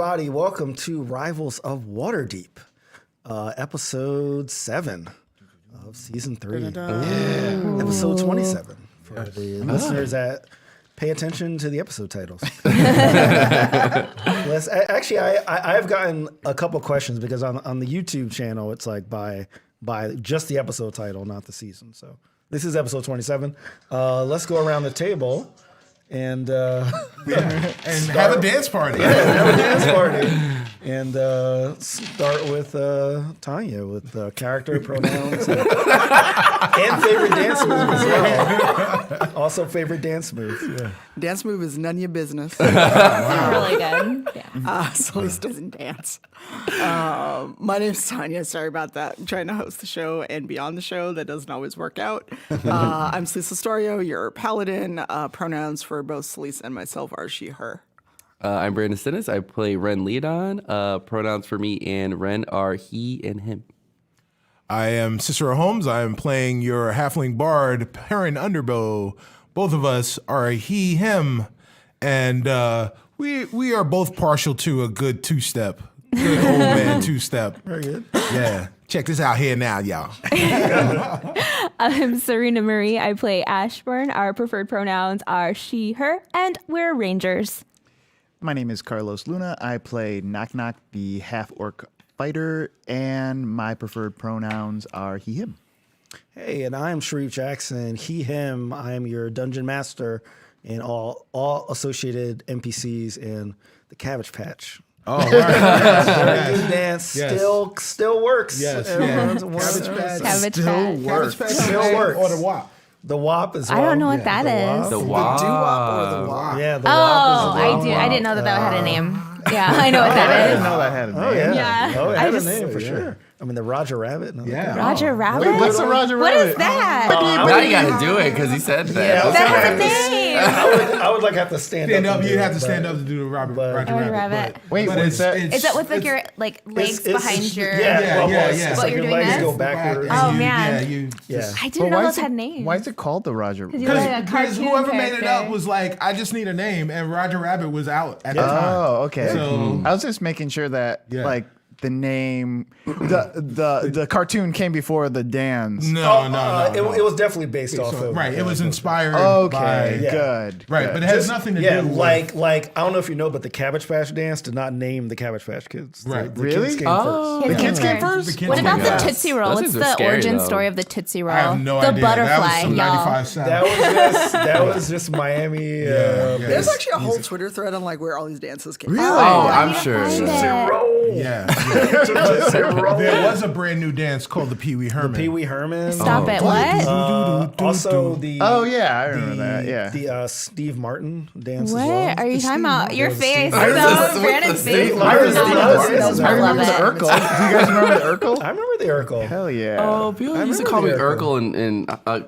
everybody. Welcome to Rivals of Waterdeep, episode 7 of season 3. Episode 27 for the listeners that pay attention to the episode titles. Actually, I've gotten a couple questions because on the YouTube channel, it's like by just the episode title, not the season. So this is episode 27. Let's go around the table. And have a dance party. Have a dance party. And start with Tanya with character, pronouns, and favorite dance move as well. Also favorite dance move. Yeah. Dance move is none of your business. Really good. Yeah. Celeste doesn't dance. My name's Tanya. Sorry about that. I'm trying to host the show and be on the show. That doesn't always work out. I'm Celeste Astorio, your paladin. Pronouns for both Celeste and myself are she, her. I'm Brandon Stennis. I play Ren Leadon. Pronouns for me and Ren are he and him. I am Cicero Holmes. I am playing your halfling bard, Perrin Underbow. Both of us are a he, him, and we are both partial to a good two-step. Good old man two-step. Very good. Yeah. Check this out here now, y'all. I'm Surena Marie. I play Ashburn. Our preferred pronouns are she, her, and we're rangers. My name is Carlos Luna. I play Knock Knock, the half-orc fighter, and my preferred pronouns are he, him. Hey, and I'm Shareef Jackson. He, him. I am your dungeon master and all associated NPCs in the Cabbage Patch. Oh, right. Yes, Very good dance. Yes. Still works. Yes. Everyone's Cabbage Patch. Cabbage Still Patch. works. Still works. Or the WAP. The WAP as I well. don't know what that is. The The WAP. doo-wop or the wop? Yeah, the Oh, WAP is I do. I didn't know that had a name. Yeah, I know what I that didn't is. know that had a name. Oh, yeah. Yeah. Oh, it I had just- a name for Yeah. sure. I mean, the Roger Rabbit. No, Yeah. Roger Rabbit? Wait, what's a Roger What Rabbit? is that? Now you gotta do it because he said that. Yeah, That has a name. I would like have to stand Stand up. up. and You'd do have it, to stand but- up to do the Roger Roger Rabbit. Rabbit. Wait, but what's that? Is that with like your legs it's- behind your? Yeah, yeah. It's What like you're your doing legs this? go backwards. Oh, man. Yeah, you. Yeah. I didn't know why those is it- had names. Why is it called the Roger? Because you're like a Because cartoon whoever made it up character. was like, I just need a name, and Roger Rabbit was out at the time. Oh, okay. So- I was just making sure that Yeah. like the name, the cartoon came before the dance. No. It was definitely based off of. Right, it was inspired Okay, by... Yeah. good. Right, good. but it has nothing to do with... like I don't know if you know, but the Cabbage Patch dance did not name the Cabbage Patch Kids. Right. The Really? kids came Oh. first. The kids came first? The kids What came about the first. Tootsie Roll? Those What's things are the scary, origin though. story of the Tootsie Roll? I have no the idea. butterfly, That was some y'all. 95 South. That was just Miami. Yeah. There's actually a whole Twitter thread on like where all these dances came Really? from. Oh, I I'm need to sure. find it. Yeah. There There was a brand new dance called the Pee Wee Herman. Pee Wee Herman. Stop it. What? Also the. Oh yeah, I remember that. Yeah. The Steve Martin dance. What as well. are you talking about? Your face. Iris is So Brandon's the face. Steve Iris No, is no, the- no, is I love remember the it. Urkel. Do you guys remember the Urkel? I remember the Urkel. Hell yeah. Oh, people used to call me Urkel in high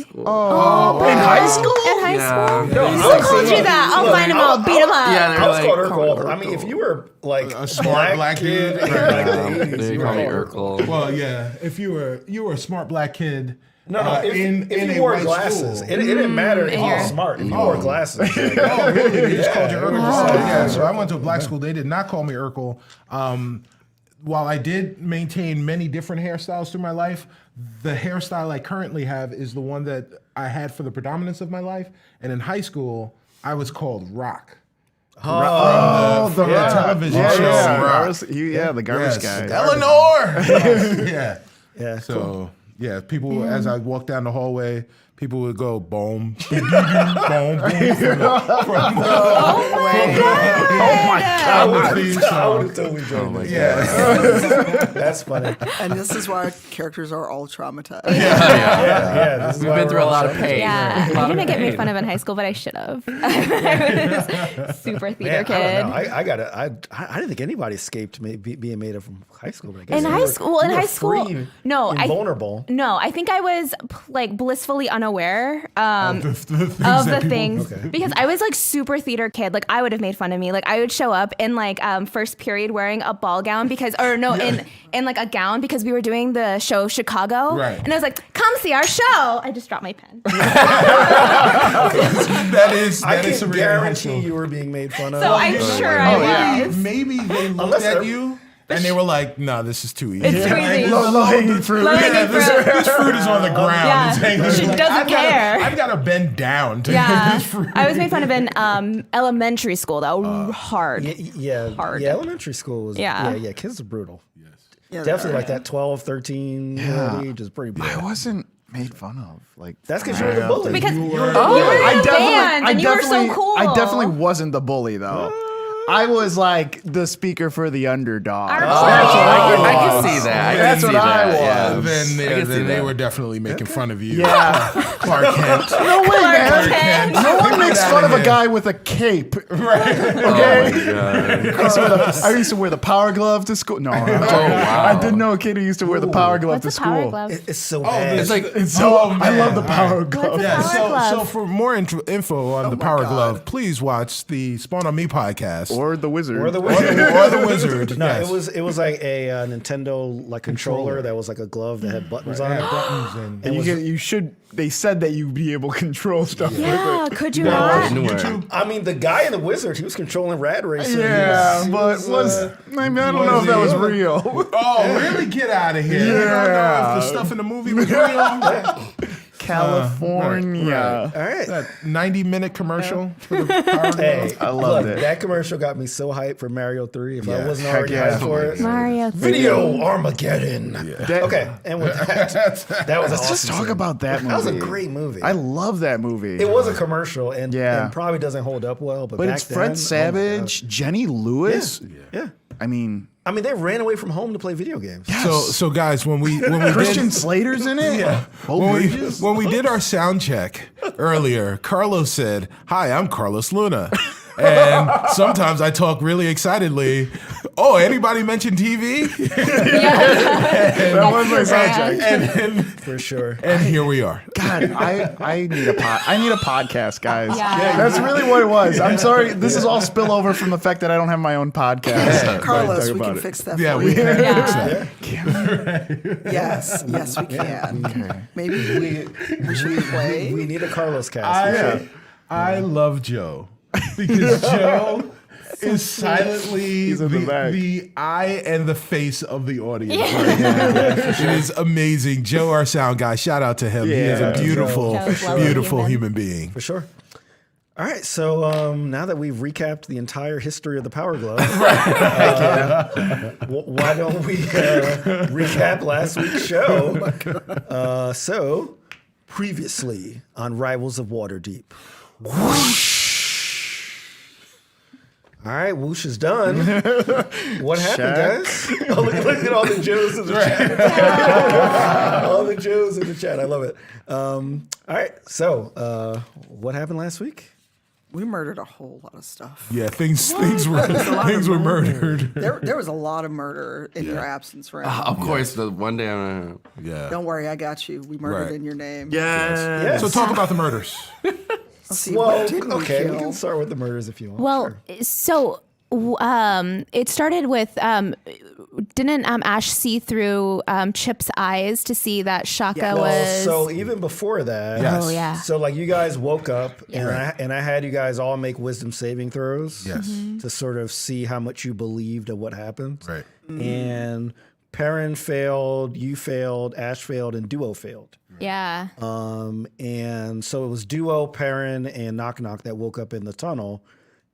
school. Oh, in high school? In high Yeah. school? No, Who called you that? I'll find him. I'll beat him up. Yeah, I was they're called like, call me Urkel. I mean, if you were like A smart black kid. in like the 80s, They you were call me called Urkel. Well, yeah. If you were a smart black kid... No, if in you a wore white glasses, school. it didn't matter if you were yeah. smart. If you wore glasses, like, Oh, really? They just called you Urkel. Yeah. Oh, yeah. So I went to a black school. They did not call me Urkel. While I did maintain many different hairstyles through my life, the hairstyle I currently have is the one that I had for the predominance of my life. And in high school, I was called Rock. From the television show Rock. The garbage guy. Eleanor! Yeah. yeah. So, yeah, people, as I walked down the hallway, people would go, boom, boom, boom, I would have totally joined it. Yeah. That's funny. And this is why our characters are all traumatized. Yeah, this is We've why been we're through a all lot of showing it. pain. Yeah, A lot I of didn't get made pain. fun of in high school, but I should have. I was super theater Man, I kid. don't know. I got it. I didn't think anybody escaped being made up from high school. But I guess In you high were- school, you were free no, and vulnerable. No, I think I was like blissfully unaware unaware of the things of that the people- things because I was like super theater kid. Like I would have made fun of me. Like I would show up in like first period wearing a ball gown in like a gown because we were doing the show Chicago. Right. And I was like, come see our show. I just dropped my pen. That is I Serena can High guarantee School. you were being made fun of. So I'm sure I was. Maybe they looked Unless at they're- you and they were like, "No, this is too easy. It's too easy. Low-hanging fruit. Low-hanging fruit. This fruit is on the ground. Yeah. It's hanging. She doesn't I've care. I've got to bend down to Yeah. get this fruit. I was made fun of in elementary school though. Hard. Yeah, elementary school was. Yeah. Yeah, kids are brutal. Yeah, Definitely like that 12, 13 year old age is pretty I brutal. wasn't made fun of. Like That's because you're the bully. Because You you were- were in a band and you were so cool. I definitely wasn't the bully though. I was like the speaker for the underdog. Our That's bully. what I I can was. see that. That's what I was. Yeah. Then see they that. were definitely making fun of you. Yeah. Clark Kent. No way, man. Kent. No one makes Get fun outta of a here. guy with a cape. Oh my god. I used to wear the power glove to school. No, wow. I did know a kid who used to wear the power glove What's to a power school. glove? It's so bad. It's like So I man. love the All power right. glove. Yeah, Power so glove. for more info on the Power Glove, please watch the Spawn on Me podcast. Or the wizard. Or the Or the Wizard. No, yes. it was like a Nintendo like controller that was like a glove that had buttons on it. Buttons and And you should. They said that you'd be able to control stuff. Yeah, could you No, not? Didn't work. YouTube. I mean, the guy in the Wizard, he was controlling Rad Racer. Yeah, He but was, I mean, I don't know if that was real. Oh, really? Get out of here. You don't know if the stuff in the movie was real? California. all right. That 90-minute commercial for the Power Glove. Hey, I loved look, it. That commercial got me so hyped for Mario 3. If I Yeah. wasn't Heck already yeah. hyped for it. Mario. Video Armageddon. That- Okay, and with that, that was Let's awesome. just talk scene. about that movie. That was a great movie. I love that movie. It was a commercial and, Yeah. and probably doesn't hold up well, but But back it's then, Fred oh my Savage, Jenny Lewis. Yeah. I mean, I mean, they ran away from home to play video games. So guys, when we Christian did, Slater's in it. yeah, Both when Bridges? we did our sound check earlier, Carlos said, "Hi, I'm Carlos Luna." And sometimes I talk really excitedly. Oh, anybody mention TV? That was my soundtrack. And For sure. here we are. God, I need a podcast, guys. Yeah. That's really what it was. I'm sorry. This is all spillover from the fact that I don't have my own podcast. Carlos, Talk we about can it. fix that Yeah, for we you. can Yeah. fix that. Yes, yes, we can. Maybe we should play. We need a Carlos cast. I love Joe because Joe is silently in the back. the eye and the face of the audience. Right now. It is amazing. Joe, our sound guy, shout out to him. He is a Yeah, beautiful, Joe's lovely beautiful human. human being. For sure. All right, so now that we've recapped the entire history of the Power Glove, why don't we recap last week's show? So, previously on Rivals of Waterdeep. All right, whoosh is done. What happened, guys? Oh, look at all the Joes in the chat. All the Joes in the chat. I love it. All right, so what happened last week? We murdered a whole lot of stuff. Yeah, things were murdered. There was a lot of murder in your absence, right? Of course, the one day I'm Yeah. Don't worry, I got you. We murdered Right. in your name. Yes. So talk about the murders. Let's see, Well, what did we okay, we kill? can start with the murders if you want. Well, so it started with didn't Ash see through Chip's eyes to see that Shaka Well, was? so even before that, Yes. Oh yeah. So like you guys woke up Yeah. and I had you guys all make wisdom saving throws. Yes. To sort of see how much you believed of what happened. Right. And Perrin failed, you failed, Ash failed, and Duo failed. Yeah. And so it was Duo, Perrin, and Knock Knock that woke up in the tunnel.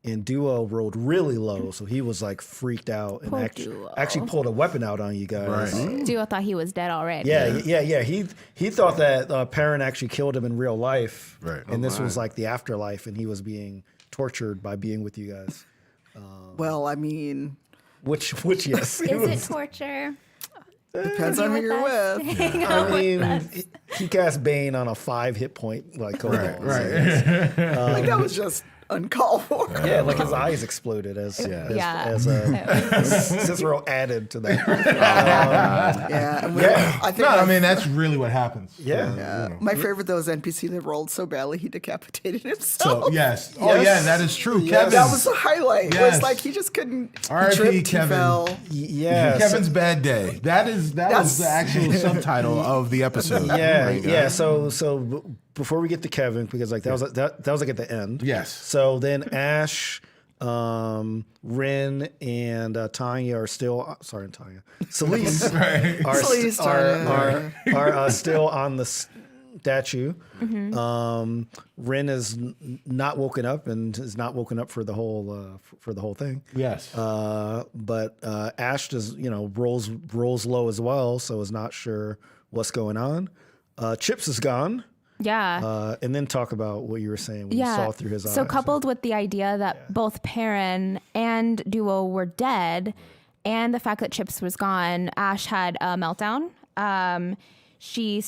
And Duo rolled really low, so he was like freaked out and Poor actually, Duo. actually pulled a weapon out on you guys. Right. Duo thought he was dead already. Yeah. He thought that Perrin actually killed him in real life, Right. And this was like the afterlife, and he was being tortured by being with you guys. Well, I mean, Which yes, Is it torture? depends on who you're with. I mean, he cast Bane on a 5 hit point like Cobalt. Right. I think that was just uncalled for. Yeah, like his eyes exploded as Cicero added to that. I think No, I mean that's really what happens. Yeah. my favorite though is NPC that rolled so badly he decapitated himself. So yes. Oh yeah, that is true. Kevin. that was the highlight. It Yes. was like he just couldn't. He R.I.P. tripped, Kevin. He fell. Yeah. Kevin's bad day. That was the actual subtitle of the episode. Yeah. So before we get to Kevin, because like that was like at the end. Yes. So then Ash, Ren, and Tanya are still. Sorry, Tanya. Celise are still on the statue. Ren is not woken up and is not woken up for the whole thing. Yes. But Ash does rolls low as well, so is not sure what's going on. Chips is gone. Yeah. And then talk about what you were saying when you saw through his eyes. So coupled with the idea that both Perrin and Duo were dead, and the fact that Chips was gone, Ash had a meltdown. She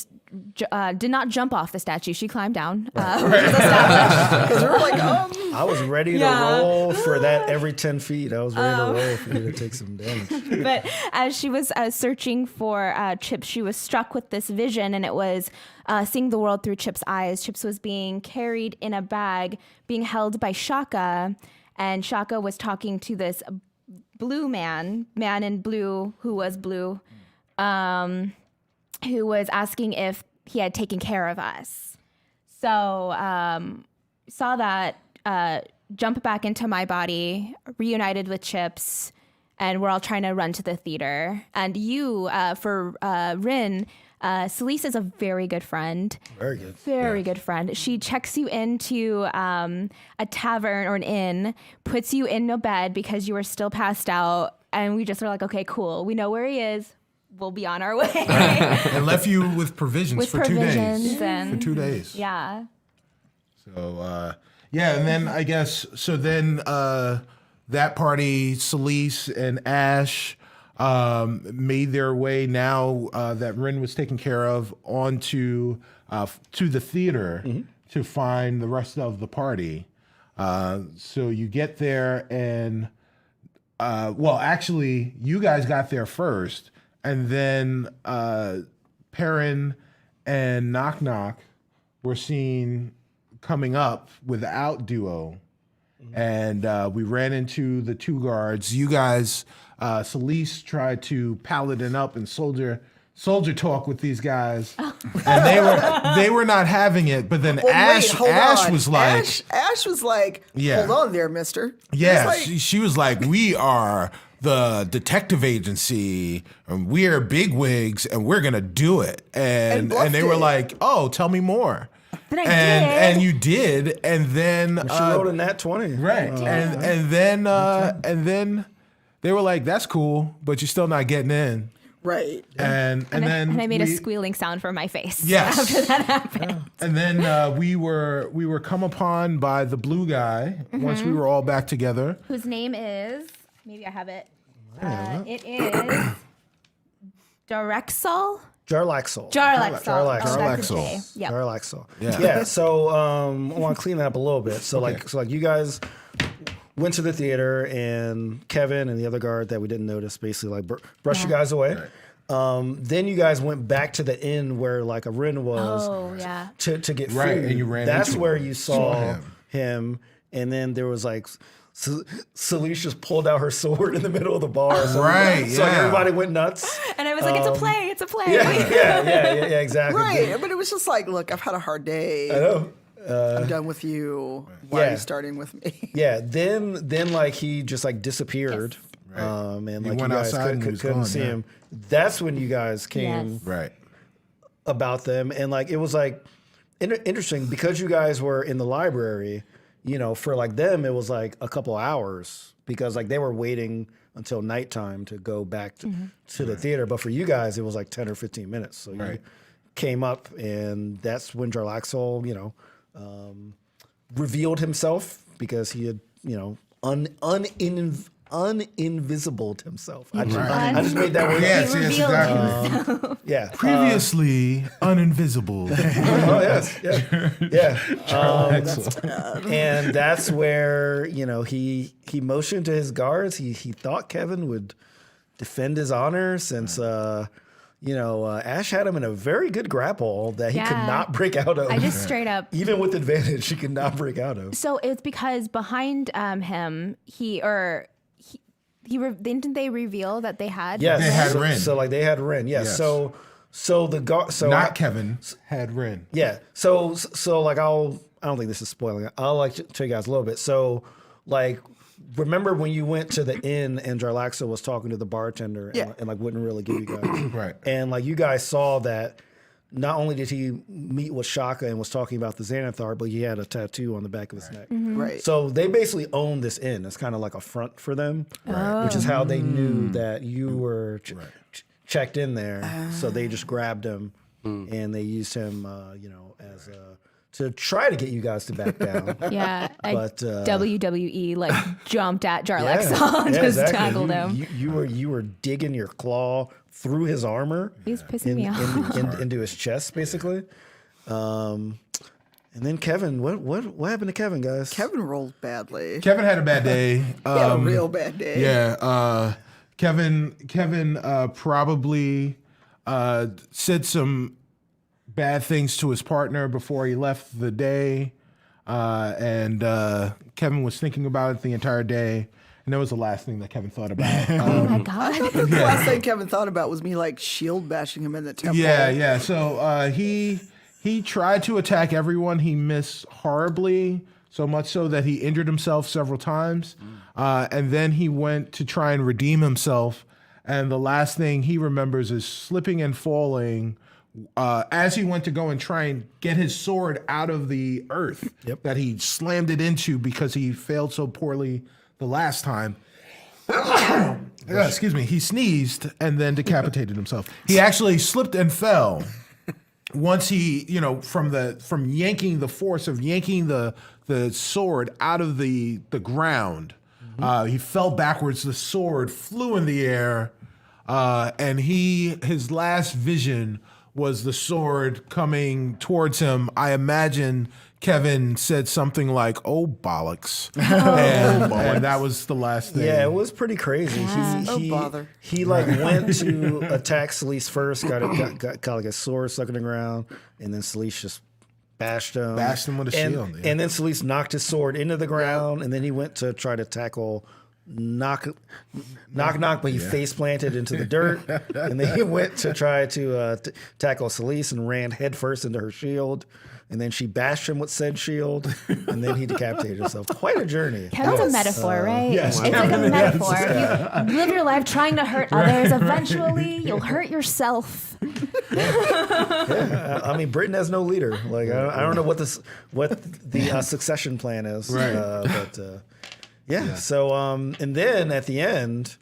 did not jump off the statue. She climbed down. Which is established. Because we were like, I was ready to roll for that every 10 feet. I was ready to roll for you to take some damage. But as she was searching for Chips, she was struck with this vision, and it was seeing the world through Chips' eyes. Chips was being carried in a bag, being held by Shaka, and Shaka was talking to this blue man in blue, who was blue, who was asking if he had taken care of us. So saw that, jump back into my body, reunited with Chips, and we're all trying to run to the theater. And you, for Rin, Celise is a very good friend. Very good. Very good friend. She checks you into a tavern or an inn, puts you in a bed because you were still passed out, and we just are like, okay, cool. We know where he is. We'll be on our way. And left you with provisions for 2 days. And, For 2 days. Yeah. So and then I guess that party, Celise and Ash, made their way now that Rin was taken care of onto to the theater to find the rest of the party. So you get there and actually you guys got there first, and then Perrin and Knock Knock were seen coming up without Duo. And we ran into the two guards. You guys, Celise tried to paladin up and soldier talk with these guys, and they were not having it. But then Ash was like, hold on there, mister. Yeah, Like, she was like, we are the detective agency, and we're bigwigs, and we're gonna do it. And they were like, oh, tell me more. But I did. And you did, and then She rolled a nat 20. right, and then they were like, "That's cool, but you're still not getting in." right. And then I made a squealing sound from my face. Yes. After that happened. And then we were come upon by the blue guy once we were all back together. Whose name is, maybe I have it. It is Darexol. Jarlaxle. Jarlaxol. Jarlaxle. Yep. Jarlaxle. Yeah. Yeah. So I want to clean that up a little bit. So like you guys went to the theater, and Kevin and the other guard that we didn't notice basically like brushed you guys away. Then you guys went back to the inn where like a Rin was to get food. Right, and you ran That's into where him. you saw him. And then there was like Celise just pulled out her sword in the middle of the bar. So, Right, so like, yeah. everybody went nuts. And I was like, it's a play. It's a play. Yeah, exactly. Right. But it was just like, look, I've had a hard day. I know. I'm done with you. Why are you starting with me? Yeah, then like he just like disappeared. And He like went you guys outside and he was couldn't gone, see yeah. him. That's when you guys came Yes. Right. about them, and like it was like interesting because you guys were in the library. You know, for like them, it was like a couple hours because like they were waiting until nighttime to go back to the theater. But for you guys, it was like 10 or 15 minutes. So you came up, and that's when Jarlaxle, revealed himself because he had, uninvisibled himself. I just made that word. Yes, He yes, revealed exactly. Yeah. Previously uninvisible. Oh yes, yeah. And that's where he motioned to his guards. He thought Kevin would defend his honor since Ash had him in a very good grapple that he could Yeah. not break out of. I just straight up. Even with advantage, he could not break out of. So it's because behind him, didn't they reveal that they had? Yes, They had so, Ren. So like they had Ren. Yes. Yes. So the guard. So Not Kevin had Ren. Yeah. So like I don't think this is spoiling it. I'll like tell you guys a little bit. So like remember when you went to the inn and Jarlaxle was talking to the bartender and like wouldn't really give you guys Right. And like you guys saw that not only did he meet with Shaka and was talking about the Xanathar, but he had a tattoo on the back of his neck. Right. So they basically own this inn. It's kind of like a front for them, which is how they knew that you were checked in there. So they just grabbed him and they used him, as to try to get you guys to back down. Yeah, But, WWE like jumped at Jarlaxle and just exactly. tackled him. You were digging your claw through his armor. He's pissing me off. Into his chest, basically. And then Kevin, what happened to Kevin, guys? Kevin rolled badly. Kevin had a bad day. He had a real bad day. Yeah. Kevin probably said some bad things to his partner before he left the day. And Kevin was thinking about it the entire day. And that was the last thing that Kevin thought about. Oh my god. The last thing Kevin thought about was me like shield bashing him in the temple. Yeah. So he tried to attack everyone. He missed horribly, so much so that he injured himself several times. And then he went to try and redeem himself. And the last thing he remembers is slipping and falling as he went to go and try and get his sword out of the earth that he slammed it into because he failed so poorly the last time. Excuse me. He sneezed and then decapitated himself. He actually slipped and fell once he, from yanking the force of yanking the sword out of the ground. He fell backwards. The sword flew in the air, and his last vision was the sword coming towards him. I imagine Kevin said something like, "Oh bollocks," and that was the last thing. Yeah, it was pretty crazy. He bother. He like went to attack Celise first, got like a sword stuck in the ground, and then Celise just bashed him with a shield. Yeah. And then Celise knocked his sword into the ground, and then he went to try to tackle knock, but he face planted into the dirt, and then he went to try to tackle Celise and ran headfirst into her shield. And then she bashed him with said shield, and then he decapitated himself. Quite a journey. Kevin's a metaphor, right? yes. It's like a metaphor. If you live your life trying to hurt others, eventually you'll hurt yourself. I mean, Britain has no leader. Like I don't know what the succession plan is. Right. Yeah. So and then at the end,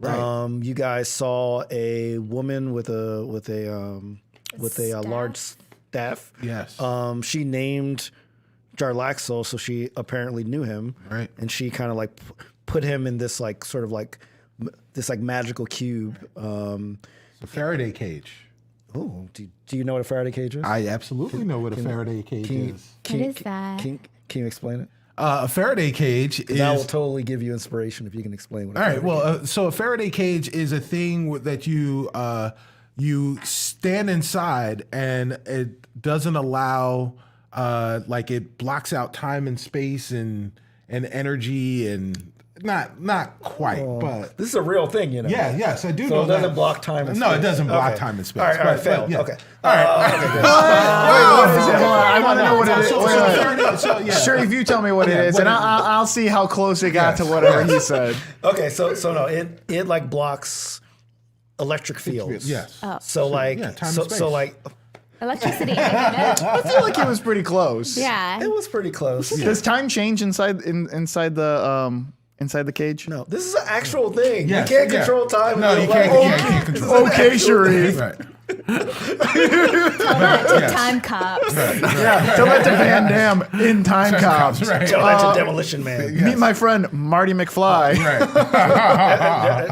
you guys saw a woman with a large staff. Yes. She named Jarlaxle, so she apparently knew him. Right. And she kind of like put him in this like sort of like this like magical cube. A Faraday cage. Oh, do you know what a Faraday cage is? I absolutely know what a Faraday cage is. What is that? Can you explain it? A Faraday cage is. That will totally give you inspiration if you can explain what. All right. Well, so a Faraday cage is a thing that you stand inside, and it doesn't allow, like it blocks out time and space and energy and not quite, but this is a real thing, you know. yeah, yes, I do So know it doesn't that. block time and No, space. it doesn't block Okay. time and space. All right, but failed. yeah. Okay. All right. I want to know what it is. So Wait. Faraday- so, yeah. Sure, if you tell me what it is, and I'll see how close it got to whatever he said. Okay, so no, it like blocks electric fields. Yes. So like Yeah, time and space. so like Electricity. I I feel like it was pretty close. yeah. it was pretty close. Does time change inside the cage? No, this is an actual thing. Yes, You can't yeah. control time. No, in you real life. can't control. Okay, Shareef. Right. Time cops. Yeah, tell that to Van Damme in Time Cops. Right. Tell that to Demolition Man. Meet my friend Marty McFly.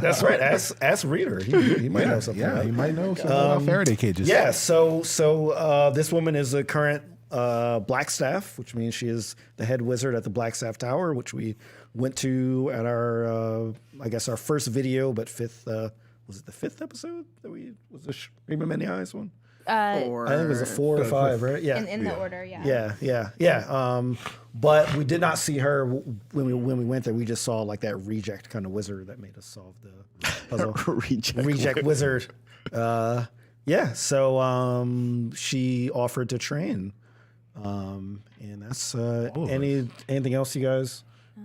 That's right. Ask Reader. He might know something. Yeah, right? you might know something about Faraday cages. Yeah. So this woman is a current Blackstaff, which means she is the head wizard at the Blackstaff Tower, which we went to at our I guess our first video, but fifth. Was it the fifth episode that we was the Scream in the Eyes one? Or I think it was a 4 or 5, right? Yeah. In the order, yeah. Yeah. But we did not see her when we went there. We just saw like that reject kind of wizard that made us solve the puzzle. Reject wizard. Yeah. So she offered to train, and that's anything else you guys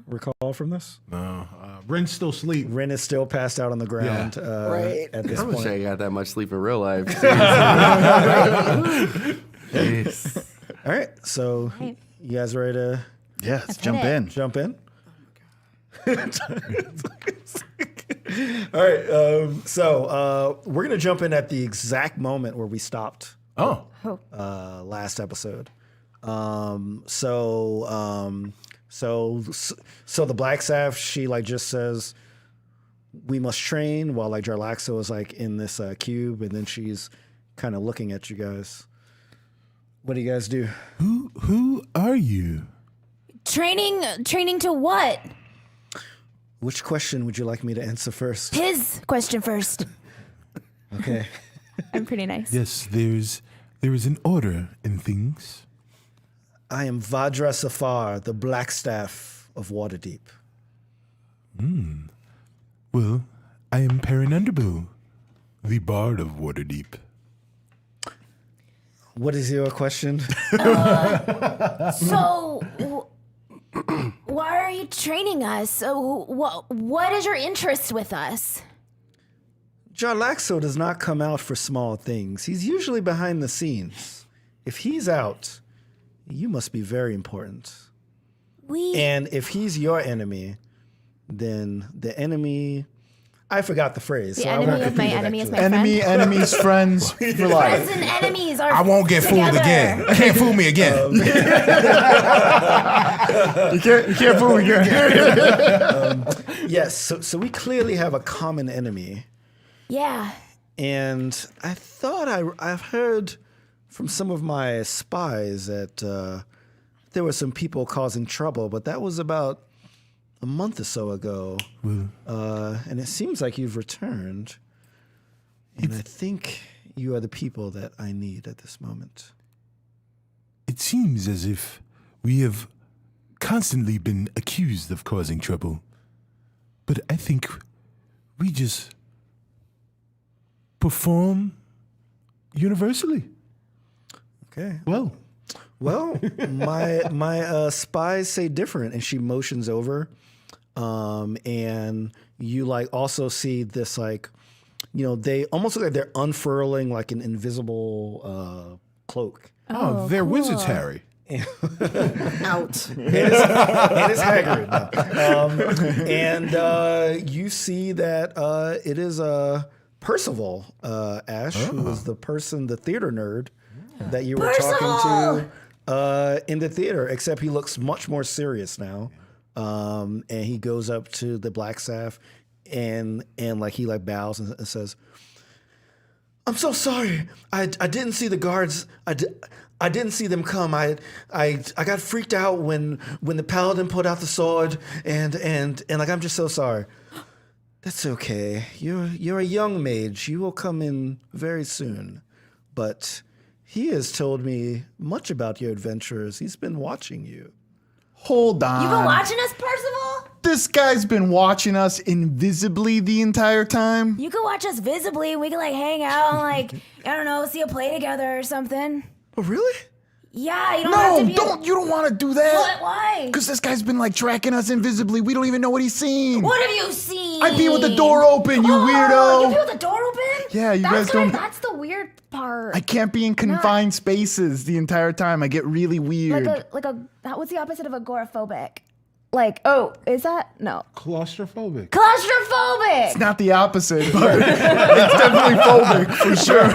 recall from this? No, Ren's still asleep. Ren is still passed out on the ground Right. at this I wish point. I got that much sleep in real life. Jeez. All right, so you guys ready to Yeah, let's jump it. in. jump in? All right, so we're gonna jump in at the exact moment where we stopped Oh, last episode. So the Blackstaff, she like just says we must train while like Jarlaxo is like in this cube, and then she's kind of looking at you guys. What do you guys do? who are you? Training to what? Which question would you like me to answer first? His question first. Okay. I'm pretty nice. Yes, there is an order in things. I am Vadra Safar, the Blackstaff of Waterdeep. Well, I am Perrin Underbow, the Bard of Waterdeep. What is your question? So, why are you training us? What is your interest with us? Jarlaxo does not come out for small things. He's usually behind the scenes. If he's out, you must be very important. And if he's your enemy, then the enemy... I forgot the phrase. The so I enemy won't of my repeat it, enemy is my actually. friend. Enemies, friends for life. Friends and enemies are I won't get fooled together. again. Can't fool me again. You can't fool me again. Yes, so we clearly have a common enemy. Yeah. And I thought I've heard from some of my spies that there were some people causing trouble, but that was about a month or so ago. And it seems like you've returned. And I think you are the people that I need at this moment. It seems as if we have constantly been accused of causing trouble. But I think we just perform universally. Okay. Well, my spies say different, and she motions over, and you like also see this like, they almost look like they're unfurling like an invisible cloak. oh, they're wizards, Harry. out. It is Hagrid. No. And you see that it is Percival Ash, who is the theater nerd that you were talking to in the theater, except he looks much more serious now. And he goes up to the Blackstaff and like he like bows and says, "I'm so sorry. I didn't see the guards. I didn't see them come. I got freaked out when the paladin put out the sword and like I'm just so sorry." "That's okay. You're a young mage. You will come in very soon. But he has told me much about your adventures. He's been watching you." Hold on. You been watching us, Percival? This guy's been watching us invisibly the entire time. You can watch us visibly, and we can like hang out and like I don't know, see a play together or something. "Oh, really?" Yeah, you don't have to No, be. you don't want to do that. What? Why? Because this guy's been like tracking us invisibly. We don't even know what he's seen. What have you seen? I pee with the door open, you You weirdo. pee with the door open? Yeah, you That's guys don't- That's the weird part. I can't be in confined spaces the entire time. I get really weird. What's the opposite of agoraphobic? like, oh, is that? No. Claustrophobic. Claustrophobic! It's not the opposite, but it's definitely phobic for sure.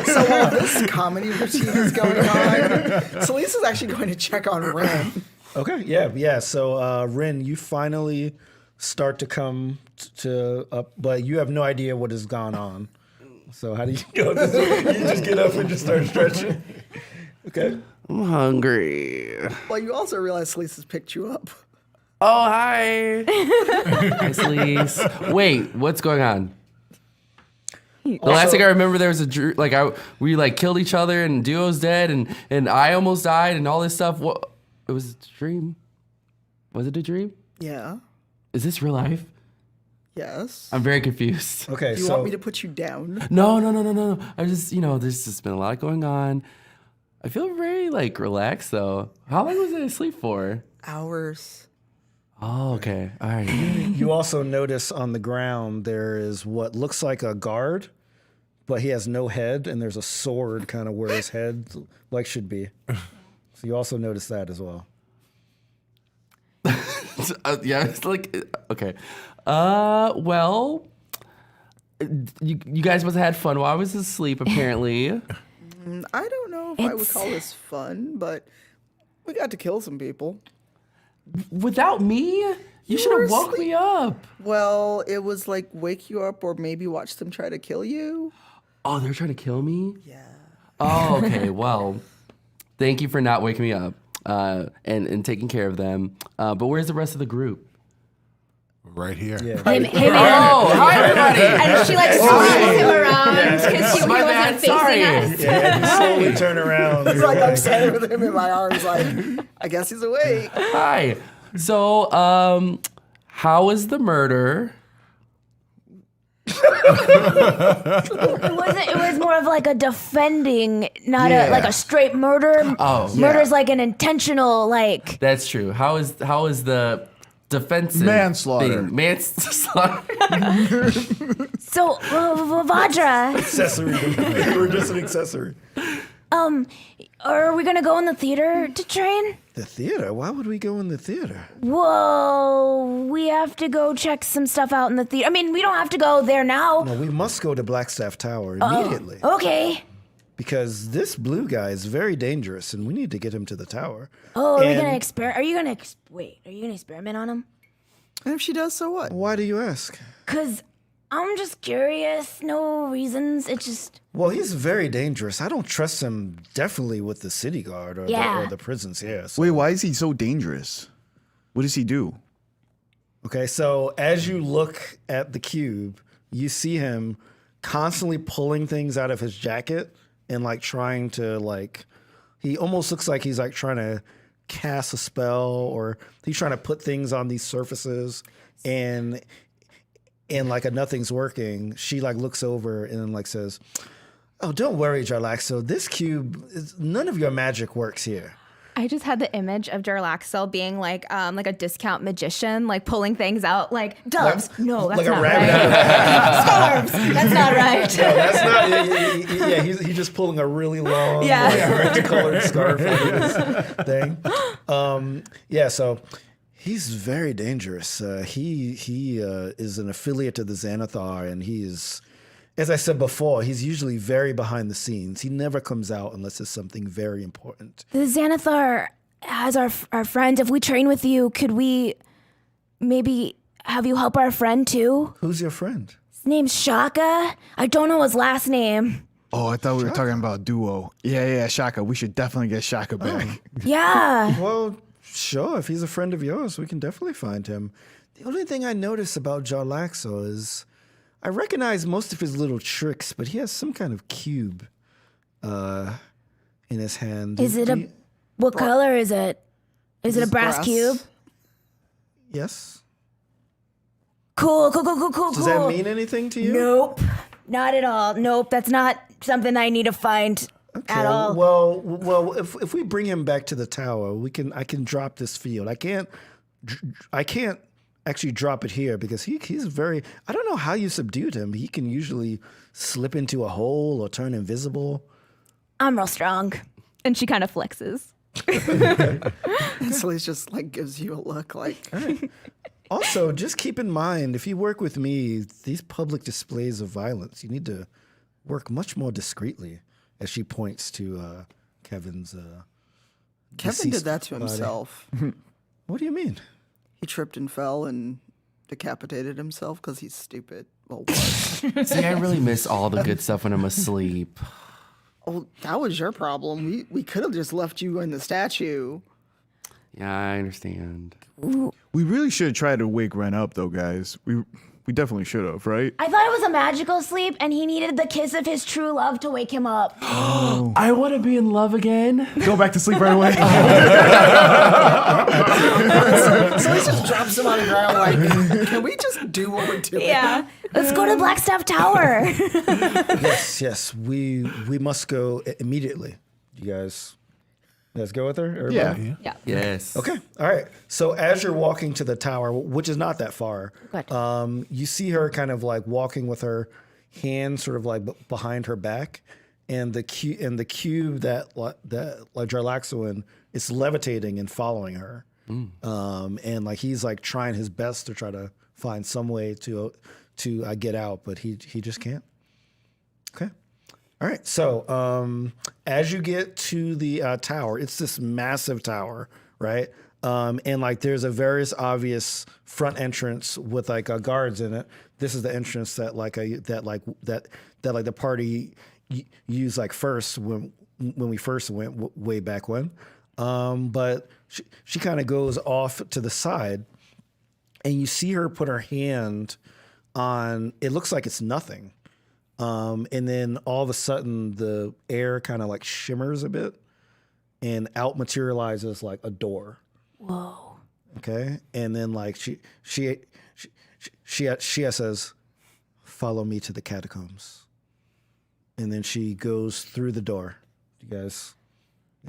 So while this comedy routine is going on, so Lisa's actually going to check on Ren. Okay, yeah. So, Rin, you finally start to come to up, but you have no idea what has gone on. So, how do you go? You just get up and just start stretching. Okay. I'm hungry. Well, you also realize Lisa's picked you up. Oh, hi. Hi, Celise. Wait, what's going on? The last thing I remember, there was we killed each other and Duo's dead and I almost died and all this stuff. What? It was a dream. Was it a dream? Yeah. Is this real life? Yes. I'm very confused. Okay. Do you want me to put you down? No. I just, there's just been a lot going on. I feel very relaxed though. How long was I asleep for? Hours. Oh, okay. All right. You also notice on the ground there is what looks like a guard, but he has no head, and there's a sword kind of where his head should be. So you also notice that as well. Yeah, it's okay. Well, you guys must have had fun while I was asleep, apparently. I don't know if I would call this fun, but we got to kill some people. Without me? You should have woke me up. Well, it was wake you up or maybe watch them try to kill you. Oh, they're trying to kill me? Yeah. Oh, okay. Well, thank you for not waking me up and taking care of them. But where's the rest of the group? Right here. Yeah. Oh, hi, everybody. And she swings him around because he wasn't facing us. Yeah, and you slowly turn around. It's I'm standing with him in my arms I guess he's awake. Hi. So, how was the murder? It was more of a defending, not a straight murder. Oh. Murder's an intentional That's true. How is the defensive Manslaughter. thing? Manslaughter. So, Vajra, Accessory. We're just an accessory. are we gonna go in the theater to train? The theater? Why would we go in the theater? Whoa, we have to go check some stuff out in the theater. I mean, we don't have to go there now. No, we must go to Blackstaff Tower immediately. Okay. Because this blue guy is very dangerous, and we need to get him to the tower. Oh, are we And- gonna experiment? Are you gonna experiment on him? And if she does, so what? Why do you ask? 'Cause I'm just curious. No reasons. It's just. Well, he's very dangerous. I don't trust him definitely with the city guard or the prisons here. So. Wait, why is he so dangerous? What does he do? Okay, so as you look at the cube, you see him constantly pulling things out of his jacket and trying to he almost looks like he's trying to cast a spell, or he's trying to put things on these surfaces and nothing's working. She looks over and then says, "Oh, don't worry, Jarlaxo. This cube none of your magic works here." I just had the image of Jarlaxle being a discount magician, pulling things out like doves. No, that's not right. Scarves. That's not right. No, that's not. Yeah, he's just pulling a really long, red-colored scarf over this thing. Yeah, so he's very dangerous. He is an affiliate of the Xanathar, and he's, as I said before, he's usually very behind the scenes. He never comes out unless it's something very important. The Xanathar has our friends. If we train with you, could we maybe have you help our friend too? Who's your friend? His name's Shaka. I don't know his last name. Oh, I thought we were talking about Duo. Yeah, Shaka. We should definitely get Shaka back. Yeah. Well, sure. If he's a friend of yours, we can definitely find him. The only thing I notice about Jarlaxo is I recognize most of his little tricks, but he has some kind of cube in his hand. Is it what color is it? Is it a brass cube? Yes. Cool. Does that mean anything to you? Nope. Not at all. Nope. That's not something I need to find at all. Well, if we bring him back to the tower, I can drop this field. I can't actually drop it here because he's very, I don't know how you subdued him. He can usually slip into a hole or turn invisible. I'm real strong. And she kind of flexes. And Celeste just like gives you a look like, Also, just keep in mind, if you work with me, these public displays of violence, you need to work much more discreetly. As she points to Kevin's. Kevin did deceased that to body. himself. What do you mean? He tripped and fell and decapitated himself because he's stupid. Well, was. See, I really miss all the good stuff when I'm asleep. Oh, that was your problem. We could have just left you in the statue. Yeah, I understand. We really should try to wake Ren up, though, guys. We definitely should have, right? I thought it was a magical sleep, and he needed the kiss of his true love to wake him up. I want to be in love again. Go back to sleep right away. So he just drops him on the ground like, can we just do what we're doing? Yeah. Let's go to Blackstaff Tower. Yes, we must go immediately. You guys go with her? Everybody? Yeah. Yes. Okay. All right. So as you're walking to the tower, which is not that far, Good. you see her kind of like walking with her hand sort of like behind her back, and the cube that Jarlaxo is levitating and following her. And like he's like trying his best to try to find some way to get out, but he just can't. Okay. All right. So as you get to the tower, it's this massive tower, right? And like there's a very obvious front entrance with like guards in it. This is the entrance that the party used like first when we first went way back when. But she kind of goes off to the side, and you see her put her hand on. It looks like it's nothing. And then all of a sudden the air kind of like shimmers a bit and out materializes like a door. Whoa. Okay. And then like she says, "Follow me to the catacombs." And then she goes through the door. You guys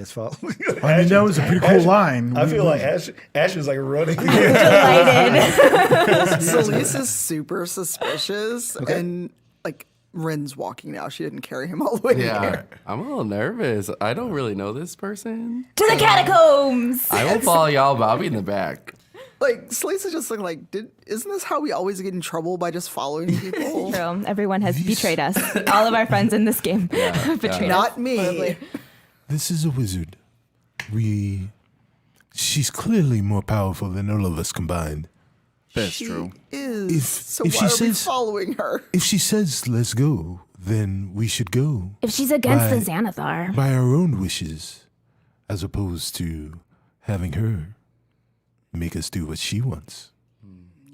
follow? I mean, that was a pretty cool line. I feel like Ash is like running. Delighted. Celeste is super suspicious and like Ren's walking now. She didn't carry him all the way Yeah, here. I'm a little nervous. I don't really know this person. To the catacombs. I will follow y'all, but I'll be in the back. Like Celeste is just looking like, isn't this how we always get in trouble by just following people? True. Everyone has betrayed us. All of our friends in this game have betrayed us. Not me. This is a wizard. She's clearly more powerful than all of us combined. That's She true. is. So if why she are we says- following her? If she says let's go, then we should go If she's against the Right. Xanathar. by our own wishes, as opposed to having her make us do what she wants.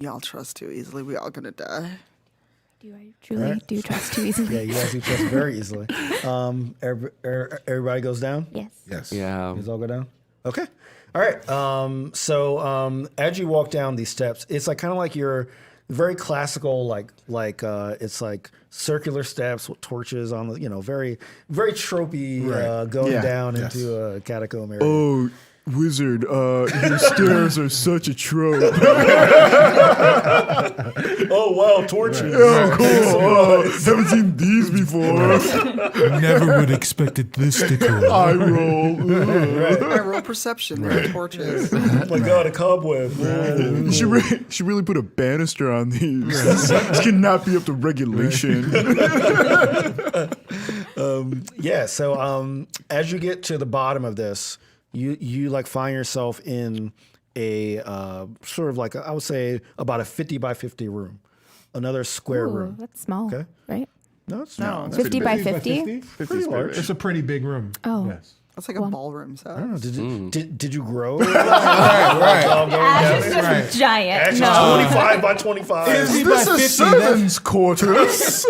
Y'all trust too easily. We all gonna die. Do I truly do trust too easily? Yeah, you guys do trust very easily. Everybody goes down? Yes. Yes. Yeah. You guys all go down? Okay. All right. So as you walk down these steps, it's like kind of like you're very classical, like it's like circular steps with torches on the, very, very tropey, going Yeah. down Yes. into a catacomb area. Oh, wizard, your stairs are such a trope. Oh, wow, torches. Oh, cool. Haven't seen these before. Never would expected this to go. I roll. I roll perception. There are torches. Oh my God, a cobweb. She really put a banister on these. This cannot be up to regulation. Yeah. So as you get to the bottom of this, you like find yourself in a sort of like I would say about a 50 by 50 room, another square Ooh, room. that's small. Okay. Right? No, it's not. 50 by 50? Pretty large. It's a pretty big room. Oh. Yes. That's like a ballroom set. I don't know. Did you grow? Ash is just giant. Actually, No. 25 by 25. Is this a servant's quarters?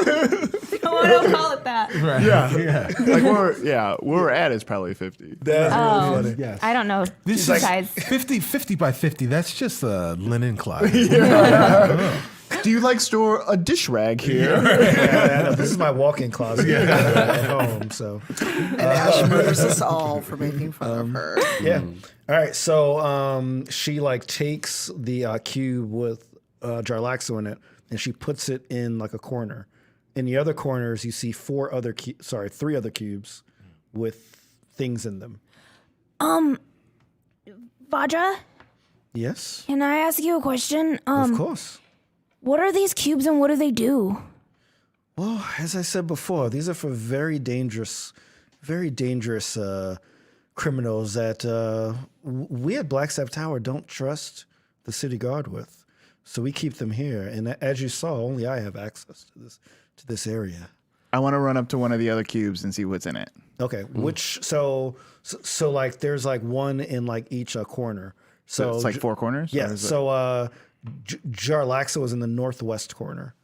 No one will call it that. Yeah. Like where we're at is probably 50. That's Oh. really funny. Yes. I don't know. This like- size. 50 by 50, that's just a linen closet. Do you like store a dish rag here? Yeah, I know. This is my walk-in closet at home. So And Ash murders us all for making fun of her. yeah. All right. So she like takes the cube with Jarlaxo in it, and she puts it in like a corner. In the other corners, you see three other cubes with things in them. Vajra, Yes, can I ask you a question? of course. What are these cubes and what do they do? Well, as I said before, these are for very dangerous criminals that we at Blackstaff Tower don't trust the city guard with. So we keep them here. And as you saw, only I have access to this area. I want to run up to one of the other cubes and see what's in it. Okay, which so like there's like one in like each corner. So It's like four corners? Yeah. Or is it- So Jarlaxo is in the northwest corner.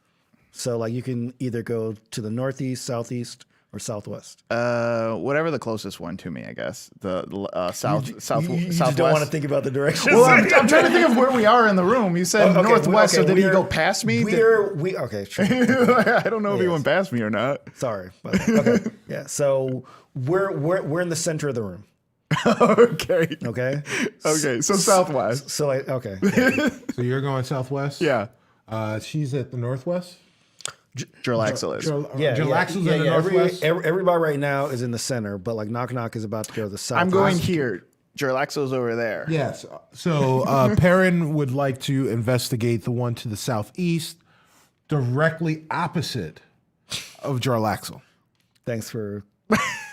So like you can either go to the northeast, southeast, or southwest. whatever the closest one to me, I guess. The southwest. You just don't want to think about the directions. Well, I'm trying to think of where we are in the room. You said Okay, northwest, okay, so did he we're- go past me? Okay, sure. I don't know if he went past me or not. Sorry. But, okay. Yeah. So we're in the center of the room. Okay. Okay. Okay. So southwest. So like okay. So you're going southwest? Yeah. She's at the northwest? Jarlaxle is. Jarlaxle's in the northwest? Everybody right now is in the center, but like Knock Knock is about to go to the south. I'm going here. Jarlaxle's over there. Yes. So Perrin would like to investigate the one to the southeast, directly opposite of Jarlaxle. Thanks for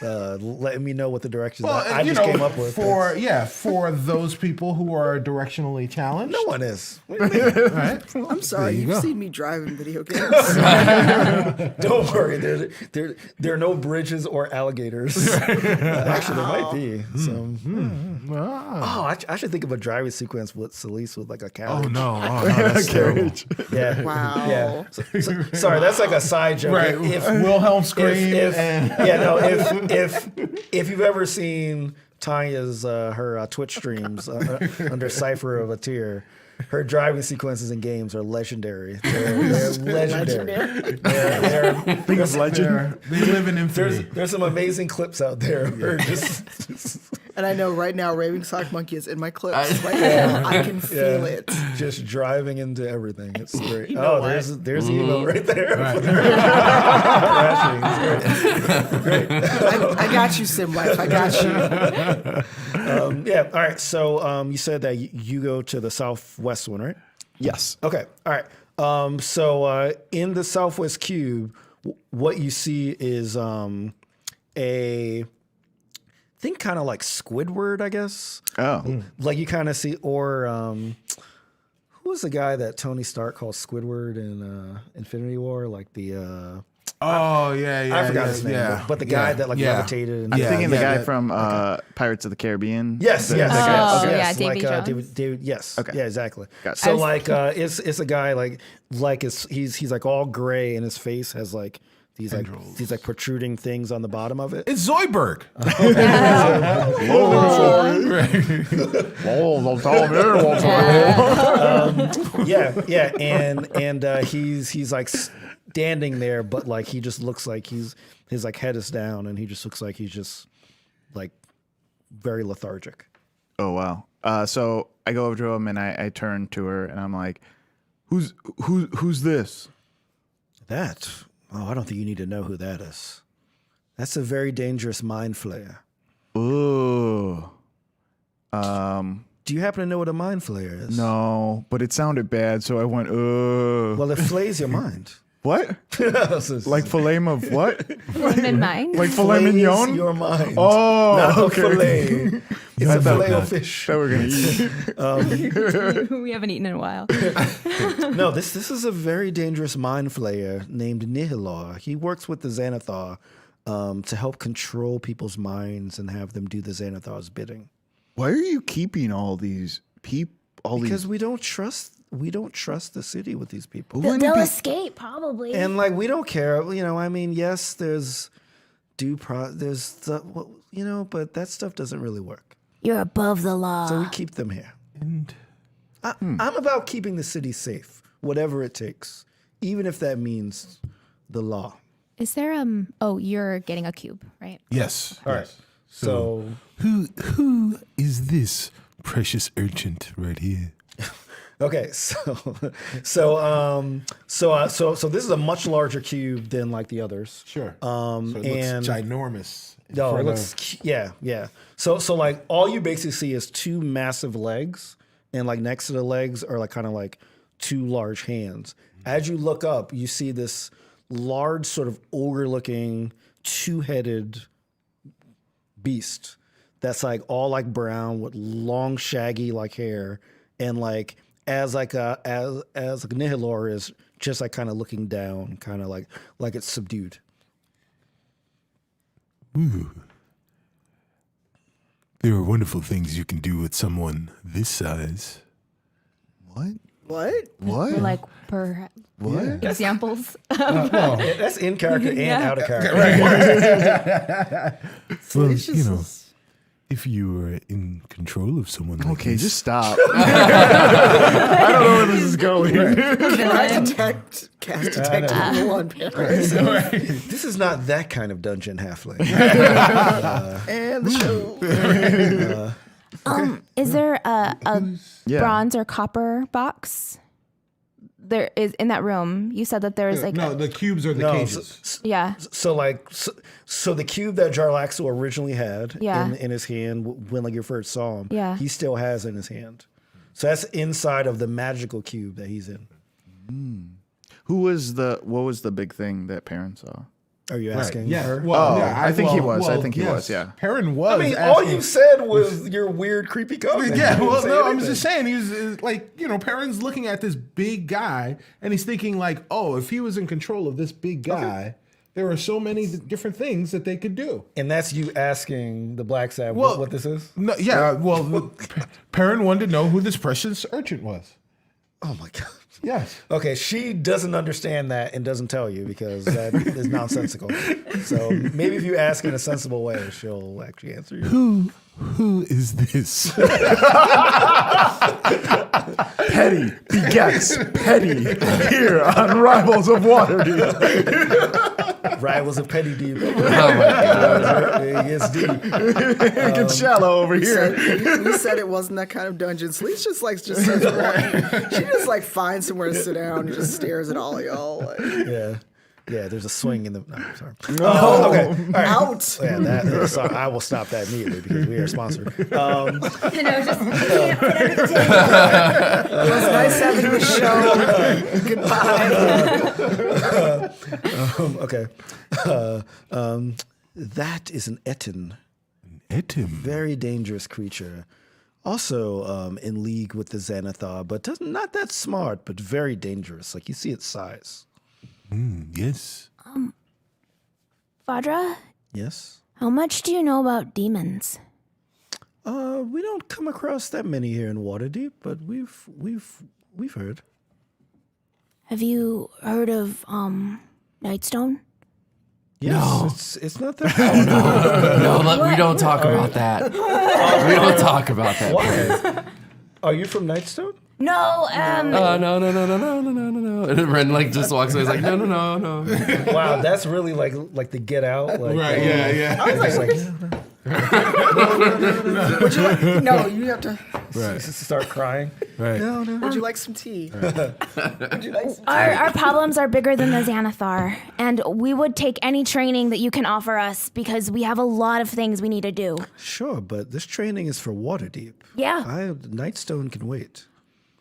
letting me know what the directions I just came up with. For those people who are directionally challenged. No one is. What do you mean? Right? I'm sorry, you you've go. seen me drive in video games. Don't worry. There are no bridges or alligators. Actually, there might be. I should think of a driving sequence with Celeste with like a Oh carriage. no! That's Carriage. Yeah. Wow. Yeah. Sorry, that's like a side joke. Right. Wilhelm scream. If you've ever seen Tanya's her Twitch streams under Cipher of a Tear, her driving sequences in games are legendary. They're legendary. Think of legend. They live in infamy. There's some amazing clips out there. Where just And I know right now Raving Sock Monkey is in my clips. Right now, I can feel it. just driving into everything. It's great. know what? There's the email right there. Crashing. I got you, Sim Life. I got you. Yeah. All right. So you said that you go to the southwest one, right? Yes. Okay. All right. So in the southwest cube, what you see is a think kind of like Squidward, I guess. Oh. Like you kind of see, or who was the guy that Tony Stark called Squidward in Infinity War? Like the I forgot his name, but the guy that like levitated. And I'm thinking the guy that- from Pirates of the Caribbean. Yes, The- yes, the guy- Oh, okay. yeah, Davy Jones. David, yes, Okay. yeah, exactly. Gotcha. So like, it's a guy like he's like all gray and his face has like these like protruding things on the bottom of it. It's Zoidberg. Yeah, and he's like standing there, but like he just looks like his like head is down, and he just looks like he's just like very lethargic. Oh wow. So I go over to him and I turn to her and I'm like, who's this? That? Oh, I don't think you need to know who that is. That's a very dangerous mind flayer. Ooh. Do you happen to know what a mind flayer is? No, but it sounded bad, so I went, Well, it flays your mind. What? Like filet of what? In mind. Like filet Flays mignon? your mind. Oh, Not okay. a fillet. It's a filet of fish. That we're gonna eat. We haven't eaten in a while. No, this is a very dangerous mind flayer named Nihilor. He works with the Xanathar to help control people's minds and have them do the Xanathar's bidding. Why are you keeping all these people? Because we don't trust the city with these people. They'll escape, probably. And like we don't care, I mean, yes, there's but that stuff doesn't really work. You're above the law. So we keep them here. I'm about keeping the city safe, whatever it takes, even if that means the law. Is there oh, you're getting a cube, right? Yes. All right. So Who is this precious urchin right here? Okay, so this is a much larger cube than like the others. Sure. So it looks ginormous. No, it looks yeah. So like all you basically see is two massive legs, and like next to the legs are like kind of like two large hands. As you look up, you see this large sort of ogre-looking two-headed beast that's like all like brown with long shaggy like hair, and like as Nihilor is just like kind of looking down, kind of like it's subdued. Ooh. There are wonderful things you can do with someone this size. What? What? What? Like per What? examples. Yeah, that's in character and out of character. Well, you know, if you are in control of someone like Okay, this, just stop. I don't know where this is going. Can I cast detect evil on Paris? This is not that kind of dungeon halfling. And the show. Is there a Yeah. bronze or copper box? There is in that room. You said that there is like No, the cubes are the cages. yeah. So the cube that Jarlaxle originally had Yeah. in his hand when like you first saw him, Yeah. he still has in his hand. So that's inside of the magical cube that he's in. What was the big thing that Perrin saw? Are you asking Yeah. her? Well, Oh, yeah, I think he was. I well, think he yes. was, yeah. Perrin was. I mean, all asking- you said was your weird, creepy comment. Yeah, You didn't well, say no, I'm anything. just saying, he was like, Perrin's looking at this big guy, and he's thinking like, oh, if he was in control of this big guy, there are so many different things that they could do. And that's you asking the Black Sabbath Well, what this is? No, yeah, well, Perrin wanted to know who this precious urchin was. Oh my God. Yes. Okay, she doesn't understand that and doesn't tell you because that is nonsensical. So maybe if you ask in a sensible way, she'll actually answer you. who is this? Petty begets petty here on Rivals of Waterdeep. Rivals of Petty Deep. Oh my God. It gets deep. It gets shallow over here. You said it wasn't that kind of dungeon. Sleece just likes just says she just like finds somewhere to sit down and just stares at all y'all. Like, Yeah, there's a swing in the. No, I'm sorry. No. Okay. All right. out. Yeah, sorry, I will stop that immediately because we are sponsored. It was nice having the show. Goodbye. Okay. That is an Etin. Etim. Very dangerous creature. Also in league with the Xanathar, but not that smart, but very dangerous. Like you see its size. Yes. Vadra, Yes. how much do you know about demons? We don't come across that many here in Waterdeep, but we've heard. Have you heard of Nightstone? Yes, it's not that. No, we don't talk about that. We don't talk about that. Why? Are you from Nightstone? No, No. And Ren like just walks away. He's like, no. Wow, that's really like the Get Out. Like, Right, yeah. I was like, would you like? No, you have to. start crying. Right. No. Would you like some tea? Would you like some tea? our problems are bigger than the Xanathar, and we would take any training that you can offer us because we have a lot of things we need to do. Sure, but this training is for Waterdeep. Yeah. Nightstone can wait.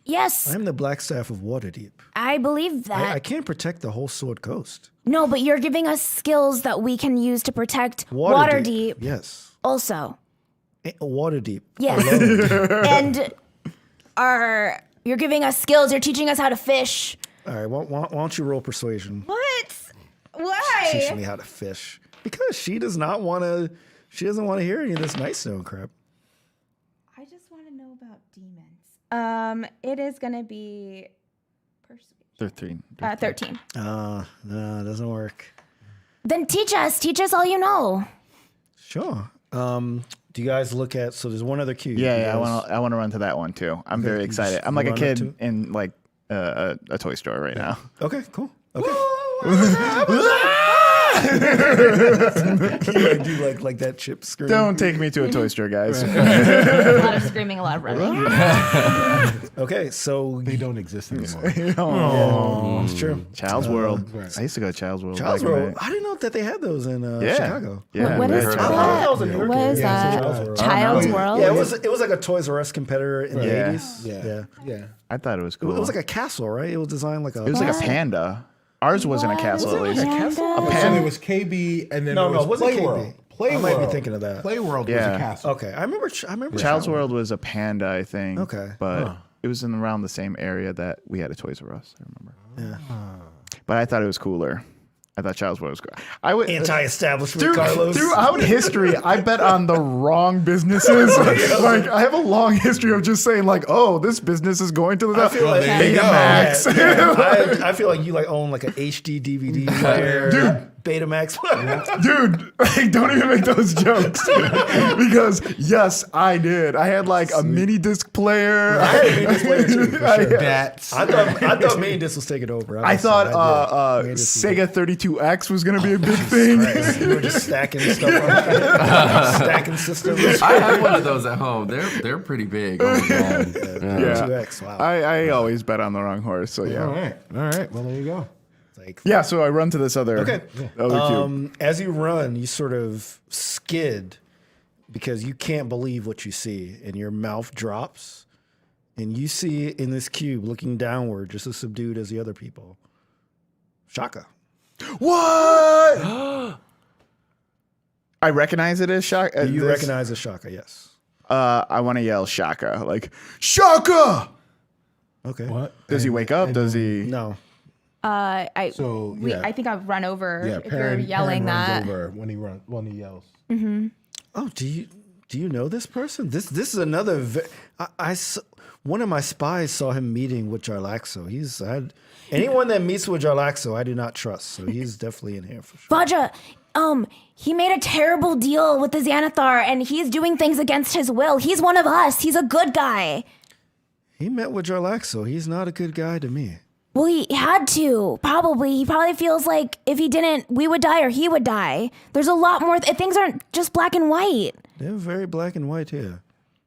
Yes, I'm the Black Staff of Waterdeep. I believe that. I can't protect the whole Sword Coast. No, but you're giving us skills that we can use to protect Waterdeep Yes. also. Waterdeep. Yes. And you're giving us skills, you're teaching us how to fish. All right, why don't you roll persuasion? What? Why? Teaching me how to fish. Because she doesn't want to hear any of this Nightstone crap. I just want to know about demons. It is going to be persuasion. 13. 13. No, it doesn't work. Then teach us all you know. Sure. Do you guys look at, so there's one other cube. Yeah, You yeah. guys- I want to run to that one too. I'm very you excited. just I'm like a run kid up to- in like a toy store right now. Okay, cool. Okay. You do like that chip scream. Don't take me to a toy store, guys. A lot of screaming, a lot of running. Okay, so They don't exist anymore. it's true. Child's World. Right. I used to go to Child's World. Child's back in the World. day. I didn't know that they had those in Yeah. Chicago. Yeah. What is heard of that? that was in New York. What is Yeah, that? Child's World. Child's World? Yeah, it was like a Toys R Us competitor in the Yeah. 80s. Yeah. I thought it was It cool. was like a castle, right? It was designed like a. It was like a panda. Ours wasn't a castle, at least. So there was KB, and then No, there no, was it wasn't Playworld. KB. I might be thinking of that. Playworld was Yeah. a castle. Okay, I remember. Child's World was a panda, I think. Okay. But it was in around the same area that we had a Toys R Us, I remember. Yeah. But I thought it was cooler. I thought Child's World was cool. I would Anti-establishment, Carlos. Throughout history, I bet on the wrong businesses. Like I have a long history of just saying, like, "Oh, this business is going to the I feel like there you go. Betamax." Yeah, I feel like you like own like an HD DVD player, Dude. Betamax. Dude, like, don't even make those jokes because yes, I did. I had like a mini disc player. I had a mini disc player too, for sure. That's I thought mini disc was taking over. I thought Mini disc was- Sega 32X was gonna be a big thing. Christ, you were just stacking stuff, stacking systems. I have one of those at home. They're pretty big. Oh my God. Yeah. 2X. Wow. I always bet on the wrong horse. So yeah. all right. Well, there you go. Like, Yeah, so I run to this other okay. other cube. As you run, you sort of skid because you can't believe what you see, and your mouth drops, and you see in this cube, looking downward, just as subdued as the other people, Shaka. What? I recognize it as Shaka. You recognize as Shaka, yes. I want to yell Shaka, like Shaka. Okay. What? Does he wake up? Does he? No. I So, yeah. I think I've run over Yeah, if you're Perrin yelling runs that. over when he yells. Oh, do you know this person? This is another. One of my spies saw him meeting with Jarlaxo. Anyone that meets with Jarlaxo, I do not trust. So he's definitely in here for sure. Vaja, he made a terrible deal with the Xanathar and he's doing things against his will. He's one of us. He's a good guy. He met with Jarlaxo. He's not a good guy to me. Well, he had to. Probably. He probably feels like if he didn't, we would die or he would die. There's a lot more. Things aren't just black and white. They're very black and white here.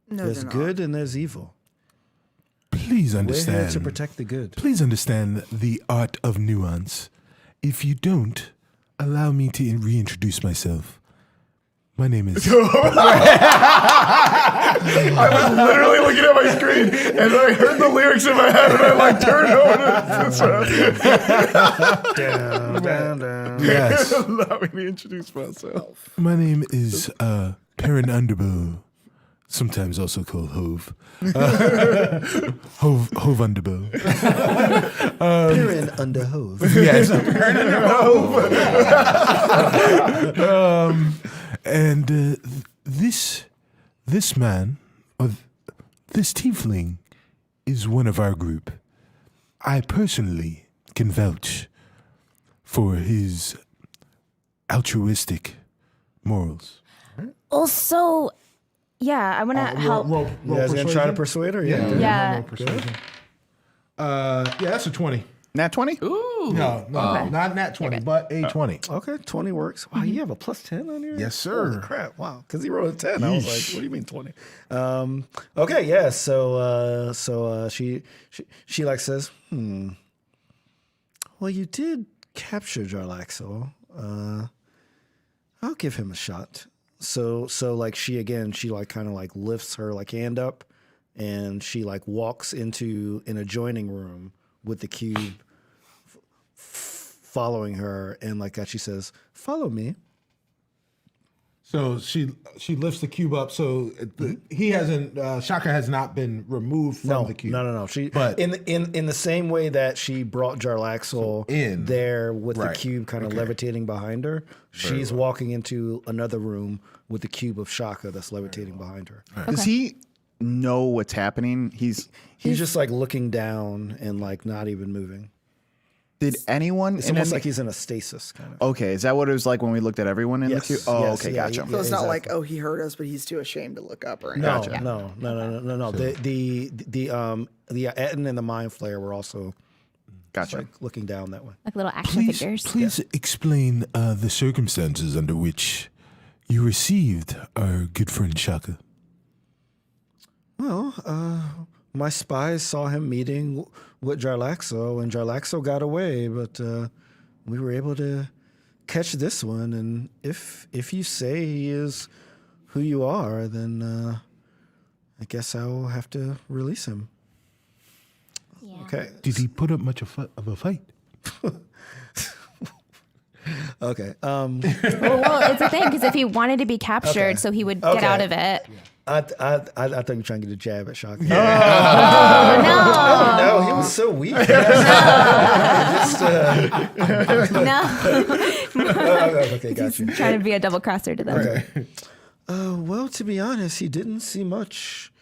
No, There's they're not. good and there's evil. Please We're here to understand. protect the good. Please understand the art of nuance. If you don't, allow me to reintroduce myself. My name is. I was literally looking at my screen and I heard the lyrics in my head and I like turned over to Down, down, down. Yes. allow me to introduce myself. My name is Perrin Underbow, sometimes also called Hove. Hove Underbow. Perrin under hove. Yes. And this man, or this tiefling, is one of our group. I personally can vouch for his altruistic morals. Also, yeah, I want to help. Roll You guys gonna try to persuasion? persuade her? Yeah. roll persuasion. Yeah, that's a 20. Nat 20? Ooh. No, not nat 20, but a 20. Okay, 20 works. Wow, you have a plus 10 on here? Yes, sir. Holy crap, wow. Because he rolled a 10. I was like, what do you mean 20? Okay, yeah, so she like says, well, you did capture Jarlaxo. I'll give him a shot. So like she like kind of like lifts her like hand up and she like walks into an adjoining room with the cube following her, and like that she says, "Follow me." So she lifts the cube up. So he hasn't. Shaka has not been removed from the cube. No. She, But- in the same way that she brought Jarlaxle in. there with the Right. cube kind of levitating behind her, she's walking into another room with the cube of Shaka that's levitating behind her. Does he know what's happening? He's just like looking down and like not even moving. Did anyone? It's in almost any- like he's in a stasis kind of. Okay, is that what it was like when we looked at everyone in Yes, the queue? Oh, yes, okay, yeah, gotcha. So it's not like, exactly. oh, he heard us, but he's too ashamed to look up or anything. No, no. The Etten and the Mind Flayer were also Gotcha. Like looking down that way. Like little action Please, figures. please explain the circumstances under which you received our good friend Shaka. Well, my spies saw him meeting with Jarlaxo, and Jarlaxo got away, but we were able to catch this one. And if you say he is who you are, then I guess I will have to release him. Yeah. Okay. Did he put up much of a fight? Okay. Well, it's a thing because if he wanted to be captured, so he would get Okay. out of it. I thought you were trying to get a jab at Shaka. No, No, he was so weak. Just, no. okay, got you. Trying to be a double crosser to them. Okay. Well, to be honest, he didn't see much.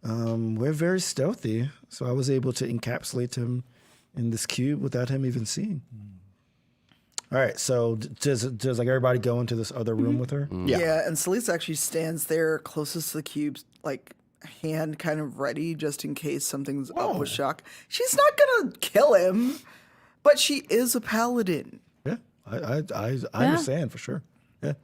We're very stealthy, so I was able to encapsulate him in this cube without him even seeing. All right, so does like everybody go into this other room with her? Yeah, and Celise actually stands there closest to the cube, like hand kind of ready just in case something's up with Shock. She's not gonna kill him, but she is a paladin. Yeah, I understand for sure. Yeah.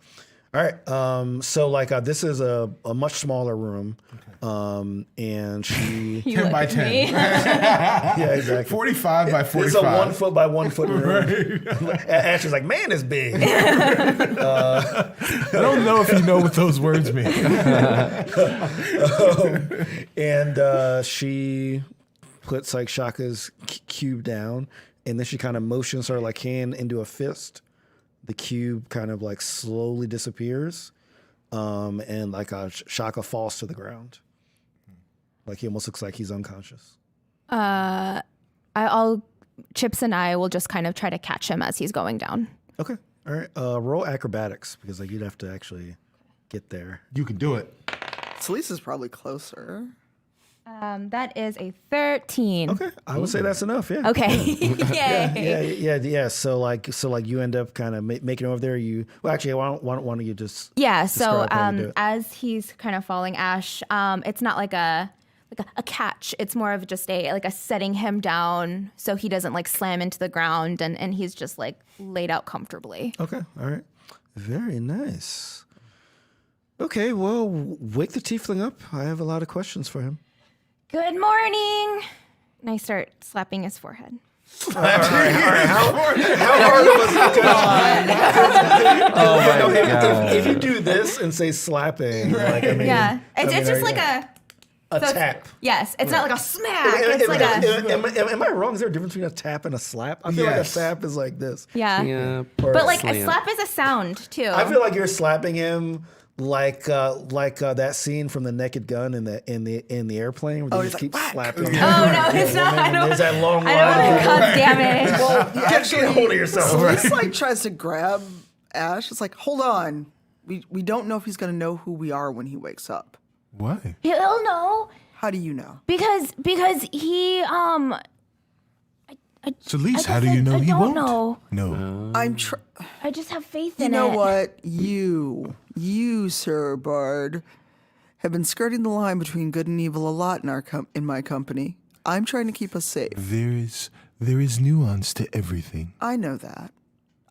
All right. So like this is a much smaller room, and she 10 by 10. yeah exactly 45 by 45. It's a 1 foot by 1 foot room. Ash is like, man, is big. I don't know if you know what those words mean. And she puts like Shaka's cube down, and then she kind of motions her like hand into a fist. The cube kind of like slowly disappears, and like Shaka falls to the ground. Like he almost looks like he's unconscious. Chips and I will just kind of try to catch him as he's going down. Okay, all right. Roll acrobatics because like you'd have to actually get there. You can do it. Celise is probably closer. That is a 13. Okay, I would say that's enough. Yeah. Okay. Yay. Yeah. So like you end up kind of making it over there. Actually, why don't you just Yeah, so describe how you do it? as he's kind of falling, Ash, it's not like a catch. It's more of just a setting him down so he doesn't like slam into the ground and he's just like laid out comfortably. Okay, all right, very nice. Okay, well, wake the tiefling up. I have a lot of questions for him. Good morning. And I start slapping his forehead. All right. How hard was it? Oh my god. If you do this and say slapping, like I mean, Yeah, it's just like a tap. Yes, it's not like a smack. It's like a Am I wrong? Is there a difference between a tap and a slap? I feel Yes. like a tap is like this. yeah. Yeah. But like a Slam. slap is a sound too. I feel like you're slapping him like that scene from The Naked Gun in the airplane where they he's just like, keep whack. slapping. Oh no, it's not. I don't. There's that long I don't line. want to cut damage. Well, Get a hold of yourself. Celise like tries to grab Ash. It's like, hold on. We don't know if he's gonna know who we are when he wakes up. Why? He'll know How do you know? because he Celise, how I do you know don't he won't? know. No. I just have faith You in know it. what? You, Sir Bard, have been skirting the line between good and evil a lot in my company. I'm trying to keep us safe. There is nuance to everything. I know that.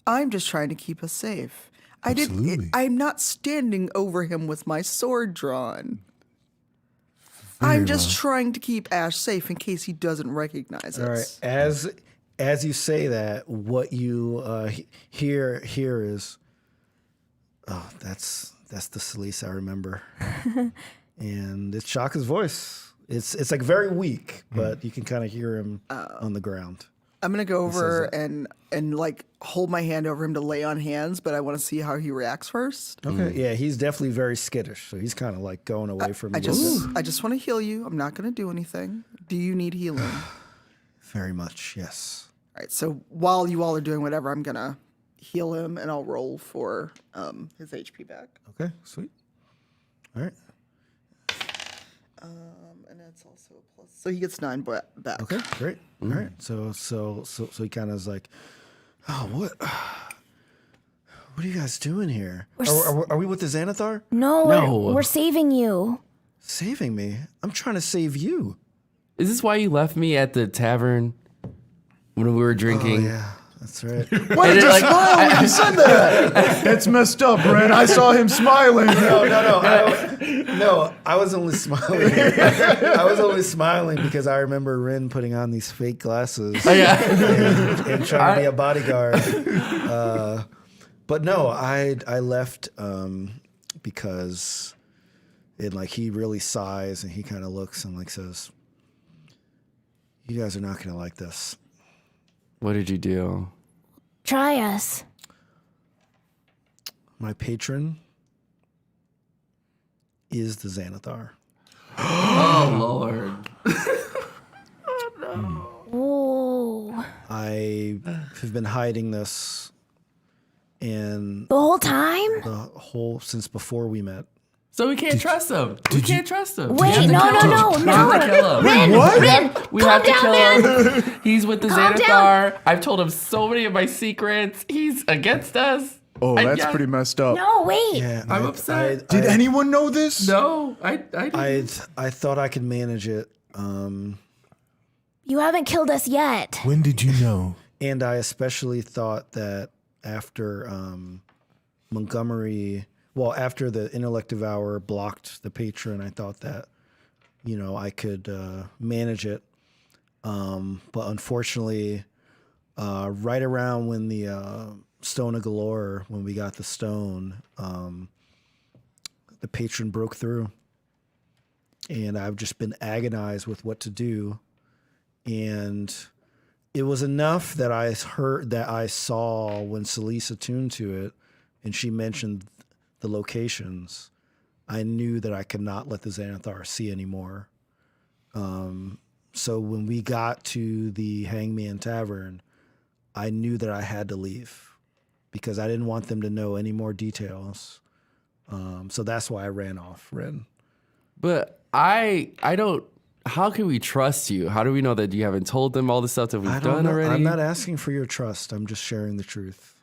I'm just trying to keep us safe. Absolutely. I'm not standing over him with my sword drawn. Very I'm just well. trying to keep Ash safe in case he doesn't recognize All right. us. As you say that, what you hear is, oh, that's the Celise I remember, and it's Shaka's voice. It's like very weak, but you can kind of hear him on the ground. I'm gonna go over and like hold my hand over him to lay on hands, but I want to see how he reacts first. Okay. Yeah, he's definitely very skittish, so he's kind of like going away from I you a little bit. just want to heal you. I'm not gonna do anything. Do you need healing? All Very much, yes. right. So while you all are doing whatever, I'm gonna heal him, and I'll roll for his HP back. Okay, sweet. All right. And that's also a plus. So he gets 9 back. Okay, great. All right. So he kind of is like, oh, what are you guys doing here? Are we with the Xanathar? No, we're saving you. Saving me? I'm trying to save you. Is this why you left me at the tavern when we were drinking. Yeah, that's right. Why did you smile when you said that? That's messed up, Ren. I saw him smiling. No, I was only smiling. I was only smiling because I remember Rin putting on these fake glasses and trying to be a bodyguard. But no, I left because he really sighs and he kind of looks and says, "You guys are not going to like this." What did you do? Try us. My patron is the Xanathar. Oh, Lord. Ooh. I have been hiding this and The whole time? since before we met. So we can't trust him. We can't trust him. Wait, no. We have to kill him. Rin, Rin, We calm have to down, kill man. him. He's with the Calm Xanathar. I've told him so many of my secrets. He's against us. Oh, that's pretty messed up. No, wait. Yeah, I'm upset. Did anyone know this? No, I didn't. I thought I could manage it, You haven't killed us yet. When did you know? and I especially thought that after after the intellect devour blocked the patron, I thought that I could manage it, but unfortunately, right around when the Stone of Galore, when we got the stone, the patron broke through, and I've just been agonized with what to do. And it was enough that I saw when Celise attuned to it, and she mentioned the locations. I knew that I could not let the Xanathar see anymore. So when we got to the Hangman Tavern, I knew that I had to leave because I didn't want them to know any more details. So that's why I ran off, Ren. But I don't. How can we trust you? How do we know that you haven't told them all the stuff that we've done already? I'm not asking for your trust. I'm just sharing the truth.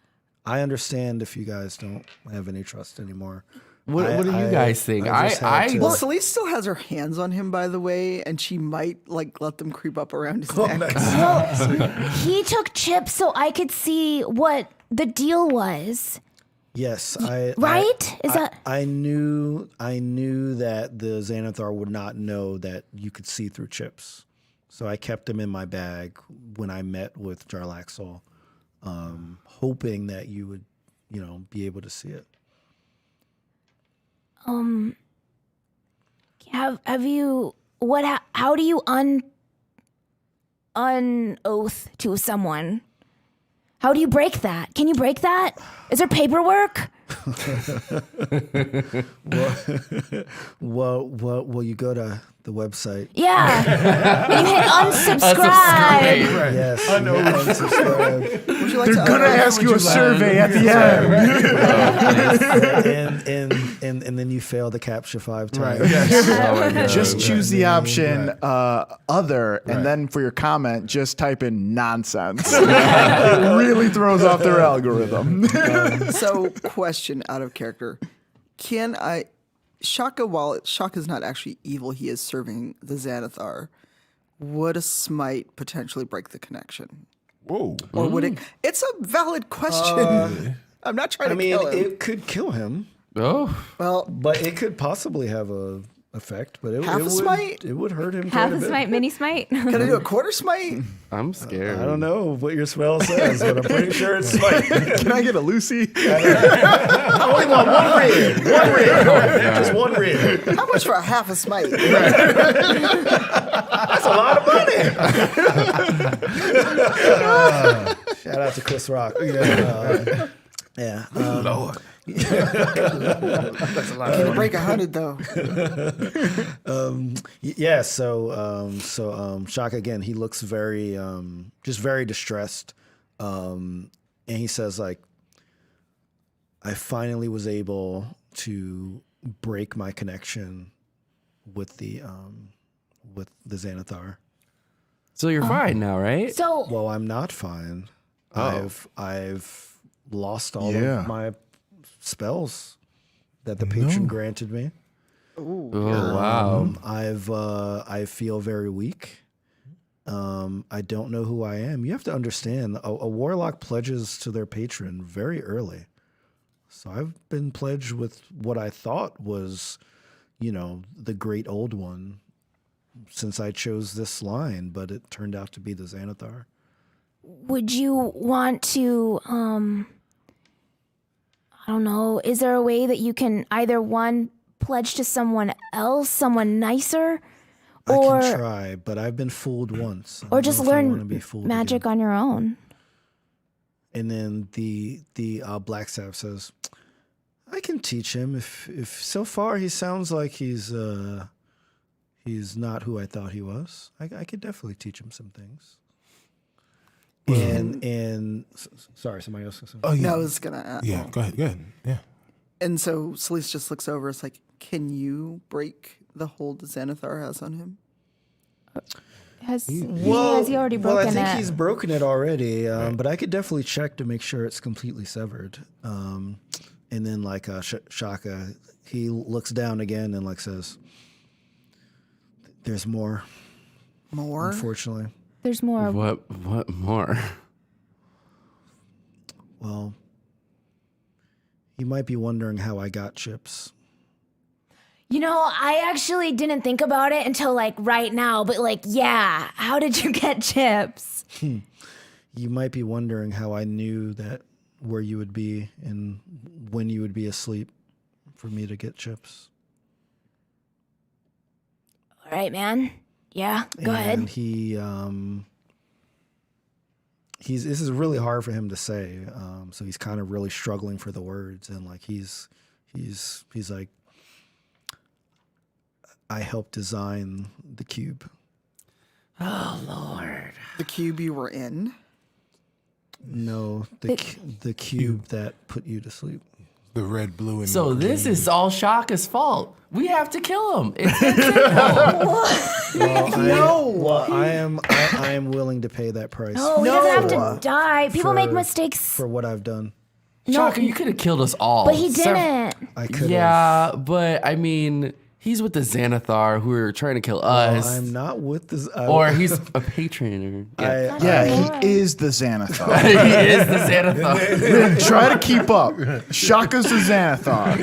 I understand if you guys don't have any trust anymore. What do you guys think? Well, Celise still has her hands on him, by the way, and she might let them creep up around his neck. Well, he took chips so I could see what the deal was. Yes, Right? I knew that the Xanathar would not know that you could see through chips, so I kept them in my bag when I met with Jarlaxle, hoping that you would, be able to see it. Have you how do you unoath to someone? How do you break that? Can you break that? Is there paperwork? Well, you go to the website. Yeah. And you hit unsubscribe. Right. Yes, unsubscribe. Would you like They're to gonna ask you a survey at the end. and then you fail the CAPTCHA 5 times. Right. Yes. Oh my God. Just choose the option other, and then for your comment, just type in nonsense. It really throws off their algorithm. So, question out of character. Can I... Shaka, while Shaka's not actually evil, he is serving the Xanathar. Would a smite potentially break the connection? Whoa. Or would it... It's a valid question. I'm not trying to kill him. it could kill him, Oh, Well, but it could possibly have a effect. But Half a smite? it would hurt him. Half quite a bit. smite, mini smite. can I do a quarter smite? I'm scared. I don't know what your spell says, but I'm pretty sure it's smite. Can I get a Lucy? I only want one red. One red. Just one red. How much for a half a smite? That's a lot of money. Shout out to Chris Rock. Yeah. Lord. Can you break 100 though? Yeah. So Shaka again. He looks very, just very distressed, and he says I finally was able to break my connection with the Xanathar. So you're fine now, right? So Well, I'm not fine. I've lost all Yeah. of my spells that the patron granted me. Oh wow. I feel very weak, I don't know who I am. You have to understand, a warlock pledges to their patron very early. So I've been pledged with what I thought was, the great old one since I chose this line, but it turned out to be the Xanathar. Would you want to, I don't know, is there a way that you can either one, pledge to someone else, someone nicer, I or can try, but I've been fooled once. I or don't just know if I wanna learn be fooled magic again. on your own? And then the black staff says, I can teach him if so far he sounds like he's not who I thought he was. I could definitely teach him some things. Sorry, somebody else. Oh, yeah. No, I was gonna ask. Yeah, go ahead. Yeah. And so Celeste just looks over. It's like, can you break the hold that Xanathar has on him? Has he already broken I think it? he's broken it already, but I could definitely check to make sure it's completely severed. And then Shaka, he looks down again and says, "There's more. More? Unfortunately, There's more. What more? well, you might be wondering how I got chips." I actually didn't think about it until right now, but yeah, how did you get chips? You might be wondering how I knew that where you would be and when you would be asleep for me to get chips. All right, man. Yeah, go And ahead. this is really hard for him to say. So he's kind of really struggling for the words, and he's like, I helped design the cube. Oh Lord. The cube you were in? No, the cube that put you to sleep. The red, blue, and So this green. is all Shaka's fault. We have to kill him. It's I am willing to pay that price Oh, he doesn't have to die. People make for- mistakes. for what I've done. Shaka, you could have killed us all. But he didn't. I could. Yeah, but I mean, he's with the Xanathar who are trying to kill us. I'm not with this. Or he's a patron. Or, yeah. Yeah, he is the Xanathar. he is the Xanathar. Try to keep up. Shaka's the Xanathar.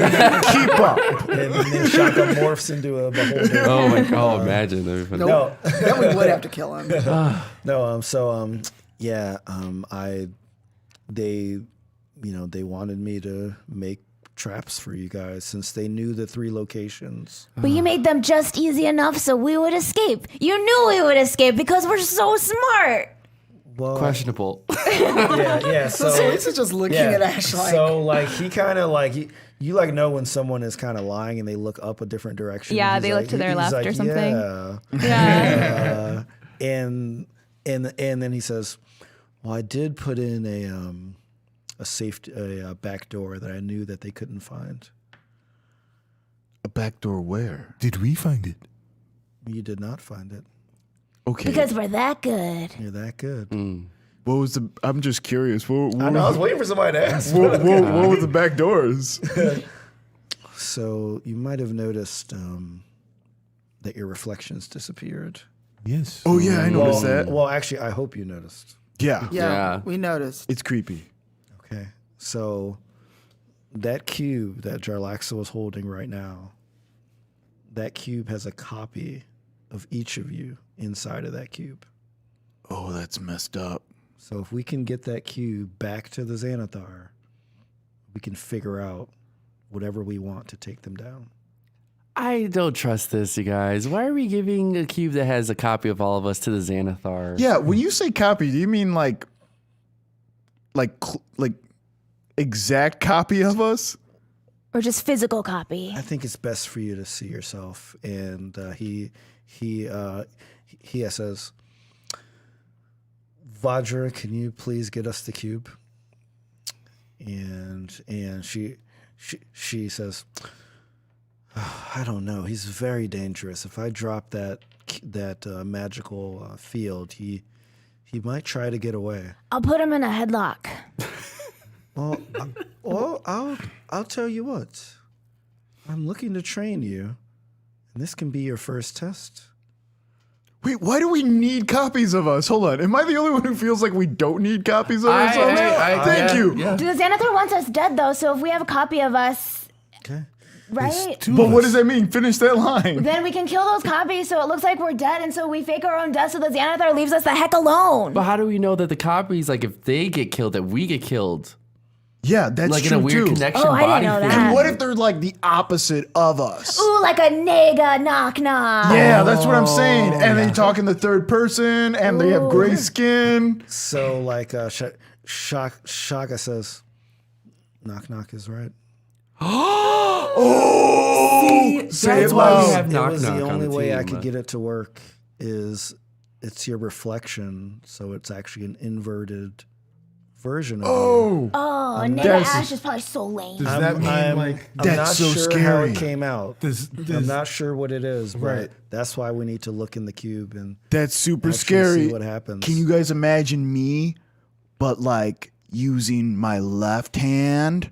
Keep up. And then Shaka morphs into a beholder. Oh my god, imagine. That'd be funny. No, Then we would have to kill him. no. They wanted me to make traps for you guys since they knew the 3 locations. But you made them just easy enough so we would escape. You knew we would escape because we're so smart. Well, Questionable. yeah. So Celeste is just looking at Ash like, So he kind of you know when someone is kind of lying and they look up a different direction. Yeah, He's they look to their he's left like, or something. Yeah. Yeah. And then he says, "Well, I did put in a back door that I knew that they couldn't find." A back door where? Did we find it? You did not find it. Okay. Because we're that good. You're that good. What was the? I'm just curious. What I know. I was waiting for somebody to ask. what were the back doors? So you might have noticed that your reflections disappeared. Yes. Oh yeah, I noticed that. Well, actually, I hope you noticed. Yeah, Yeah. we noticed. it's creepy. Okay. So that cube that Jarlaxa was holding right now, that cube has a copy of each of you inside of that cube. Oh, that's messed up. So if we can get that cube back to the Xanathar, we can figure out whatever we want to take them down. I don't trust this, you guys. Why are we giving a cube that has a copy of all of us to the Xanathar? Yeah, when you say copy, do you mean like exact copy of us? Or just physical copy. I think it's best for you to see yourself. And he says, Vajra, can you please get us the cube? And she says, I don't know. He's very dangerous. If I drop that magical field, he might try to get away. I'll put him in a headlock. Well, I'll tell you what. I'm looking to train you, and this can be your first test. Wait, why do we need copies of us? Hold on. Am I the only one who feels like we don't need copies of ourselves? Thank you. Yeah. The Xanathar wants us dead, though, so if we have a copy of us, Okay. right? But what does that mean? Finish that line. Then we can kill those copies so it looks like we're dead, and so we fake our own death so the Xanathar leaves us the heck alone. But how do we know that the copies, like, if they get killed, that we get killed? Yeah, that's Like true in a weird too. connection Oh, I didn't body know thing. that. And what if they're like the opposite of us? Ooh, like a nigga knock knock. Yeah, that's what I'm saying. And they talk in the third person, and they have gray skin. So like Shaka says, knock knock is right. Oh, say That's it why we loud. have It knock was knock the on only the way I team. could get it to work is it's your reflection, so it's actually an inverted version of you. Oh, nigga That's- Ash is probably so lame. Does that mean I'm like not That's so sure how it scary. came out. I'm not sure what it is, but Right. that's why we need to look in the cube and That's super actually scary. see what happens. Can you guys imagine me, but like using my left hand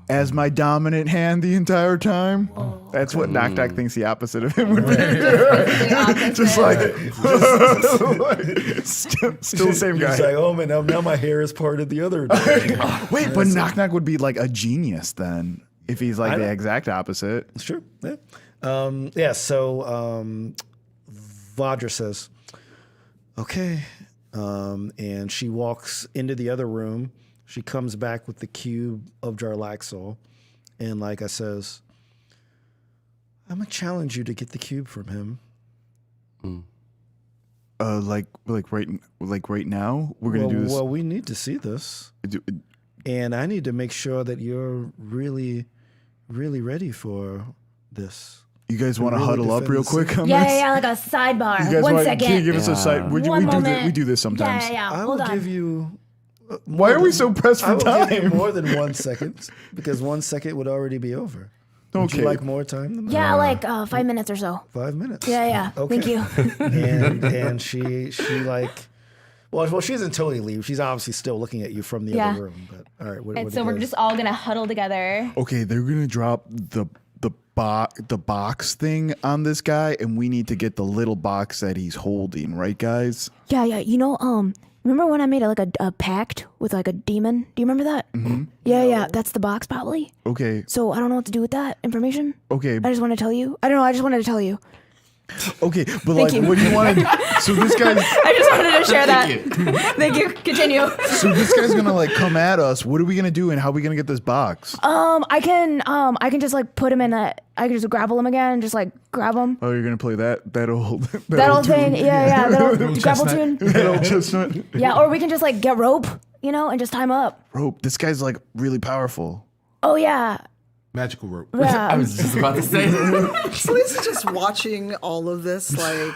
as my dominant hand the entire time? That's what Knock Knock thinks the opposite of him would be. Just like, still the same He's guy. like, oh man, now my hair is part of the other. Wait, but Knock Knock would be like a genius then if he's like I the know. exact opposite. Sure. Yeah. So Vajra says, okay. And she walks into the other room. She comes back with the cube of Jarlaxle. And like I says, I'm going to challenge you to get the cube from him. Like right now, we're gonna do this. Well, we need to see this. And I need to make sure that you're really, really ready for this. You guys want to really huddle up defend real the quick on Yeah, this? yeah, like a sidebar. You guys One want, second. Can you give us a side? We One moment. We do this sometimes. Yeah. I Hold will on. give you. Why are we so pressed I for will give you time? more than 1 second because 1 second would already be over. Would Okay. you like more time than that? Yeah, like 5 minutes or so. 5 minutes. Yeah. Okay. Thank you. And she like, well, she doesn't totally leave. She's obviously still looking at you from the Yeah. other room. But all right, what And do so you we're guys- just all gonna huddle together. Okay, they're gonna drop the box thing on this guy, and we need to get the little box that he's holding, right, guys? Yeah. You know, remember when I made a pact with like a demon? Do you remember that? Mm-hmm. Yeah. That's the box, probably. Okay, So I don't know what to do with that information. okay, I just want to tell you. I don't know. I just wanted to tell you. okay. But Thank like, you. what do you want to? So this guy's I just wanted to share that. Thank you. Continue. so this guy's gonna like come at us. What are we gonna do, and how are we gonna get this box? I can just like put him in a. I can just grapple him again and just like grab him. Oh, you're gonna play that old That old thing. tune? Yeah. That old grapple chestnut. tune. that old chestnut Yeah. Or we can just like get rope, and just tie him up. rope. This guy's like really powerful. Oh yeah. magical rope. Yeah. I was just about to say. So he's just watching all of this. Like,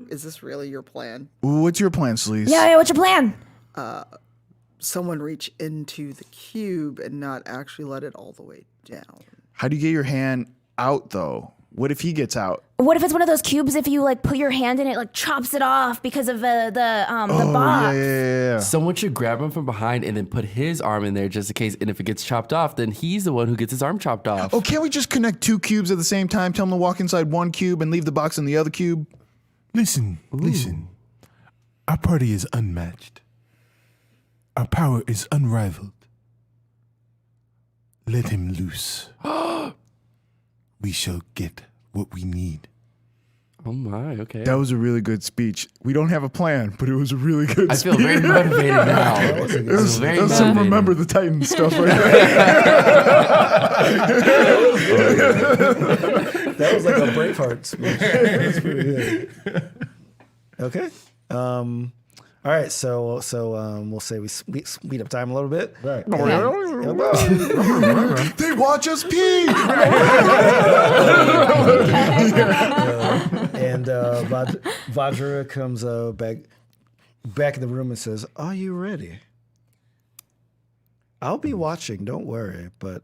is this really your plan? What's your plan, Sleaze? Yeah. What's your plan? Someone reach into the cube and not actually let it all the way down. How do you get your hand out though? What if he gets out? What if it's one of those cubes? If you like put your hand in it, like chops it off because of the box. Yeah. Someone should grab him from behind and then put his arm in there just in case. And if it gets chopped off, then he's the one who gets his arm chopped off. Oh, can't we just connect two cubes at the same time? Tell them to walk inside one cube and leave the box in the other cube? Listen. Our party is unmatched. Our power is unrivaled. Let him loose. We shall get what we need. Oh my, okay. That was a really good speech. We don't have a plan, but it was a really good I speech. feel very motivated now. I feel very That's some motivated. Remember the Titans stuff right there. That was like a Braveheart speech. That's pretty good. Okay. All right. So we'll say we speed up time a little bit. Right. They watch us pee. And Vajra comes back in the room and says, "Are you ready? I'll be watching. Don't worry. But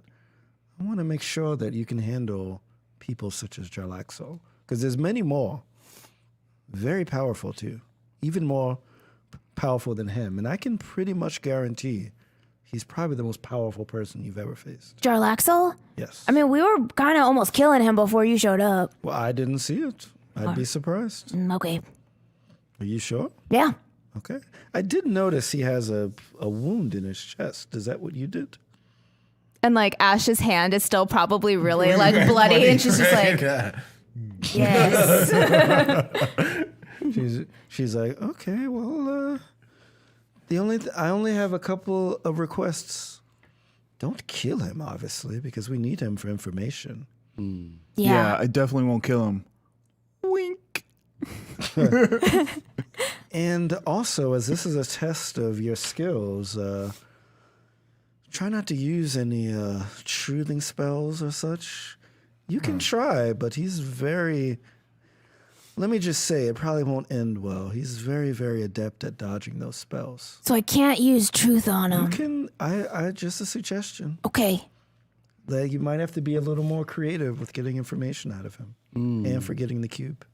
I want to make sure that you can handle people such as Jarlaxle, because there's many more, very powerful too, even more powerful than him. And I can pretty much guarantee he's probably the most powerful person you've ever faced. Jarlaxle? Yes. I mean, we were kind of almost killing him before you showed up. Well, I didn't see it. I'd be surprised. Okay. Are you sure? Yeah. Okay. I did notice he has a wound in his chest. Is that what you did? And like Ash's hand is still probably really like bloody, and she's just like, yes. She's like, okay, well, I only have a couple of requests. Don't kill him, obviously, because we need him for information. Yeah, I definitely won't kill him. Wink. And also, as this is a test of your skills, try not to use any truthing spells or such. You can try, but he's very... Let me just say, it probably won't end well. He's very, very adept at dodging those spells. So I can't use truth on You him. can... I just a suggestion. Okay. That you might have to be a little more creative with getting information out of him and for getting the cube.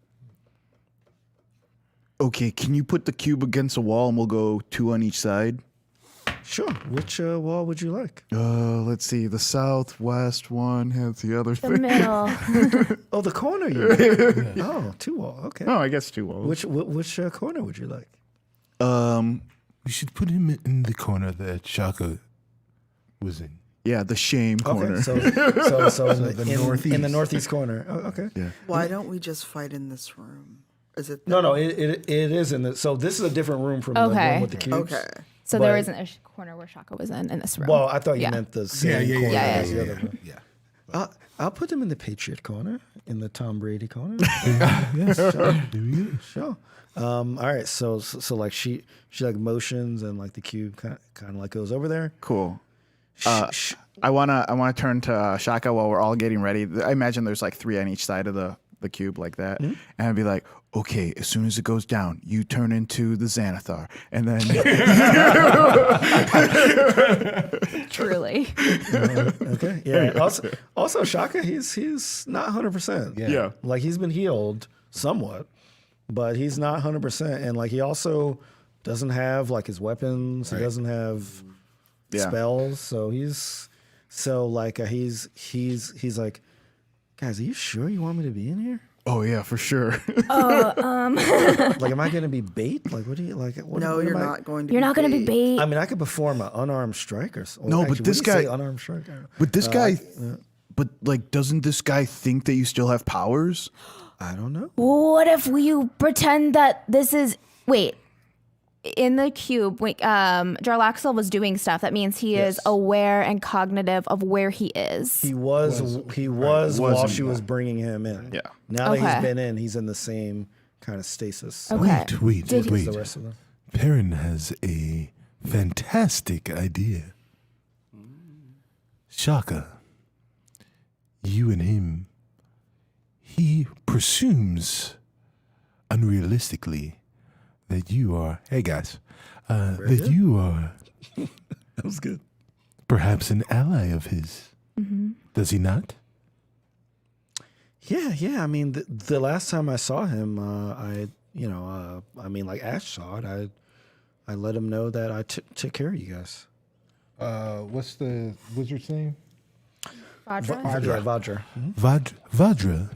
Okay, can you put the cube against a wall and we'll go 2 on each side? Sure. Which wall would you like? Let's see. The southwest one has the other The thing. middle. Oh, the corner you like. Oh, 2 wall. Okay. Oh, I guess 2 walls. Which corner would you like? We should put him in the corner that Shaka was in. Yeah, the shame corner. Okay. So in the northeast corner. Oh, okay. Yeah. Why don't we just fight in this room? Is it? No, it is in the. So this is a different room from the Okay. room with the cubes. Okay. So But- there isn't a corner where Shaka was in this room. Well, I thought you Yeah. meant the same corner as the other room. Yeah. I'll put him in the Patriot corner, in the Tom Brady corner. Sure. All right. So like she like motions and like the cube kind of like goes over there. Cool. I wanna turn to Shaka while we're all getting ready. I imagine there's like 3 on each side of the cube like that, and I'd be like, okay, as soon as it goes down, you turn into the Xanathar, and then Truly. Okay. Yeah. Also, Shaka, he's not 100%. Yeah. Like he's been healed somewhat, but he's not 100%. And like he also doesn't have like his weapons. He doesn't have spells. So he's like like, guys, are you sure you want me to be in here? oh yeah, for sure. Like, am I going to be bait? Like, what do you like? What, No, what you're am I- not going to. You're not going to be bait. I mean, I could perform an unarmed strike or No, but actually, this what do you say, guy- unarmed strike. But this guy, but like, doesn't this guy think that you still have powers? I don't know. What if you pretend that this is... Wait. In the cube, Jarlaxle was doing stuff. That means he is aware and cognitive of where he is. He was while she was bringing him in. Yeah. Now that Okay. he's been in, he's in the same kind of stasis Okay. Wait. as the rest of them. Perrin has a fantastic idea. Shaka, you and him, he presumes unrealistically that you are, hey guys, that you are That was good. perhaps an ally of his. Does he not? Yeah. I mean, the last time I saw him, like Ash saw it. I let him know that I took care of you guys. What's the wizard's name? Vajra? Yeah, Vajra. Vadra,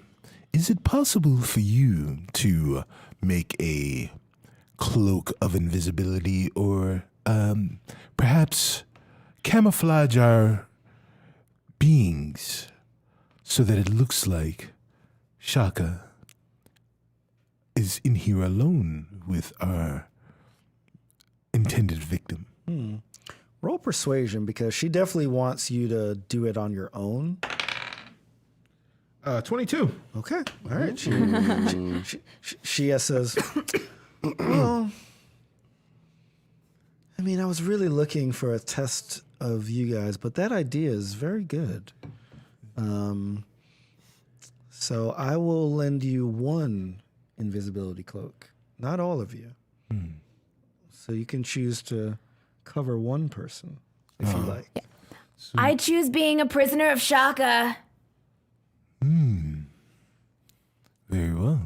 is it possible for you to make a cloak of invisibility or perhaps camouflage our beings so that it looks like Shaka is in here alone with our intended victim? Roll persuasion because she definitely wants you to do it on your own. 22. Okay. All right. She says, well, I mean, I was really looking for a test of you guys, but that idea is very good. So I will lend you 1 invisibility cloak, not all of you. So you can choose to cover 1 person if you like. I choose being a prisoner of Shaka. Very well.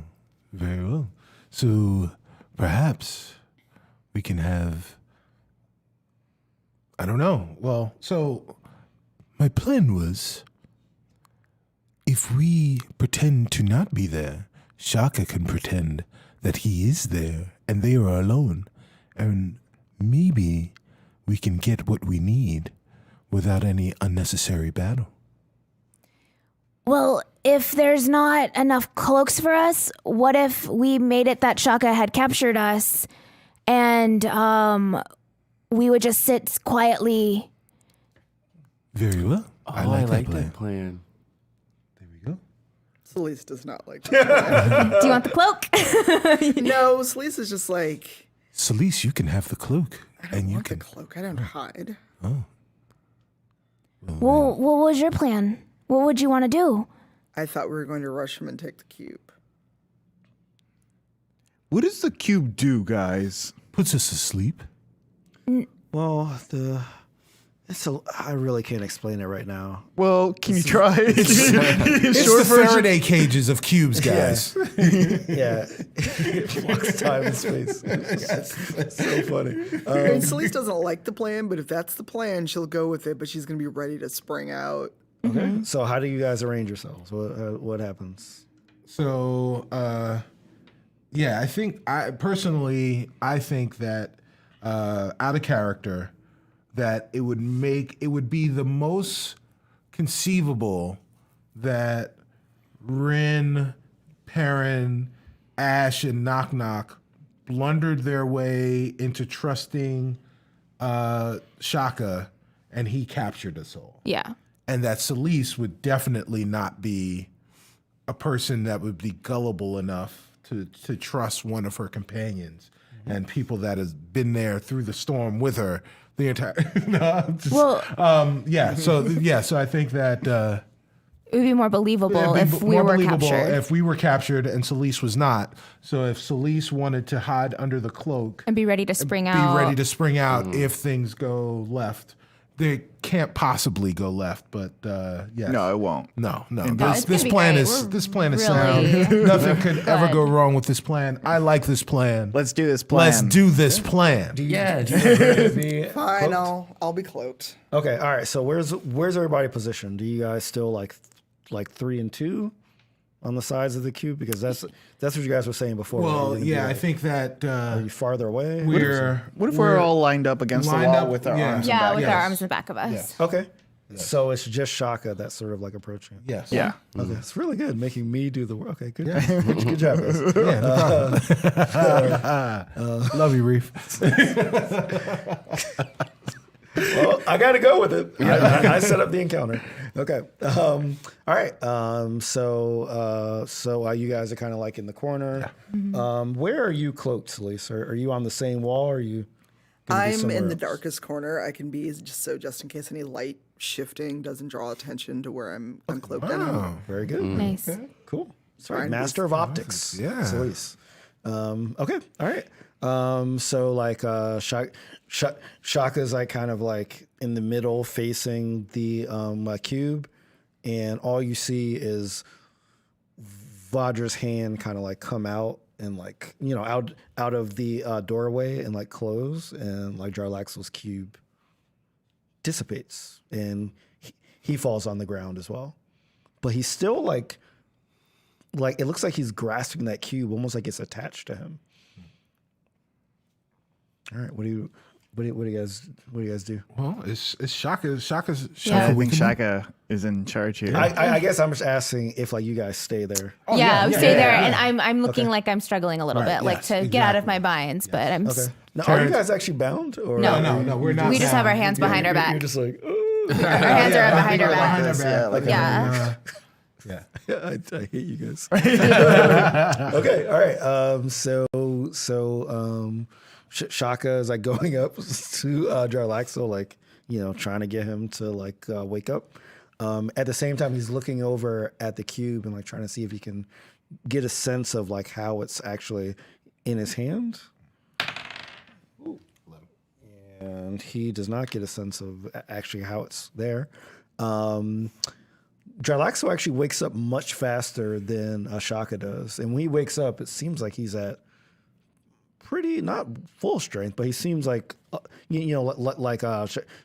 Very well. So perhaps we can have, I don't know. Well, so my plan was if we pretend to not be there, Shaka can pretend that he is there and they are alone, and maybe we can get what we need without any unnecessary battle. Well, if there's not enough cloaks for us, what if we made it that Shaka had captured us and we would just sit quietly? Very well. Oh, I like that plan. that plan. There we go. Celeste does not like that. Do you want the cloak? No, Celeste is just like, Celeste, you can have the cloak, I don't and you want can. the cloak. I don't hide. Well, what was your plan? What would you want to do? I thought we were going to rush him and take the cube. What does the cube do, guys? Puts us to sleep. Well, I really can't explain it right now. Well, can you try? It's the Faraday cages of cubes, guys. Yeah, it blocks time and space. That's so funny. I mean, Celeste doesn't like the plan, but if that's the plan, she'll go with it. But she's going to be ready to spring out. Okay. So how do you guys arrange yourselves? What happens? So, yeah, I think I think that out of character, that it would be the most conceivable that Rin, Perrin, Ash, and Knock Knock blundered their way into trusting Shaka, and he captured us all. Yeah. And that Celeste would definitely not be a person that would be gullible enough to trust one of her companions and people that has been there through the storm with her the entire. So I think that It would be more believable it'd be if we more were believable captured. if we were captured and Celeste was not. So if Celeste wanted to hide under the cloak And be ready to spring be out. ready to spring out if things go left. They can't possibly go left, but yes. No, it won't. No. it's This gonna be plan great. is We're this plan is really sound. Nothing could ever good. go wrong with this plan. I like this plan. Let's do this plan. Let's do this plan. Yeah. Fine, I'll be cloaked. Okay. All right. So where's everybody positioned? Do you guys still like 3 and 2 on the sides of the cube? Because that's what you guys were saying before. right? Well, You're gonna be yeah, I like, think that Are you farther away? What if we're all lined up against the lined wall up, with our yeah. arms? Yeah, and with back? our arms in the back of us. Yes. Okay. So it's just Shaka that's sort of like approaching. Yes. Yeah. Okay. It's really good making me do the work. Okay. Good. Good job, guys. Yeah, no problem. Love you, Reef. Well, I got to go with it. I set up the encounter. Okay. All right. So you guys are kind of like in the corner. Where are you cloaked, Celeste? Are you on the same wall? Or are you? gonna be I'm somewhere in the else? darkest corner. I can be just in case any light shifting doesn't draw attention to where I'm cloaked in. Oh, very good. Nice. Okay, cool. Sorry, Fine. Master of Optics. Yeah. Celeste. Okay. All right. So like Shaka's like kind of like in the middle facing the cube, and all you see is Vadra's hand kind of like come out and like, out of the doorway and like close, and like Jarlaxle's cube dissipates and he falls on the ground as well. But he's still like it looks like he's grasping that cube almost like it's attached to him. All right, what do you guys do? Well, it's Shaka's Yeah. I think Shaka is in charge here. I guess I'm just asking if like you guys stay there. Yeah, stay there, and I'm looking like I'm struggling a little bit, like yes, to get out of my binds, but I'm. Okay. Now, are you guys actually bound? Or No. No, we're not. We just have our hands behind our You're back. just like, Our hands are behind our back. Behind our back. like Yeah. Yeah. I hate you guys. Okay, all right. Shaka is like going up to Jarlaxle, like, trying to get him to like wake up. At the same time, he's looking over at the cube and like trying to see if he can get a sense of like how it's actually in his hand. And he does not get a sense of actually how it's there. Jarlaxle actually wakes up much faster than Shaka does. And when he wakes up, it seems like he's at pretty, not full strength, but he seems like,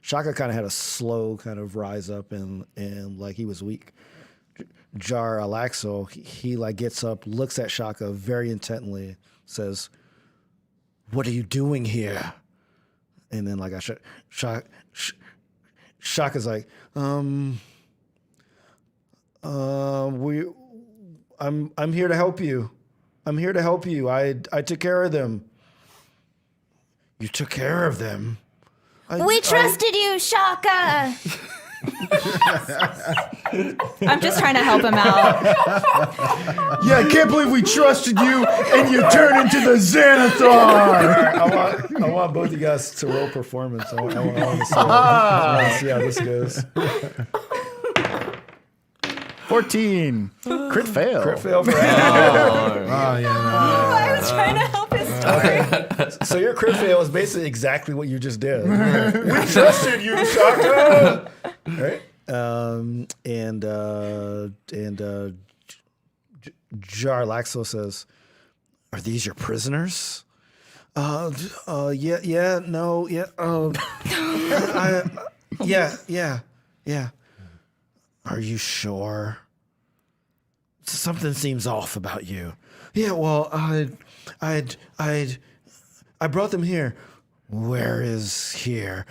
Shaka kind of had a slow kind of rise up and like he was weak. Jar Alaxo, he like gets up, looks at Shaka very intently, says, "What are you doing here?" And then like Shaka's like, I'm here to help you. I'm here to help you. I took care of them. You took care of them? We trusted you, Shaka. I'm just trying to help him out. Yeah, I can't believe we trusted you and you turned into the Xanathar. I want both of you guys to roll performance. I want to see how this goes. 14. Crit fail. Crit fail for Adam. I was trying to help his story. So your crit fail is basically exactly what you just did. We trusted you, Shaka. Right? Jar Laxo says, "Are these your prisoners?" Yeah. Are you sure? Something seems off about you. Yeah, well, I brought them here. Where is here?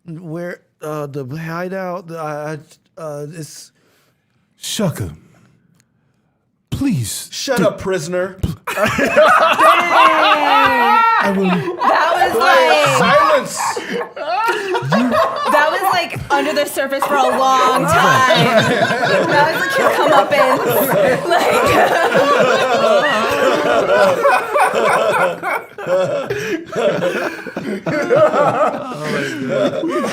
Where the hideout? It's. Shaka, please. Shut up, prisoner. I will. That was like Silence. that was like under the surface for a long time. That was like his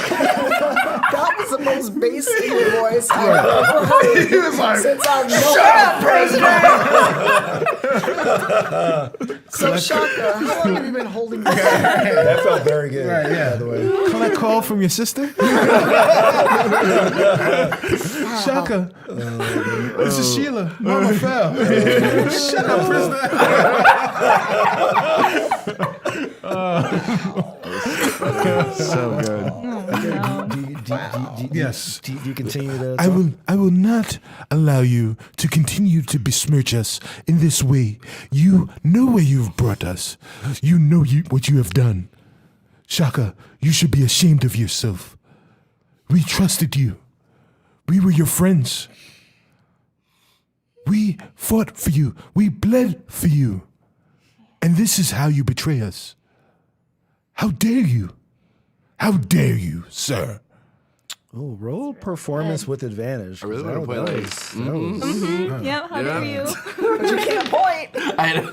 That was the most basic voice I've ever heard. He was like, Since I've known. So Shaka, how long have you been holding this? That felt very good. Right, yeah. By the way. Can I call from your sister? Shaka, this is Sheila. Mama fell. Shut up, prisoner. So good. Yes. Do you continue to? I will not allow you to continue to besmirch us in this way. You know where you've brought us. You know what you have done. Shaka, you should be ashamed of yourself. We trusted you. We were your friends. We fought for you. We bled for you. And this is how you betray us. How dare you? How dare you, sir? Oh, roll performance with advantage. I really want to play that like. was- Yep, how dare you? But you can't point. I know.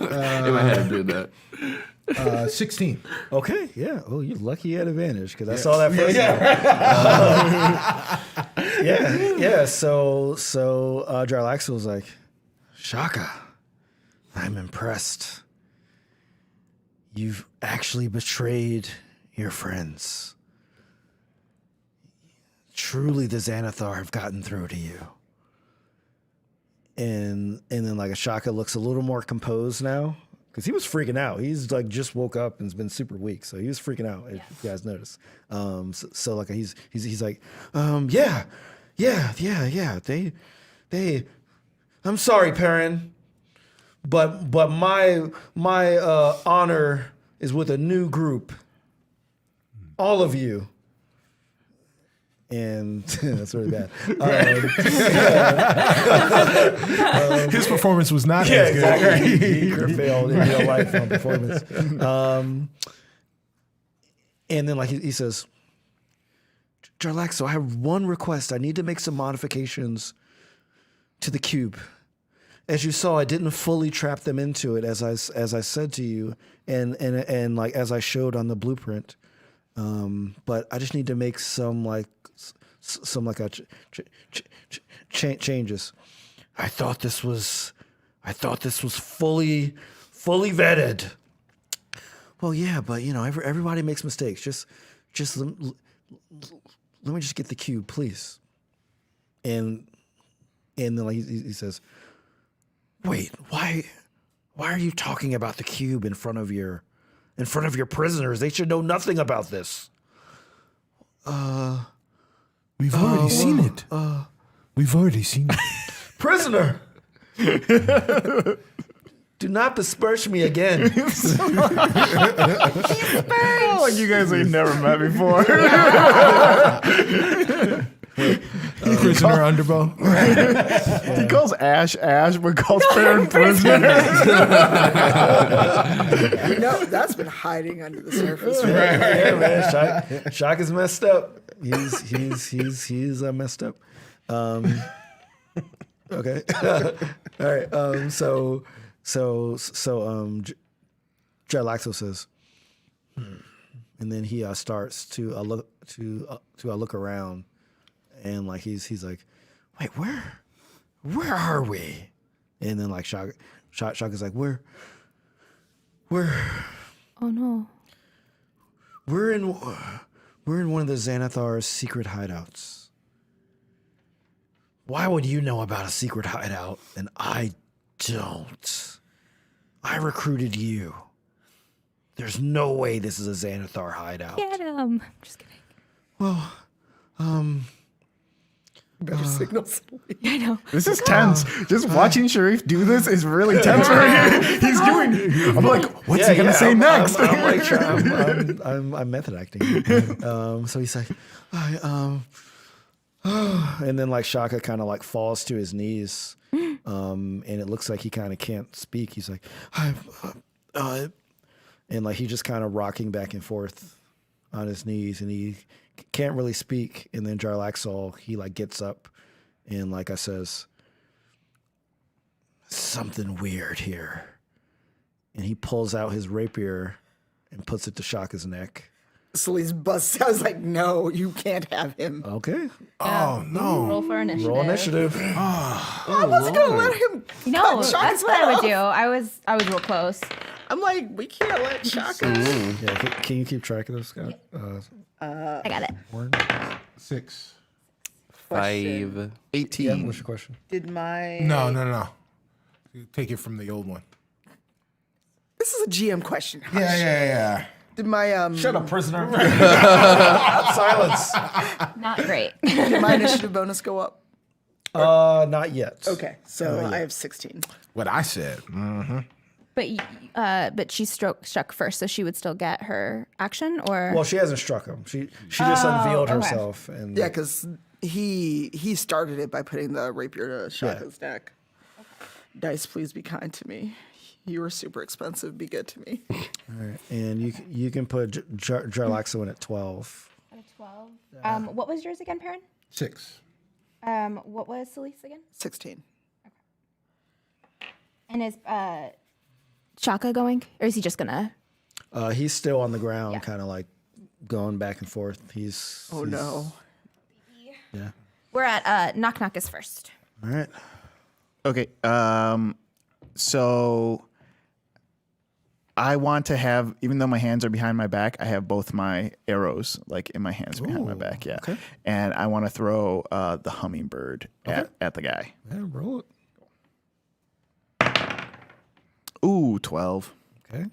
In my head, I'm doing that. 16. Okay, yeah. Oh, you're lucky you had advantage because I saw that first. Yeah. So Jarlaxo was like, "Shaka, I'm impressed. You've actually betrayed your friends. Truly, the Xanathar have gotten through to you." And then like Shaka looks a little more composed now. Because he was freaking out. He's like just woke up and's been super weak, so he was freaking out. If you guys notice, so like he's like, yeah. They. I'm sorry, Perrin, but my honor is with a new group. All of you. And that's really bad. His performance was not Yeah, as good. exactly. He failed in real life on performance. And then like he says, "Jarlaxo, I have one request. I need to make some modifications to the cube. As you saw, I didn't fully trap them into it, as I said to you, and like as I showed on the blueprint. But I just need to make some changes. I thought this was fully vetted." Well, yeah, but you know, everybody makes mistakes. Just let me just get the cube, please. And then like he says, "Wait, why are you talking about the cube in front of your prisoners? They should know nothing about this." We've already seen it. We've already seen it. Prisoner! Do not besmirch me again. Oh, like you guys ain't never met before. Prisoner Underbow. He calls Ash, but calls Farron prisoner. No, that's been hiding under the surface. Yeah, man. Shock is messed up. He's messed up. Okay. All right. So Jarlaxo says, and then he starts to look around, and like he's like, wait, where are we? And then like Shock is like, we're Oh no. we're in one of the Xanathar's secret hideouts. Why would you know about a secret hideout and I don't? I recruited you. There's no way this is a Xanathar hideout. Get him. Just kidding. Better signals. I know. This is tense. Just watching Shareef do this is really tense for him. He's doing. I'm like, what's he gonna say next? I'm like, I'm method acting. So he's like, and then like Shaka kind of like falls to his knees, and it looks like he kind of can't speak. He's like, and like he's just kind of rocking back and forth on his knees, and he can't really speak. And then Jarlaxle, he like gets up and like I says, something weird here, and he pulls out his rapier and puts it to Shaka's neck. Sleaze busts. I was like, no, you can't have him. Okay. Oh no. Roll for initiative. Roll initiative. I wasn't gonna let him. No, cut that's Shaka's what head I would off. do. I was real close. I'm like, we can't let Shaka. Yeah, can you keep track of this, Scott? I got it. 6. 5. 18. Yeah, what's your question? Did my No. You take it from the old one. This is a GM question. Hush. Yeah. Did my Shut up, prisoner. Silence. Not great. did my initiative bonus go up? Not yet. Okay, so I have 16. What I said. But she struck first, so she would still get her action, or Well, she hasn't struck him. She just unveiled herself, and Yeah, because he started it by putting the rapier to Shaka's neck. Dice, please be kind to me. You were super expensive. Be good to me. all right, and you can put Jarlaxo in at 12. 12. What was yours again, Perrin? 6. What was Celise again? 16. And is Shaka going, or is he just gonna? He's still on the ground, kind of like going back and forth. He's No. Yeah. We're at Knock Knock is first. All right. Okay. So I want to have, even though my hands are behind my back, I have both my arrows like in my hands behind my back. Yeah. okay. And I want to throw the hummingbird at the guy. Yeah, roll it. Ooh, 12. Okay.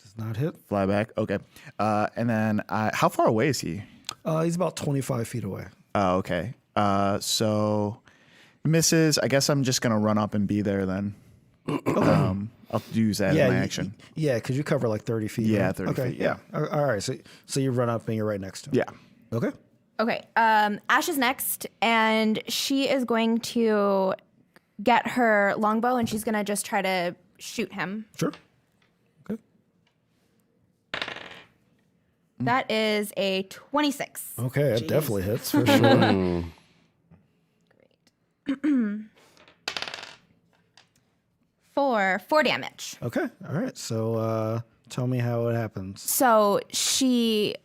Does not hit. Fly back. Okay. And then how far away is he? He's about 25 feet away. Oh, okay. So misses. I guess I'm just gonna run up and be there then. I'll use that in my action. Yeah, because you cover like 30 feet. Yeah, right? 30 okay, feet, yeah. All right. So you run up and you're right next to him. Yeah. Okay. Okay. Ash is next, and she is going to get her longbow, and she's gonna just try to shoot him. Sure. Okay. That is a 26. Okay, it definitely hits for sure. For 4 damage. Okay. All right. So tell me how it happens. So she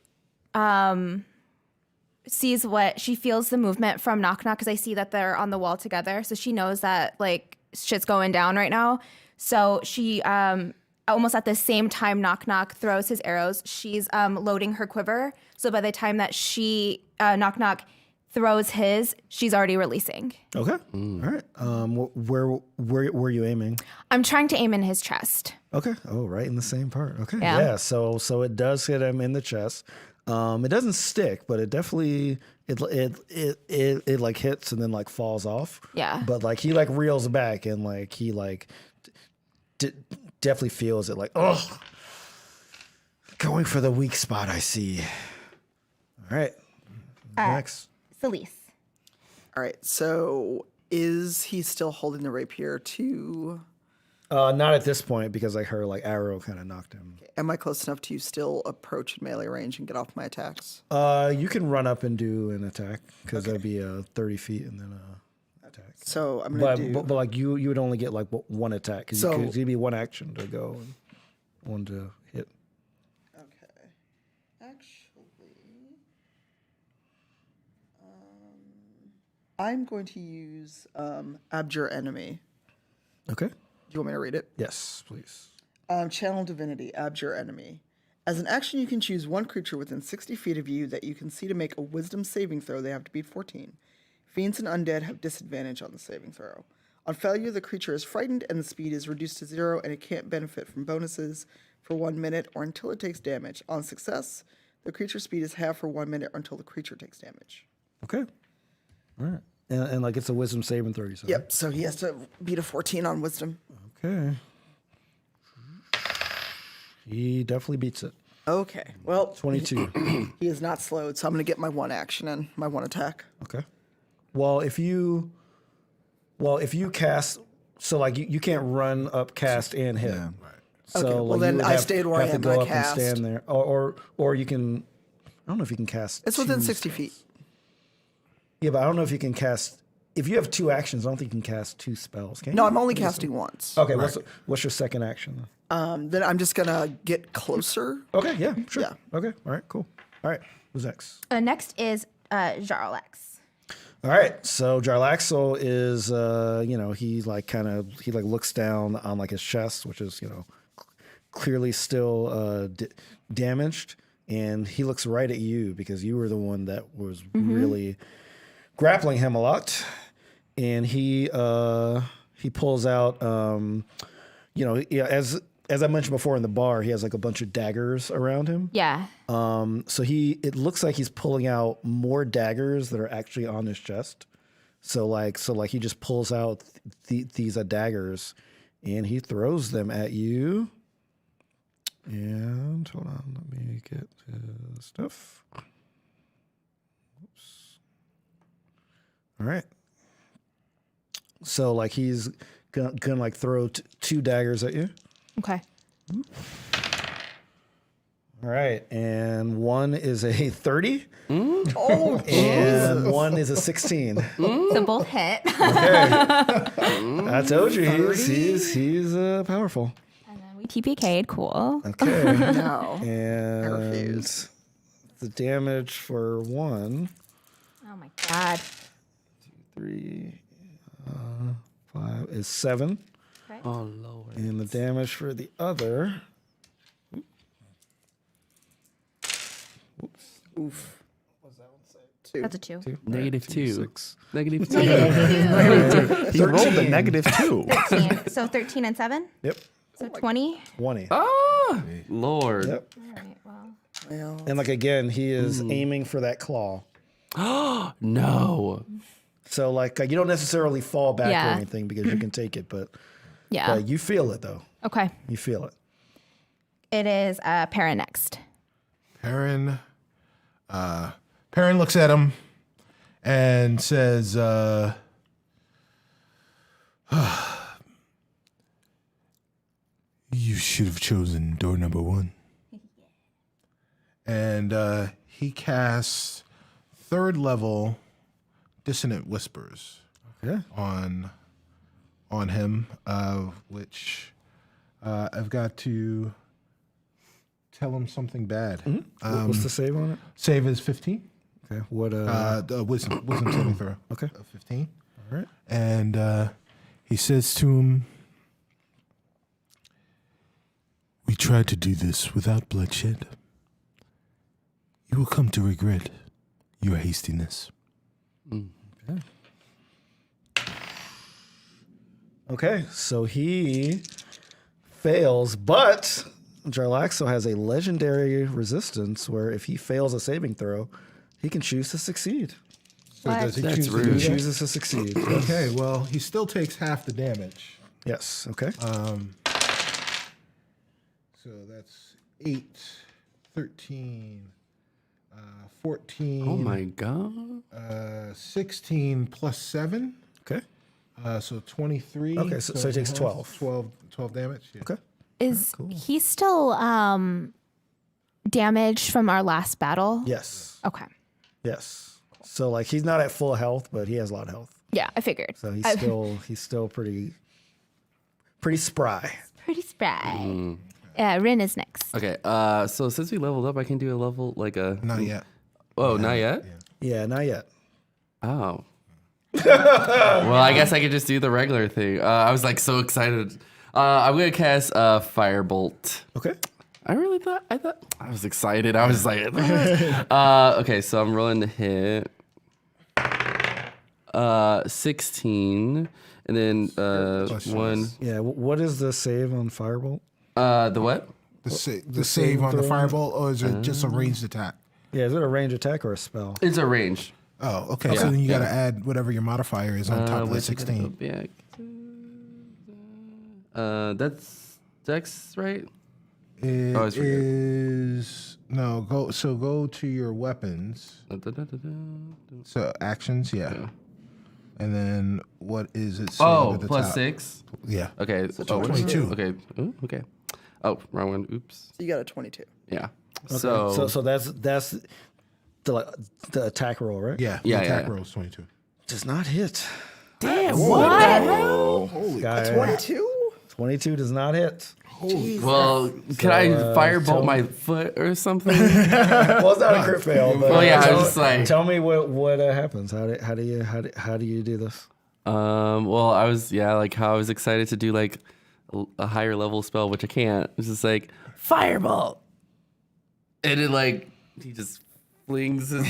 sees she feels the movement from Knock Knock, because I see that they're on the wall together. So she knows that like shit's going down right now. So she almost at the same time Knock Knock throws his arrows, she's loading her quiver. So by the time that she Knock Knock throws his, she's already releasing. Okay. All right. Where were you aiming? I'm trying to aim in his chest. Okay. Oh, right in the same part. Okay. Yeah. Yeah. So it does hit him in the chest. It doesn't stick, but it definitely it like hits and then like falls off. Yeah. But like he like reels back and like he like definitely feels it like, oh, going for the weak spot. I see. All right. Next. Celise. All right. So is he still holding the rapier to? Not at this point because like her like arrow kind of knocked him. Am I close enough to still approach in melee range and get off my attacks? You can run up and do an attack because that'd be 30 feet and then attack. So I'm gonna do. But like you would only get like one attack because So- it'd be one action to go and one to hit. Okay. Actually, I'm going to use Abjure Enemy. Okay. Do you want me to read it? Yes, please. Channel Divinity, Abjure Enemy. As an action, you can choose one creature within 60 feet of you that you can see to make a wisdom saving throw. They have to beat 14. Fiends and undead have disadvantage on the saving throw. On failure, the creature is frightened and the speed is reduced to 0 and it can't benefit from bonuses for 1 minute or until it takes damage. On success, the creature's speed is half for 1 minute or until the creature takes damage. Okay. All right. And like it's a wisdom saving throw. You said. Yep, so he has to beat a 14 on wisdom. Okay. He definitely beats it. Okay, well, 22. he is not slowed, so I'm going to get my one action in, my one attack. Okay. Well, if you cast, so like you can't run up, cast, and hit. Yeah. So Okay, well like, then you would I have- stayed where I have to am, go and I up cast. and stand there, or you can. I don't know if you can cast. It's within two 60 spells. feet. Yeah, but I don't know if you can cast. If you have 2 actions, I don't think you can cast 2 spells. Can you? No, I'm only casting once. Okay, what's your second action? Then I'm just going to get closer. Okay, yeah, sure. Yeah. Okay, all right, cool. All right, who's next? Next is Jarlax. All right, so Jarlaxle is, he like looks down on like his chest, which is, clearly still damaged, and he looks right at you because you were the one that was really grappling him a lot, and he pulls out, as I mentioned before in the bar, he has like a bunch of daggers around him. Yeah. So it looks like he's pulling out more daggers that are actually on his chest. So he just pulls out these daggers and he throws them at you. And hold on, let me get his stuff. Oops. All right. So like he's gonna like throw 2 daggers at you. Okay. All right, and one is a 30, Oh, and one is a 16. So both hit. I told you he's powerful. And then we TPK'd. Cool. Okay, no. and refuse. the damage for 1, Oh my God. 3, 5 is 7, Oh Lord. and the damage for the other. Oof. That's a 2. -2. 6. -2. He rolled a -2. 13. So 13 and 7? Yep, So 20? 20. Ah, Lord. Yep, All right, well. Well, and like again, he is aiming for that claw. No. So like you don't necessarily fall back Yeah. or anything because you can take it, but Yeah. you feel it though. Okay. You feel it. It is Para next. Perrin looks at him and says, You should have chosen door number 1. and he casts 3rd level Dissonant Whispers Okay. on him, which I've got to tell him something bad. What's the save on it? Save is 15. Okay. What? The wisdom saving throw. Okay. 15. All right. And he says to him, We tried to do this without bloodshed. You will come to regret your hastiness. Okay. So he fails, but Jarlaxle has a legendary resistance where if he fails a saving throw, he can choose to succeed. So does he That's choose to rude. do He that? chooses to succeed. Okay, well, he still takes half the damage. Yes. Okay. So that's 8, 13, 14. Oh my god. 16 plus 7. Okay. So 23. Okay, so he takes 12. 12 damage. Yeah. Okay. Is he still damaged from our last battle? Yes. Okay. Yes. So like he's not at full health, but he has a lot of health. Yeah, I figured. So he's still pretty spry. Pretty spry. Rin is next. Okay. So since we leveled up, I can do a level like a. Not yet. Oh, not yet. Yeah, not yet. Oh. Well, I guess I could just do the regular thing. I was like so excited. I'm gonna cast Firebolt. Okay. I was excited. I was like, okay, so I'm rolling to hit. 16, and then one. Yeah. What is the save on Firebolt? The what? The save on the Firebolt, or is it just a ranged attack? Yeah. Is it a range attack or a spell? It's a range. Oh, okay. So then you got to add whatever your modifier is on top of the 16. That's Dex, right? It Oh, it's for good. is no go to your weapons. So actions, yeah. And then what is it? Oh, at the plus top? 6. Yeah. Okay. So 22. Okay. Ooh, okay. Oh, wrong one. Oops. So you got a 22. Yeah. Okay. So So that's the attack roll, right? Yeah. Yeah, The attack yeah. roll is 22. Does not hit. Damn, what? Guy, 22? 22 does not hit. well, can I firebolt my foot or something? Well, it's not a crit fail. But Well, yeah, I was just like- tell me what happens. How do you do this? Well, I was like how I was excited to do like a higher level spell, which I can't. It's just like firebolt, and it like he just flings his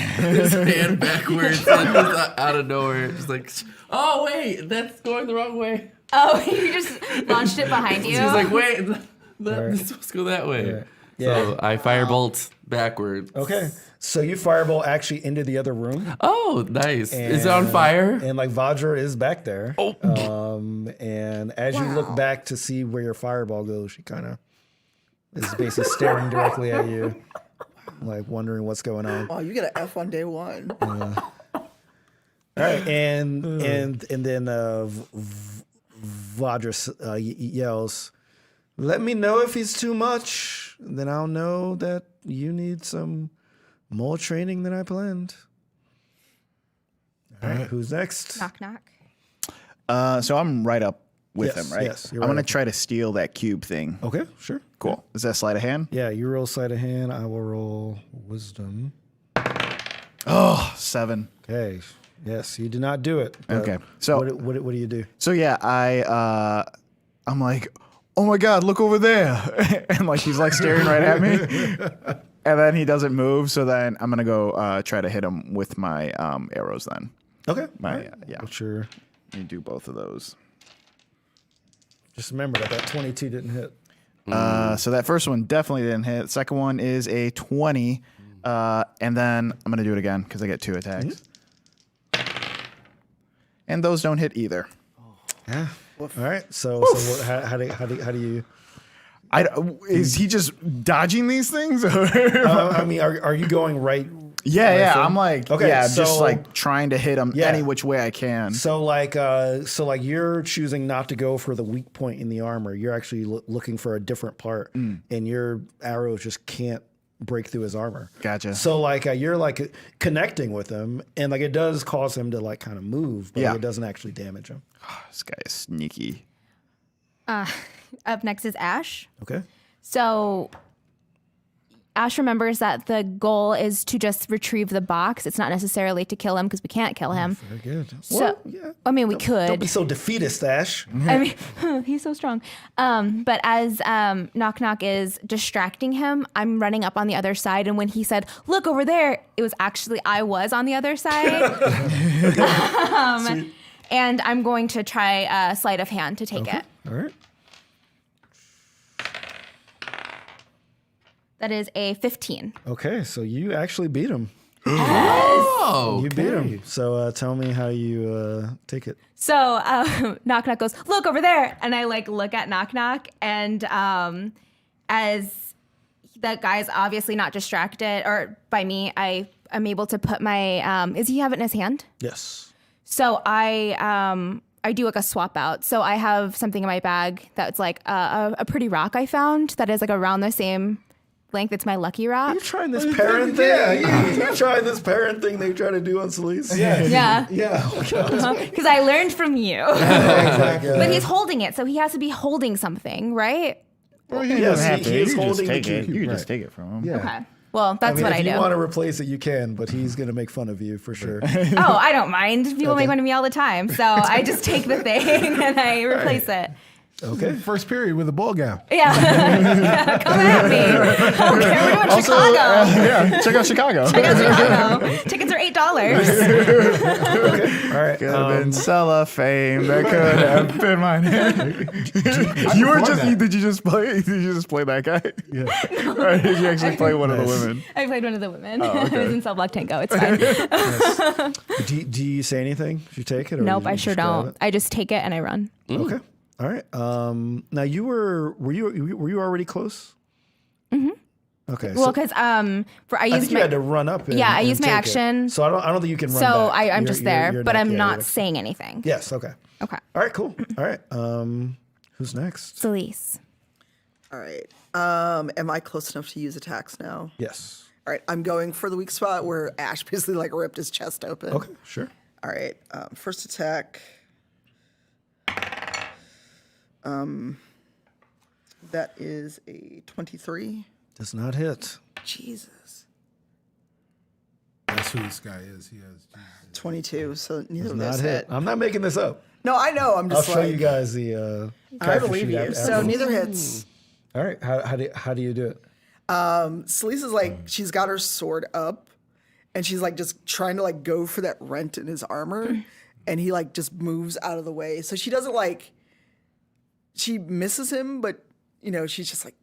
hand backwards and just out of nowhere, just like, oh wait, that's going the wrong way. Oh, you just launched it behind you? He's like, wait, it's supposed to go that way. Yeah. So I firebolt backwards. Okay. So you firebolt actually into the other room. Oh, nice. Is it on fire? And like Vajra is back there. Oh. And as you look back to see where your fireball goes, she kind of is basically staring directly at you, like wondering what's going on. Oh, you get an F on day one. All right, and then Vajra yells, "Let me know if he's too much. Then I'll know that you need some more training than I planned." All right, who's next? Knock, knock. So I'm right up with Yes, him, right? yes, you're I'm right gonna up try to steal that cube thing. Okay, sure. Cool. Is that sleight of hand? Yeah, you roll sleight of hand. I will roll wisdom. Oh, 7. Okay. Yes, you did not do it. but Okay, so- what do you do? So yeah, I'm like, oh my god, look over there, and like he's like staring right at me, and then he doesn't move. So then I'm gonna go try to hit him with my arrows. Then Okay. my all right. yeah, What's your? let me do both of those. Just remember that 22 didn't hit. So that first one definitely didn't hit. Second one is a 20, and then I'm gonna do it again because I get 2 attacks, and those don't hit either. Yeah. All right. So what, how do you? Is he just dodging these things? Or? I mean, are you going right? Yeah, through? I'm like, Okay, just so- like trying to hit him Yeah. any which way I can. So like you're choosing not to go for the weak point in the armor. You're actually looking for a different part, and your arrows just can't break through his armor. Gotcha. So like you're like connecting with him, and like it does cause him to like kind of move, but Yeah. like, it doesn't actually damage him. This guy is sneaky. Up next is Ash. Okay. So Ash remembers that the goal is to just retrieve the box. It's not necessarily to kill him because we can't kill him. Very good. So, yeah. I mean, we Don't be could. so defeatist, Ash. I mean, he's so strong. But as Knock Knock is distracting him, I'm running up on the other side. And when he said, "Look over there," it was actually I was on the other side. And I'm going to try sleight of hand to take it. All right. That is a 15. Okay, so you actually beat him. Oh, You beat him. So tell me how you take it. So Knock Knock goes, look over there. And I like look at Knock Knock. And as that guy's obviously not distracted or by me, I am able to put my, does he have it in his hand? Yes. So I do like a swap out. So I have something in my bag that's like a pretty rock I found that is like around the same length. It's my lucky rock. You trying this parent thing? You trying this parent thing they try to do on Celise? Yeah. Yeah. Because I learned from you. Exactly. But he's holding it, so he has to be holding something, right? Well, he Yes, doesn't have to. he is You can just holding the take it. cube, You can right. just take it from him. Yeah. Okay. Well, that's I mean, what if I do. you want to replace it, you can, but he's going to make fun of you for sure. Oh, I don't mind. People make fun of me all the time. So I just take the thing and I replace it. Okay. First period with a ball gown. Yeah. Yeah, come at me. Okay, we're doing Chicago. Yeah, check out Chicago. Check out Chicago. Tickets are $8. All right. Could have been cellophane. That could have been mine. You were just. Did you just play? Did you just play that guy? Yeah. Or did you actually play one of the women? I played one of the women. Oh, okay. I was in Cell Block Tango. It's fine. Do you say anything? If you take it? Or Nope, you I sure just grab don't. I just take it and I run. it? Okay. All right. Now were you already close? Mm-hmm. Okay. Well, because I I used think you my had to run up. Yeah, I and used my take it. action. So I don't think you can run. so back. I'm just there, you're but I'm yeah, not you're- saying anything. Yes. Okay. Okay. All right. Cool. All right. Who's next? Celise. All right. Am I close enough to use attacks now? Yes. All right. I'm going for the weak spot where Ash basically like ripped his chest open. Okay. Sure. All right. First attack. That is a 23. Does not hit. Jesus. That's who this guy is. He has. 22. So neither Does of not those hit. hit. I'm not making this up. No, I know. I'm I'll just show like. you guys the. I character believe sheet you. after- So neither hits. All right. How do you do it? Celise is like, she's got her sword up and she's like just trying to like go for that rent in his armor. And he like just moves out of the way. So she doesn't like, she misses him, but you know, she's just like,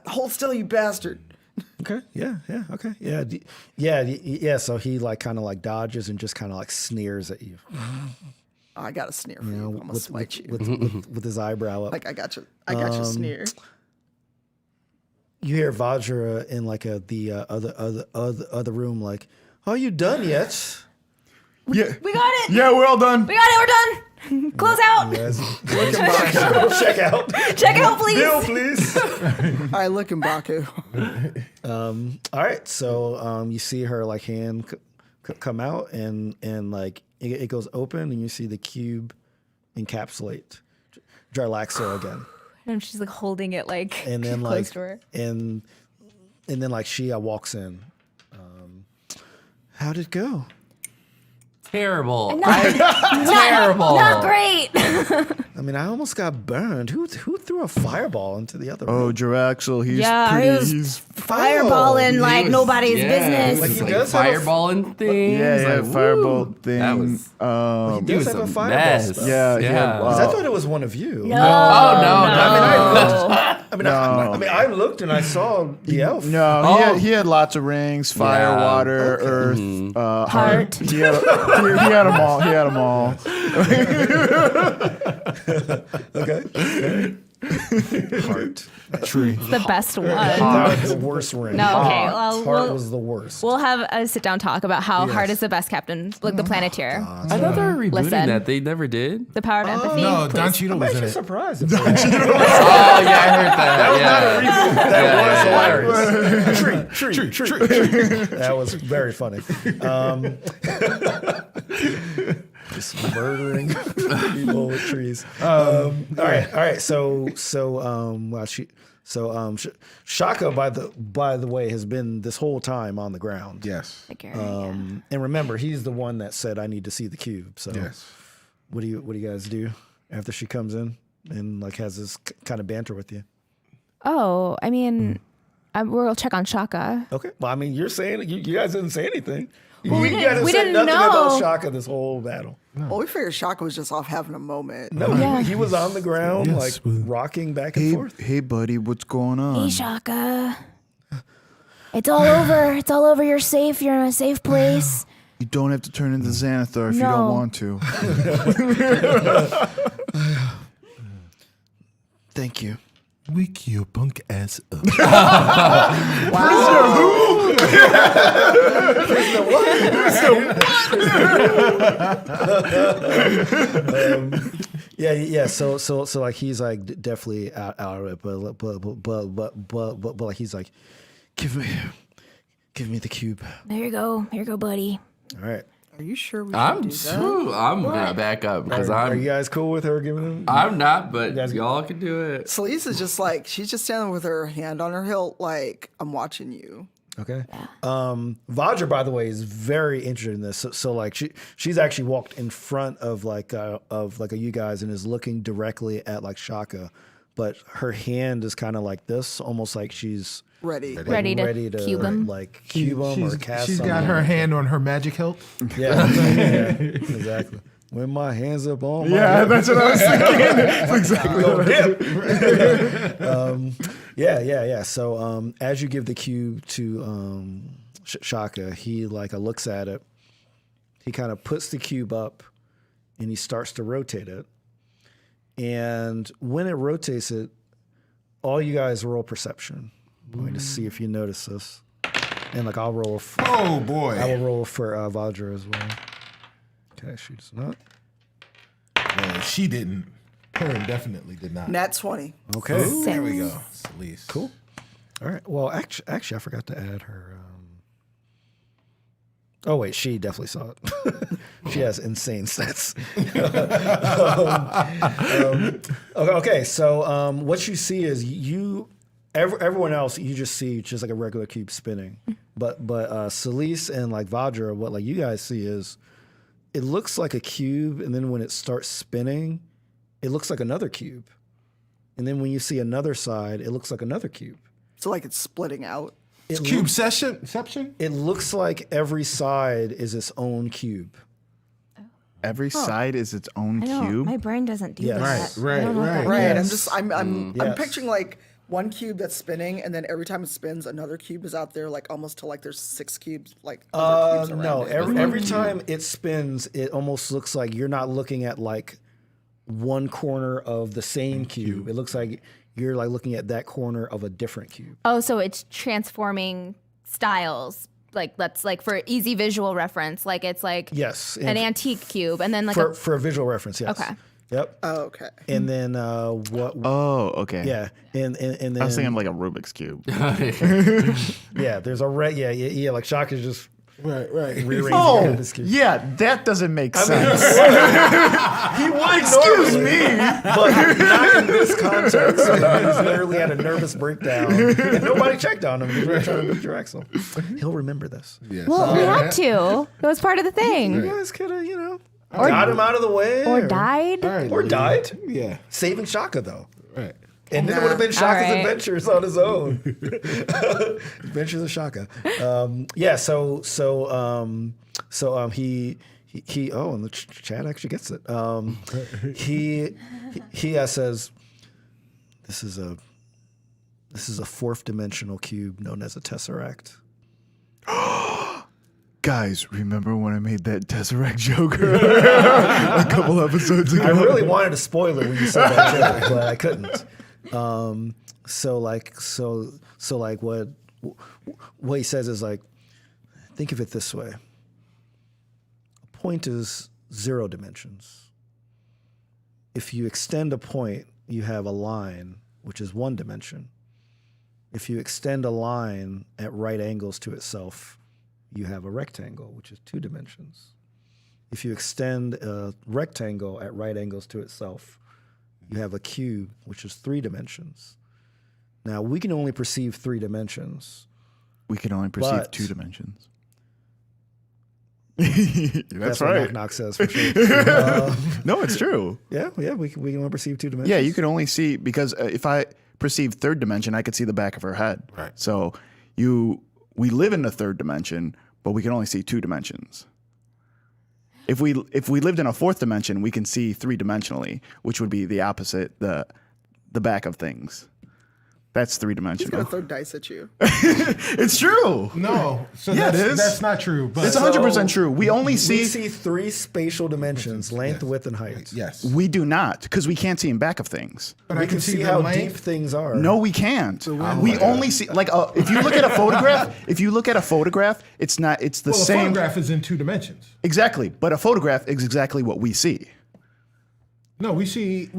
hold still, you bastard. Okay. Yeah. Yeah. Okay. Yeah. Yeah. So he like kind of like dodges and just kind of like sneers at you. I got a sneer for You you. know, I'm gonna with, smite you. with his eyebrow up. Like I got you a sneer. You hear Vajra in like the other room, like, "Are you done yet?" Yeah. We got it. Yeah, we're all done. We got it. We're done. Close out. Yes. Check out. Check out, please. Bill, please. I look in Baku. All right. So you see her like hand come out and like it goes open and you see the cube encapsulate Jarlaxo again. And she's like holding it like And then close like to her. and then like Shia walks in. How'd it go? terrible. Terrible. Not great. I mean, I almost got burned. Who threw a fireball into the other Oh, room? Jaraxel, he's Yeah, pretty. he was He's fireballing like nobody's Yeah, business. Like he like does have a- fireballing things. yeah, like, fireball woo. thing. That was. He He does was have a a fireball mess. spell. Yeah, Yeah. 'Cause I thought it was one of you. No. Oh no! I looked and I saw the elf. No, Oh. he had lots of rings: fire, Yeah. water, earth, Heart. He had them all. He had them all. Okay. Heart. Tree. The best one. That was the worst ring. No, okay. Well, Heart was the worst. we'll have a sit down talk about how Hart is the best captain, like the Planeteer. I thought they were rebooting Listen. that. They never did. The power of empathy. No, please. Don Cheadle I'm was in actually it. surprised. Oh yeah, I heard that. That was Yeah. hilarious. Tree. That was very funny. Just murdering people with trees. All right. Shaka, by the way, has been this whole time on the ground. Yes. Like, And remember, he's the one that said, "I need to see the cube." So, Yes. what do you guys do after she comes in and like has this kind of banter with you? Oh, I mean, we'll check on Shaka. Okay. Well, I mean, you're saying you guys didn't say anything. Well, we you guys we said didn't nothing know. about Shaka this whole battle. Well, we figured Shaka was just off having a moment. No, he was on the ground, Yes, like rocking back and forth. Hey, buddy, what's going on? Hey, Shaka. It's all over. It's all over. You're safe. You're in a safe place. You don't have to turn into Xanathar if you No. don't want to. Thank you. Wake your punk ass up. Yeah. So like he's like definitely out of it, but like he's like, give me the cube. There you go. Here you go, buddy. All right. Are you sure we should I'm do that? I'm gonna back up because Are you guys cool with her giving him? I'm not, but guys- y'all can do it. Celise is just like, she's just standing with her hand on her hilt, like, I'm watching you. Okay. Vajra, by the way, is very interested in this. So like she's actually walked in front of you guys and is looking directly at like Shaka, but her hand is kind of like this, almost like she's Ready. like, Ready to cube him. like cube him or cast. She's got something. her hand on her magic hilt. Yeah, exactly. When my hands up on my Yeah, hip. that's what I was thinking. That's exactly what I was Yeah. So as you give the cube to Shaka, he like looks at it. He kind of puts the cube up, and he starts to rotate it. And when it rotates it, all you guys roll perception. I'm going to see if you notice this. And like I'll roll. Oh boy. I will roll for Vajra as well. Okay, she does not. No, she didn't. Perrin definitely did not. Nat 20. Okay. There we go. Celise. Cool. All right. Well, actually, I forgot to add her. Oh wait, she definitely saw it. She has insane stats. Okay. So what you see is everyone else you just see just like a regular cube spinning, but Celise and like Vajra, what like you guys see is it looks like a cube, and then when it starts spinning, it looks like another cube, and then when you see another side, it looks like another cube. So, like, it's splitting out. It's cube session. It looks like every side is its own cube. Every side is its own I don't. cube. My brain doesn't do Yes. that. Right, I don't know what that right. Right. means. I'm Yes. picturing, like, one cube that's spinning, and then every time it spins, another cube is out there, like, almost till, like, there's 6 cubes, like, other cubes around No, it. every time it spins, it almost looks like you're not looking at like one corner of the same cube. It looks like you're like looking at that corner of a different cube. Oh, so it's transforming styles. Like that's like for easy visual reference. Like it's like Yes, an antique cube, and then like for a visual reference. Yes. Okay. Yep. Oh, okay. And then what? Oh, okay. Yeah, and then I was thinking of like a Rubik's cube. yeah, there's a red. Yeah. Like Shock is just Right. rearranging Oh, Rubik's cube. yeah, that doesn't make sense. He would excuse me, but not in this context. He's literally had a nervous breakdown, and nobody checked on him because we were trying to beat your Axel. He'll remember this. Yes. well, we had to. It was part of the thing. You guys could have, got him out of the way, Or died. All right, or Lily. died. Yeah. Saving Shaka though, Right. and then it would have been Shaka's right. adventures on his own. Adventures of Shaka. Yeah. So he. Oh, and the chat actually gets it. He says, "This is a fourth dimensional cube known as a tesseract." Guys, remember when I made that Tesseract joke a couple episodes ago? I really wanted to spoil it when you said that joke, but I couldn't. So what he says is like, think of it this way: a point is 0 dimensions. If you extend a point, you have a line, which is 1 dimension. If you extend a line at right angles to itself, you have a rectangle, which is 2 dimensions. If you extend a rectangle at right angles to itself, you have a cube, which is 3 dimensions. Now, we can only perceive 3 dimensions. We can only perceive But- 2 dimensions. That's what right. Knock Knock says for sure. No, it's true. Yeah, we can only perceive 2 dimensions. Yeah, you can only see, because if I perceive 3rd dimension, I could see the back of her head. Right. So we live in the 3rd dimension, but we can only see 2 dimensions. If we lived in a 4th dimension, we can see 3-dimensionally, which would be the opposite, the back of things. That's He's gonna three-dimensional. throw dice at you. It's true. No, so Yeah, it is. that's not true. But It's 100% true. We only We see. see 3 spatial dimensions: length, width, and height. yes, We do not, because we can't see in back of things. but We I can see the how length. deep things are. No, we can't. We only see like if you look at a photograph. If you look at a photograph, it's not. It's the Well, a same. photograph is in 2 dimensions. Exactly, but a photograph is exactly what we see. No, we see the.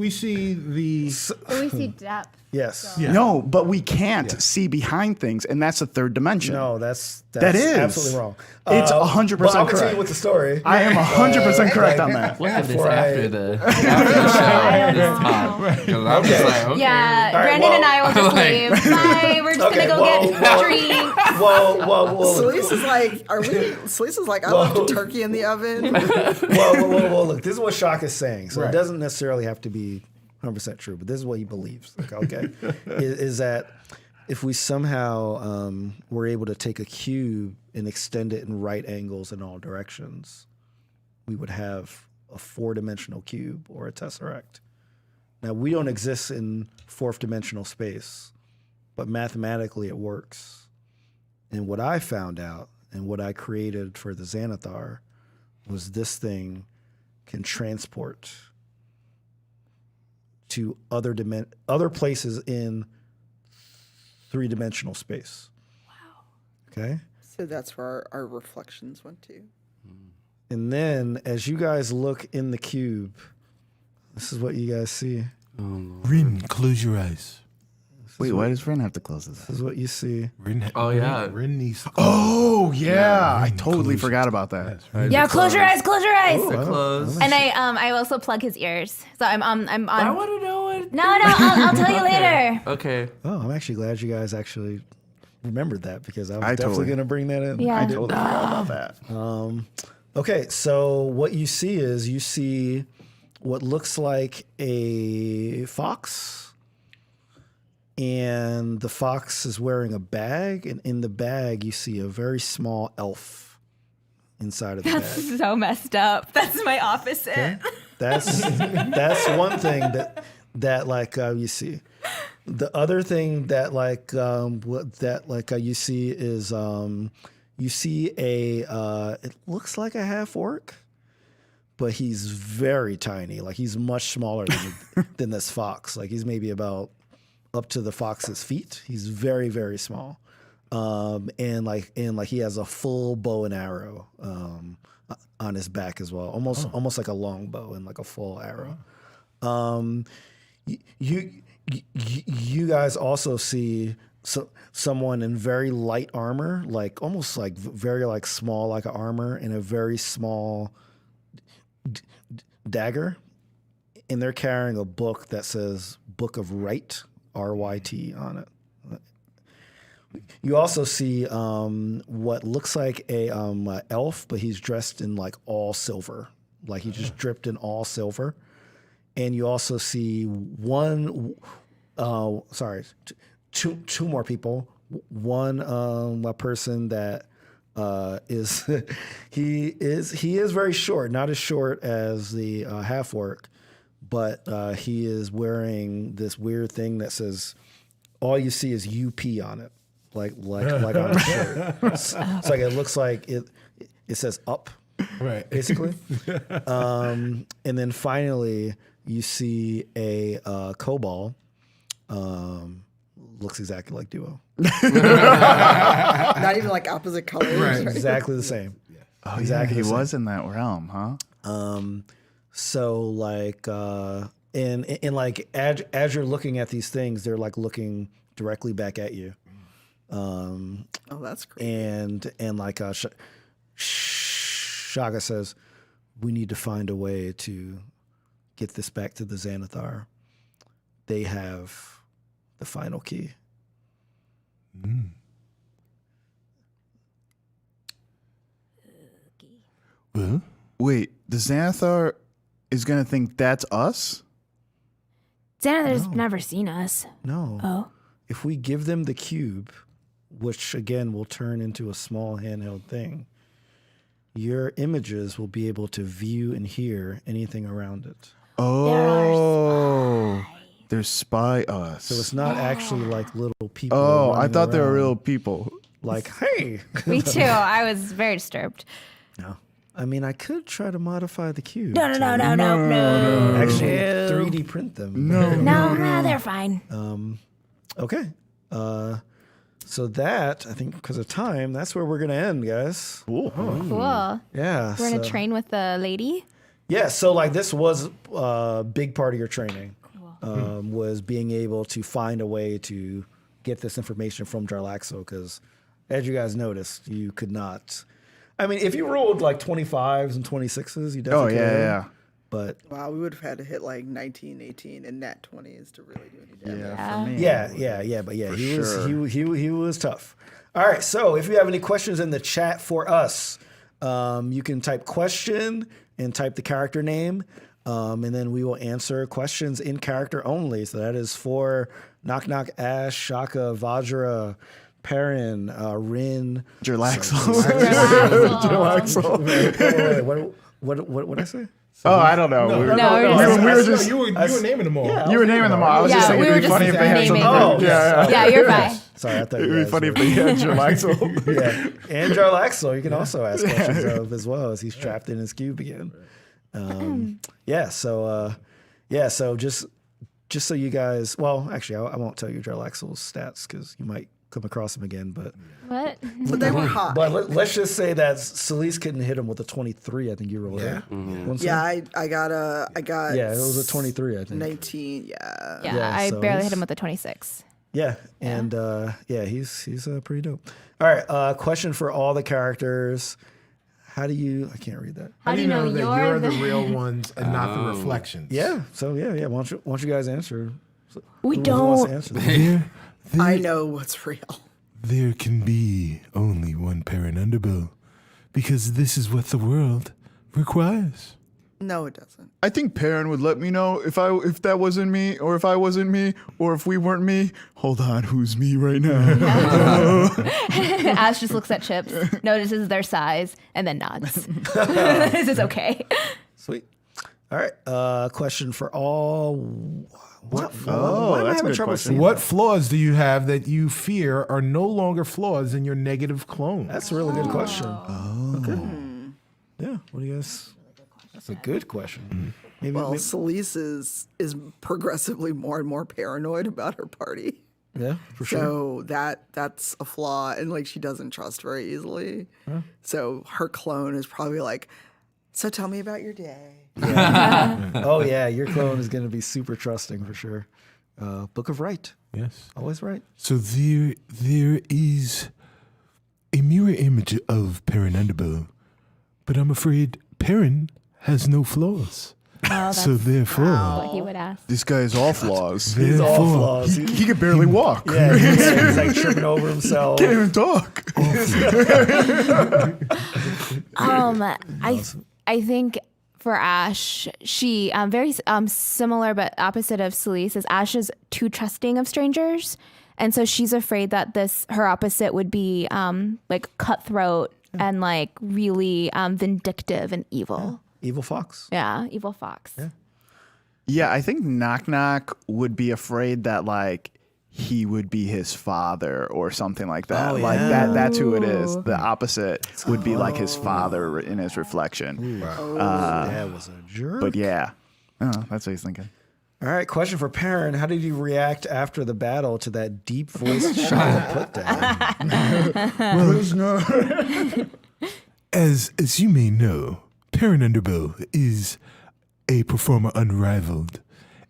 But we see depth. Yes. Yeah. No, but we can't see behind things, and that's a third dimension. No, that's That is. absolutely wrong. It's 100% But I'll correct. continue with the story. I am 100% correct on that. We'll have this Before after I- the show. This time. 'Cause I'm just like, okay. Yeah, All right, Brandon well- and I will just Like- leave. Bye. We're just Okay, gonna go get drinks. Well, Celeste is like, Celeste is like, I left a turkey in the oven. well, look, this is what Shock is saying. So Right. it doesn't necessarily have to be 100% true, but this is what he believes. Okay. is that if we somehow were able to take a cube and extend it in right angles in all directions, we would have a 4-dimensional cube or a tesseract. Now, we don't exist in 4th-dimensional space, but mathematically it works. And what I found out and what I created for the Xanathar was this thing can transport to other places in 3-dimensional space. Wow. Okay? So that's where our reflections went to. And then as you guys look in the cube, this is what you guys see. Rin, close your eyes. Wait, why does Ren have to close this? This is what you see. Rin, Oh yeah. Rin needs. Oh yeah, I totally forgot about that. Yeah, close your eyes. Close your eyes. They're closed. And I also plug his ears. So I'm on. I want to know what. No, I'll tell you later. Okay. Oh, I'm actually glad you guys actually remembered that because I was I definitely totally- going to bring that in. Yeah. I totally forgot about that. Okay, so what you see is you see what looks like a fox, and the fox is wearing a bag, and in the bag you see a very small elf inside of the bag. That's so messed up. That's my opposite. That's one thing that like you see. The other thing that you see is you see a it looks like a half orc, but he's very tiny. Like he's much smaller than this fox. Like he's maybe about up to the fox's feet. He's very, very small. And he has a full bow and arrow on his back as well. Almost like a long bow and like a full arrow. You guys also see someone in very light armor, like almost like very like small like an armor and a very small dagger, and they're carrying a book that says Book of Right, RYT on it. You also see what looks like a elf, but he's dressed in like all silver, like he just dripped in all silver. And you also see two more people. One a person that is he is very short, not as short as the half orc, but he is wearing this weird thing that says all you see is UP on it, like on his shirt. It's like it looks like it says up, Right. basically. And then finally, you see a kobold. Looks exactly like Duo. Not even like opposite colors. Right. Exactly the same. Oh, Exactly yeah, the he same. was in that realm, huh? So like, and like as you're looking at these things, they're like looking directly back at you. Oh, that's great. And like Shaga says, we need to find a way to get this back to the Xanathar. They have the final key. Well, Wait, the Xanathar is gonna think that's us? Xanathar's never seen us. No. Oh. If we give them the cube, which again will turn into a small handheld thing, your images will be able to view and hear anything around it. Oh, There's spy us. So it's not actually like little people. Oh, I running thought they were around real people. Like, hey. Me too. I was very disturbed. No. I mean, I could try to modify the cube. No. Actually, 3D print them. No, they're fine. Okay. So that, I think because of time, that's where we're going to end, guys. Cool. Cool. Yeah. We're going to train with the lady. Yeah, so like this was a big part of your training, was being able to find a way to get this information from Jarlaxle, because as you guys noticed, you could not. I mean, if you rolled like 25s and 26s, you definitely could. Yeah. But Wow, we would have had to hit like 19, 18, and nat 20s to really do any damage. For me. yeah, but yeah, he was tough. All right, so if you have any questions in the chat for us, you can type question and type the character name, and then we will answer questions in character only. So that is for Knock Knock, Ash, Shaka, Vajra, Perrin, Rin, Jarlaxle. What did I say? Oh, I don't know. We were just you were naming them all. you were naming them all. I was just Yeah, thinking we it'd be were funny if just they had some. naming Oh, Yeah. Yeah, you're fine. Sorry, I thought It'd you be guys funny were- if they had Jarlaxle. Yeah, and Jarlaxle, you can also ask questions of as well, as he's trapped in his cube again. So just so you guys, well, actually, I won't tell you Jarlaxle's stats because you might come across him again, but What? But they were hot. let's just say that Celise couldn't hit him with a 23. I think you rolled it. Yeah, I got Yeah, it was a 23. I think. 19. Yeah. Yeah, I so barely he's- hit him with a 26. Yeah, and he's pretty dope. All right, question for all the characters. How do you? I can't read that. How do you know that you're the real ones and not the reflections? Yeah. So yeah. Why don't you guys answer? We Who wants don't. to answer this? I know what's real. There can be only one Perrin Underbow, because this is what the world requires. No, it doesn't. I think Perrin would let me know if that wasn't me, or if I wasn't me, or if we weren't me. Hold on, who's me right now? Ash just looks at Chips, notices their size, and then nods. This is okay. Sweet. All right. Question for all. What? Oh, why am I that's a having good trouble question. saying What that? flaws do you have that you fear are no longer flaws in your negative clone? That's a really good question. Okay. Yeah. What do you guys? That's a good question. Maybe. Well, Celise is progressively more and more paranoid about her party. Yeah, for sure. So that's a flaw, and like she doesn't trust very easily. So her clone is probably like, so tell me about your day. Oh yeah, your clone is going to be super trusting for sure. Book of Right, Yes. always right. So there is a mirror image of Perrin Underbow, but I'm afraid Perrin has no flaws. So therefore, What he would ask. This guy is all flaws. He's all therefore, flaws. He could barely walk. Yeah, he's like tripping over himself. Can't even talk. I think for Ash, she very similar but opposite of Celise, is Ash is too trusting of strangers, and so she's afraid that her opposite would be like cutthroat and like really vindictive and evil. Evil fox. Yeah, evil fox. Yeah, I think Knock Knock would be afraid that like he would be his father or something like that. Oh, Like yeah. that's who it is. The opposite would be like his father in his reflection. That was a jerk. But yeah, that's what he's thinking. All right, question for Perrin. How did you react after the battle to that deep voiced Shaka put down? as you may know, Perrin Underbow is a performer unrivaled,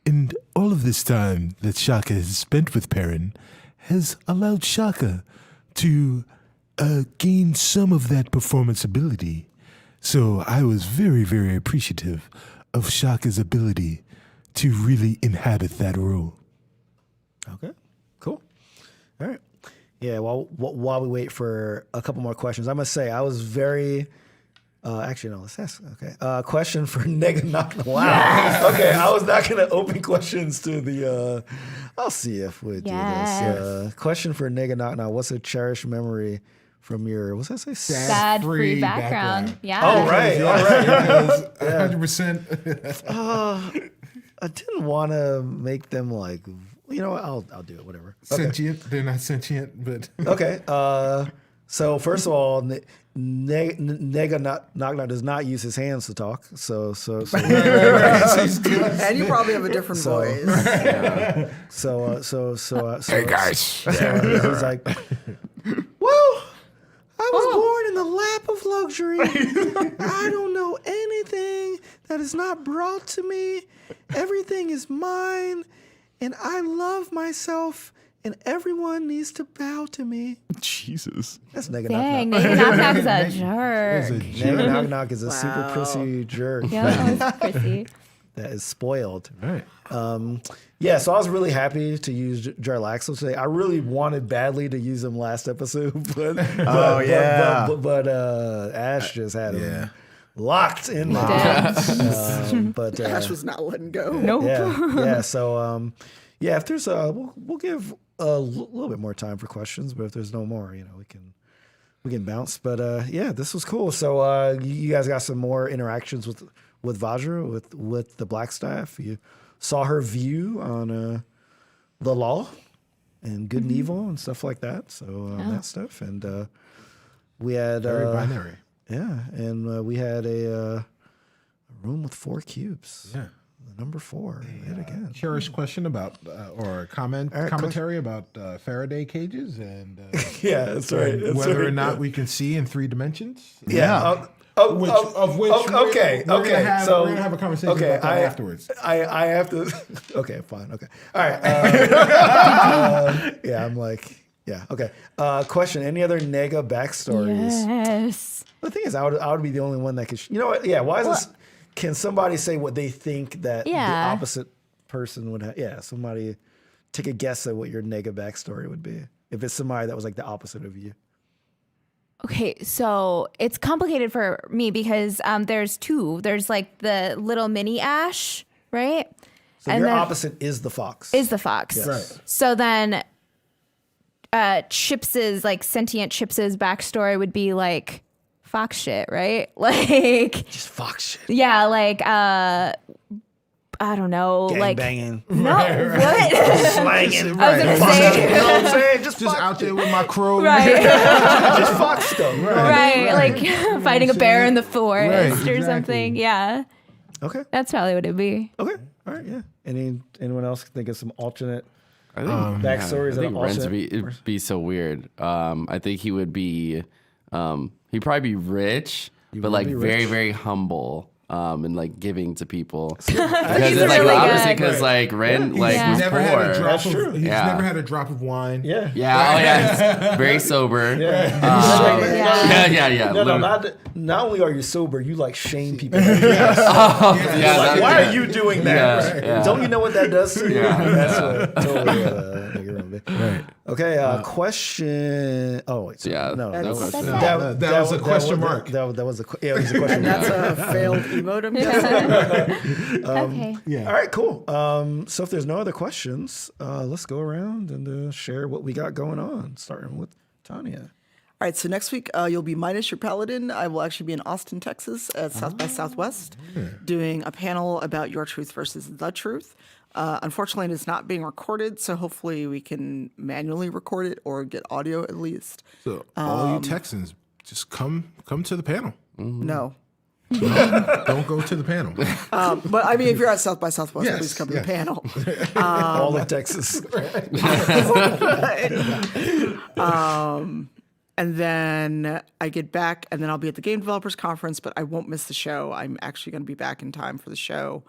and all of this time that Shaka has spent with Perrin has allowed Shaka to gain some of that performance ability. So I was very, very appreciative of Shaka's ability to really inhabit that role. Okay, cool. All right. Yeah, while we wait for a couple more questions, I must say I was very... actually, no, let's ask. Okay. Question for Nega Knock. Wow. Okay, I was not going to open questions to the... I'll see if we do this. Question for Nega Knock. What's a cherished memory from your... What's that say? Sad free background. Yeah. Oh, right. All right. 100%. I didn't want to make them like, you know what, I'll do it, whatever. Okay. Sentient. They're not sentient, but Okay. So first of all, Nega Knock Knock does not use his hands to talk. So And you probably have a different voice. hey guys. He's like, well, I was born in the lap of luxury. I don't know anything that is not brought to me. Everything is mine, and I love myself. And everyone needs to bow to me. Jesus. That's Nega Dang, Knock Knock. Nega Knock Knock is a jerk. Nega Knock Knock is a super Wow. prissy jerk Yeah, that was prissy. that is spoiled. right. Yeah, so I was really happy to use Jarlaxle today. I really wanted badly to use him last episode, but Ash just had him locked in there. But Ash was not letting go. Nope. yeah. So if there's we'll give a little bit more time for questions, but if there's no more, we can bounce. But this was cool. So you guys got some more interactions with Vajra, with the Black Staff. You saw her view on the law and good and evil and stuff like that. So that stuff, and we had Very binary. yeah, and we had a room with 4 cubes. Yeah. The number 4. Yet again. Cherished question about or commentary about Faraday cages and Yeah, that's right. and whether or not we can see in 3 dimensions. Yeah. We're gonna have a conversation about that afterwards. I have to. Okay, fine. Okay. All right. Yeah, I'm like, yeah. Okay. Question: any other Nega backstories? Yes. The thing is, I would be the only one that could. You know what? Yeah. Why is this? Can somebody say what they think that the opposite person would have? Yeah. Somebody take a guess at what your Nega backstory would be if it's somebody that was like the opposite of you. Okay, so it's complicated for me because there's 2. There's like the little mini Ash, right? So your opposite is the fox. Is the fox. Yes. Right. So then Chips's, like sentient Chips's backstory would be like fox shit, right? Like Just fox shit. yeah, like I don't know, Gang like banging. no, what? Slanging. I was gonna say, You know what I'm saying? Just Out there with my crew. right, just fox stuff. right, like fighting a bear in the forest Right, or exactly. something. Yeah, Okay. that's probably what it'd be. Okay. All right. Yeah. Anyone else think of some alternate I think, backstories? I think and Ren's alternate? it'd be so weird. I think he would be, he'd probably be rich, but like be very, rich. very humble. And like giving to people He's because it's like really the opposite. good. Because like Ren like Yeah. was Never poor. had a drop That's of. true. He's Yeah. never had a drop of wine. Yeah. Yeah, oh yeah, very sober. Yeah. No, not only are you sober, you like shame people. Yeah, Like, that- why yeah. are you doing that? Yeah, yeah. Don't you know what that does to you? Yeah. That's what totally you're wrong, babe. Right. Okay, question. Oh, wait. Sorry. Yeah, No, that that was- was that was a question mark. That was a it was a question That's mark. a failed emote, I'm guessing. Okay. Yeah. All right, cool. So if there's no other questions, let's go around and share what we got going on, starting with Tanya. All right, so next week you'll be minus your paladin. I will actually be in Austin, Texas at South by Southwest doing a panel about your truth versus the truth. Unfortunately, it's not being recorded, so hopefully we can manually record it or get audio at least. So all you Texans, just come to the panel. No. Don't go to the panel. But I mean, if you're at South by Southwest, Yes, please come to yes. the panel. All of Texas. And then I get back, and then I'll be at the Game Developers Conference, but I won't miss the show. I'm actually going to be back in time for the show.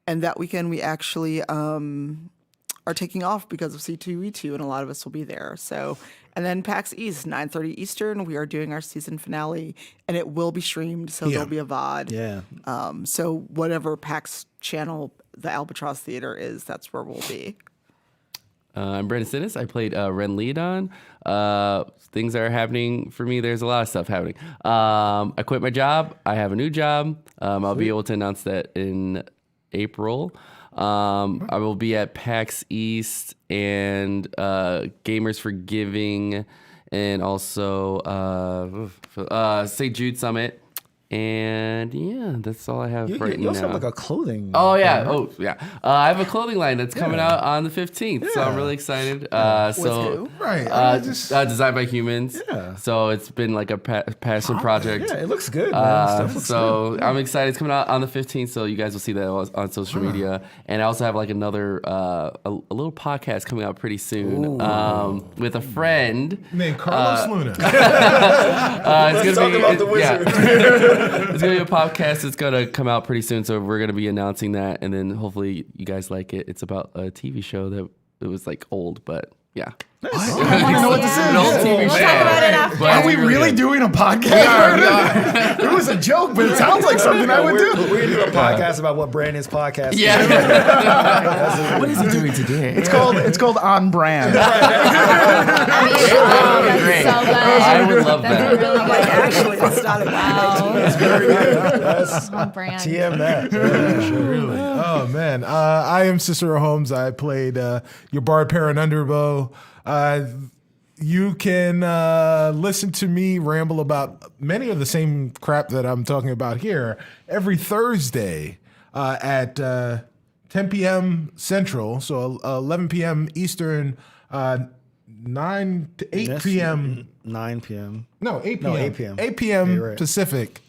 And that weekend, we actually are taking off because of C2E2, and a lot of us will be there. So, and then PAX East, 9:30 Eastern, we are doing our season finale, and it will be streamed, so there'll be a VOD. Yeah. So whatever PAX channel the Albatross Theater is, that's where we'll be. I'm Brandon Sinnis. I played Ren Leadon. Things are happening for me. There's a lot of stuff happening. I quit my job. I have a new job. I'll be able to announce that in April. I will be at PAX East and Gamers for Giving and also St. Jude Summit And yeah, that's all I have right now. You also have like a clothing. Oh yeah, line, right? I have a clothing line that's coming out on the 15th, so I'm really excited. So Right. designed by humans. Yeah. So it's been like a passion project. Yeah, it looks good, man. Stuff looks So I'm excited. It's coming out on the 15th, so you guys will see that on social media. And I also have like another a little podcast coming out pretty soon with a friend named Carlos Luna. It's talk about the wizard. It's gonna be a podcast that's gonna come out pretty soon, so we're gonna be announcing that, and then hopefully you guys like it. It's about a TV show that it was like old, but yeah. I don't know what this is. An old TV We'll show. talk about it after. But Are it's we really doing a podcast? It was a joke, but it sounds like something I would We're do. gonna do a podcast about what Brandon's podcast is. Yeah. What is he doing today? It's called On Brand. That's so good. I would love That's that. really good. Actually, that's not a Wow. That's very good. That's On brand. TM that. Yeah, sure. Really? Oh man, I am Cicero Holmes. I played your bard parent Underbow. You can listen to me ramble about many of the same crap that I'm talking about here every Thursday at 10 p.m. Central, so 11 p.m. Eastern, 9 to 8 p.m. 9 p.m. No, 8 p.m. 8 p.m. 8 p.m. you're right. Pacific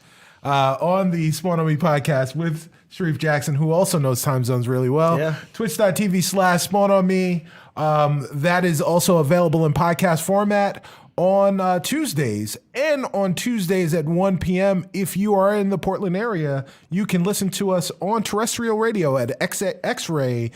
on the Spawn on Me podcast with Shareef Jackson, who also knows time zones really well. Yeah. Twitch.tv/Spawn on Me. That is also available in podcast format on Tuesdays. And on Tuesdays at 1 p.m., if you are in the Portland area, you can listen to us on terrestrial radio at xray.fm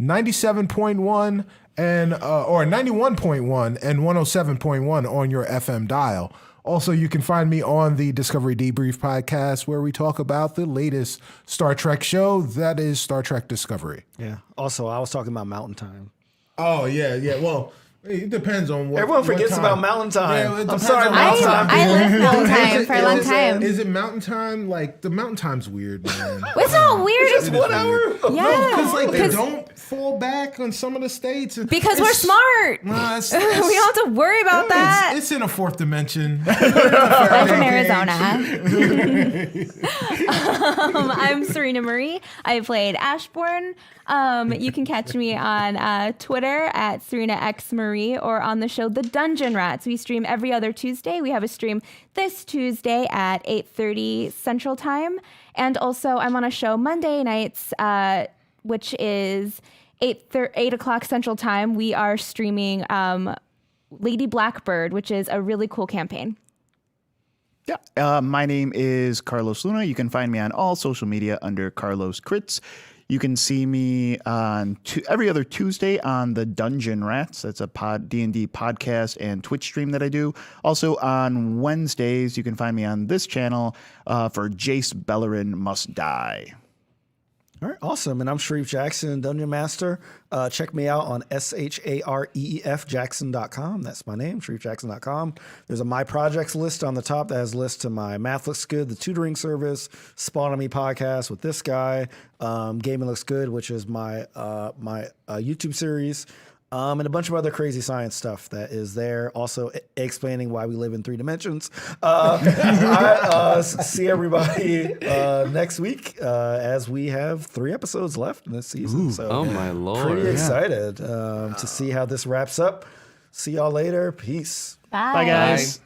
97.1 and or 91.1 and 107.1 on your FM dial. Also, you can find me on the Discovery Debrief podcast, where we talk about the latest Star Trek show, that is Star Trek Discovery. Yeah. Also, I was talking about Mountain Time. Oh, yeah. Well, it depends on what. Everyone what forgets time. about Mountain Time. Yeah, it I'm depends sorry, on Mountain what Time. I lived Mountain Time for a long time. Is it Mountain Time? Like, the Mountain Time's weird, man. It's not weird. Just 1 hour? Yeah. Because, like, they don't fall back on some of the states. Because we're smart. Nah, We don't have to worry about that. It's in a fourth dimension. I'm from Arizona. I'm Surena Marie. I played Ashbourne. You can catch me on Twitter at SerenaXMarie or on the show The Dungeon Rats. We stream every other Tuesday. We have a stream this Tuesday at 8:30 Central Time. And also I'm on a show Monday nights, which is 8 o'clock Central Time. We are streaming Lady Blackbird, which is a really cool campaign. Yeah. My name is Carlos Luna. You can find me on all social media under Carlos Crits. You can see me on every other Tuesday on the Dungeon Rats. That's a D&D podcast and Twitch stream that I do. Also on Wednesdays, you can find me on this channel for Jace Bellerin Must Die. All right, awesome. And I'm Shareef Jackson, Dungeon Master. Check me out on SHAREEFJackson.com. That's my name, ShareefJackson.com. There's a My Projects list on the top that has lists to my Math Looks Good, the tutoring service, Spawn on Me podcast with this guy, Gaming Looks Good, which is my YouTube series, and a bunch of other crazy science stuff that is there. Also explaining why we live in 3 dimensions. See everybody next week as we have 3 episodes left in this season. So Oh my lord. pretty excited to see how this wraps up. See y'all later. Peace. Bye. Bye, guys. Bye.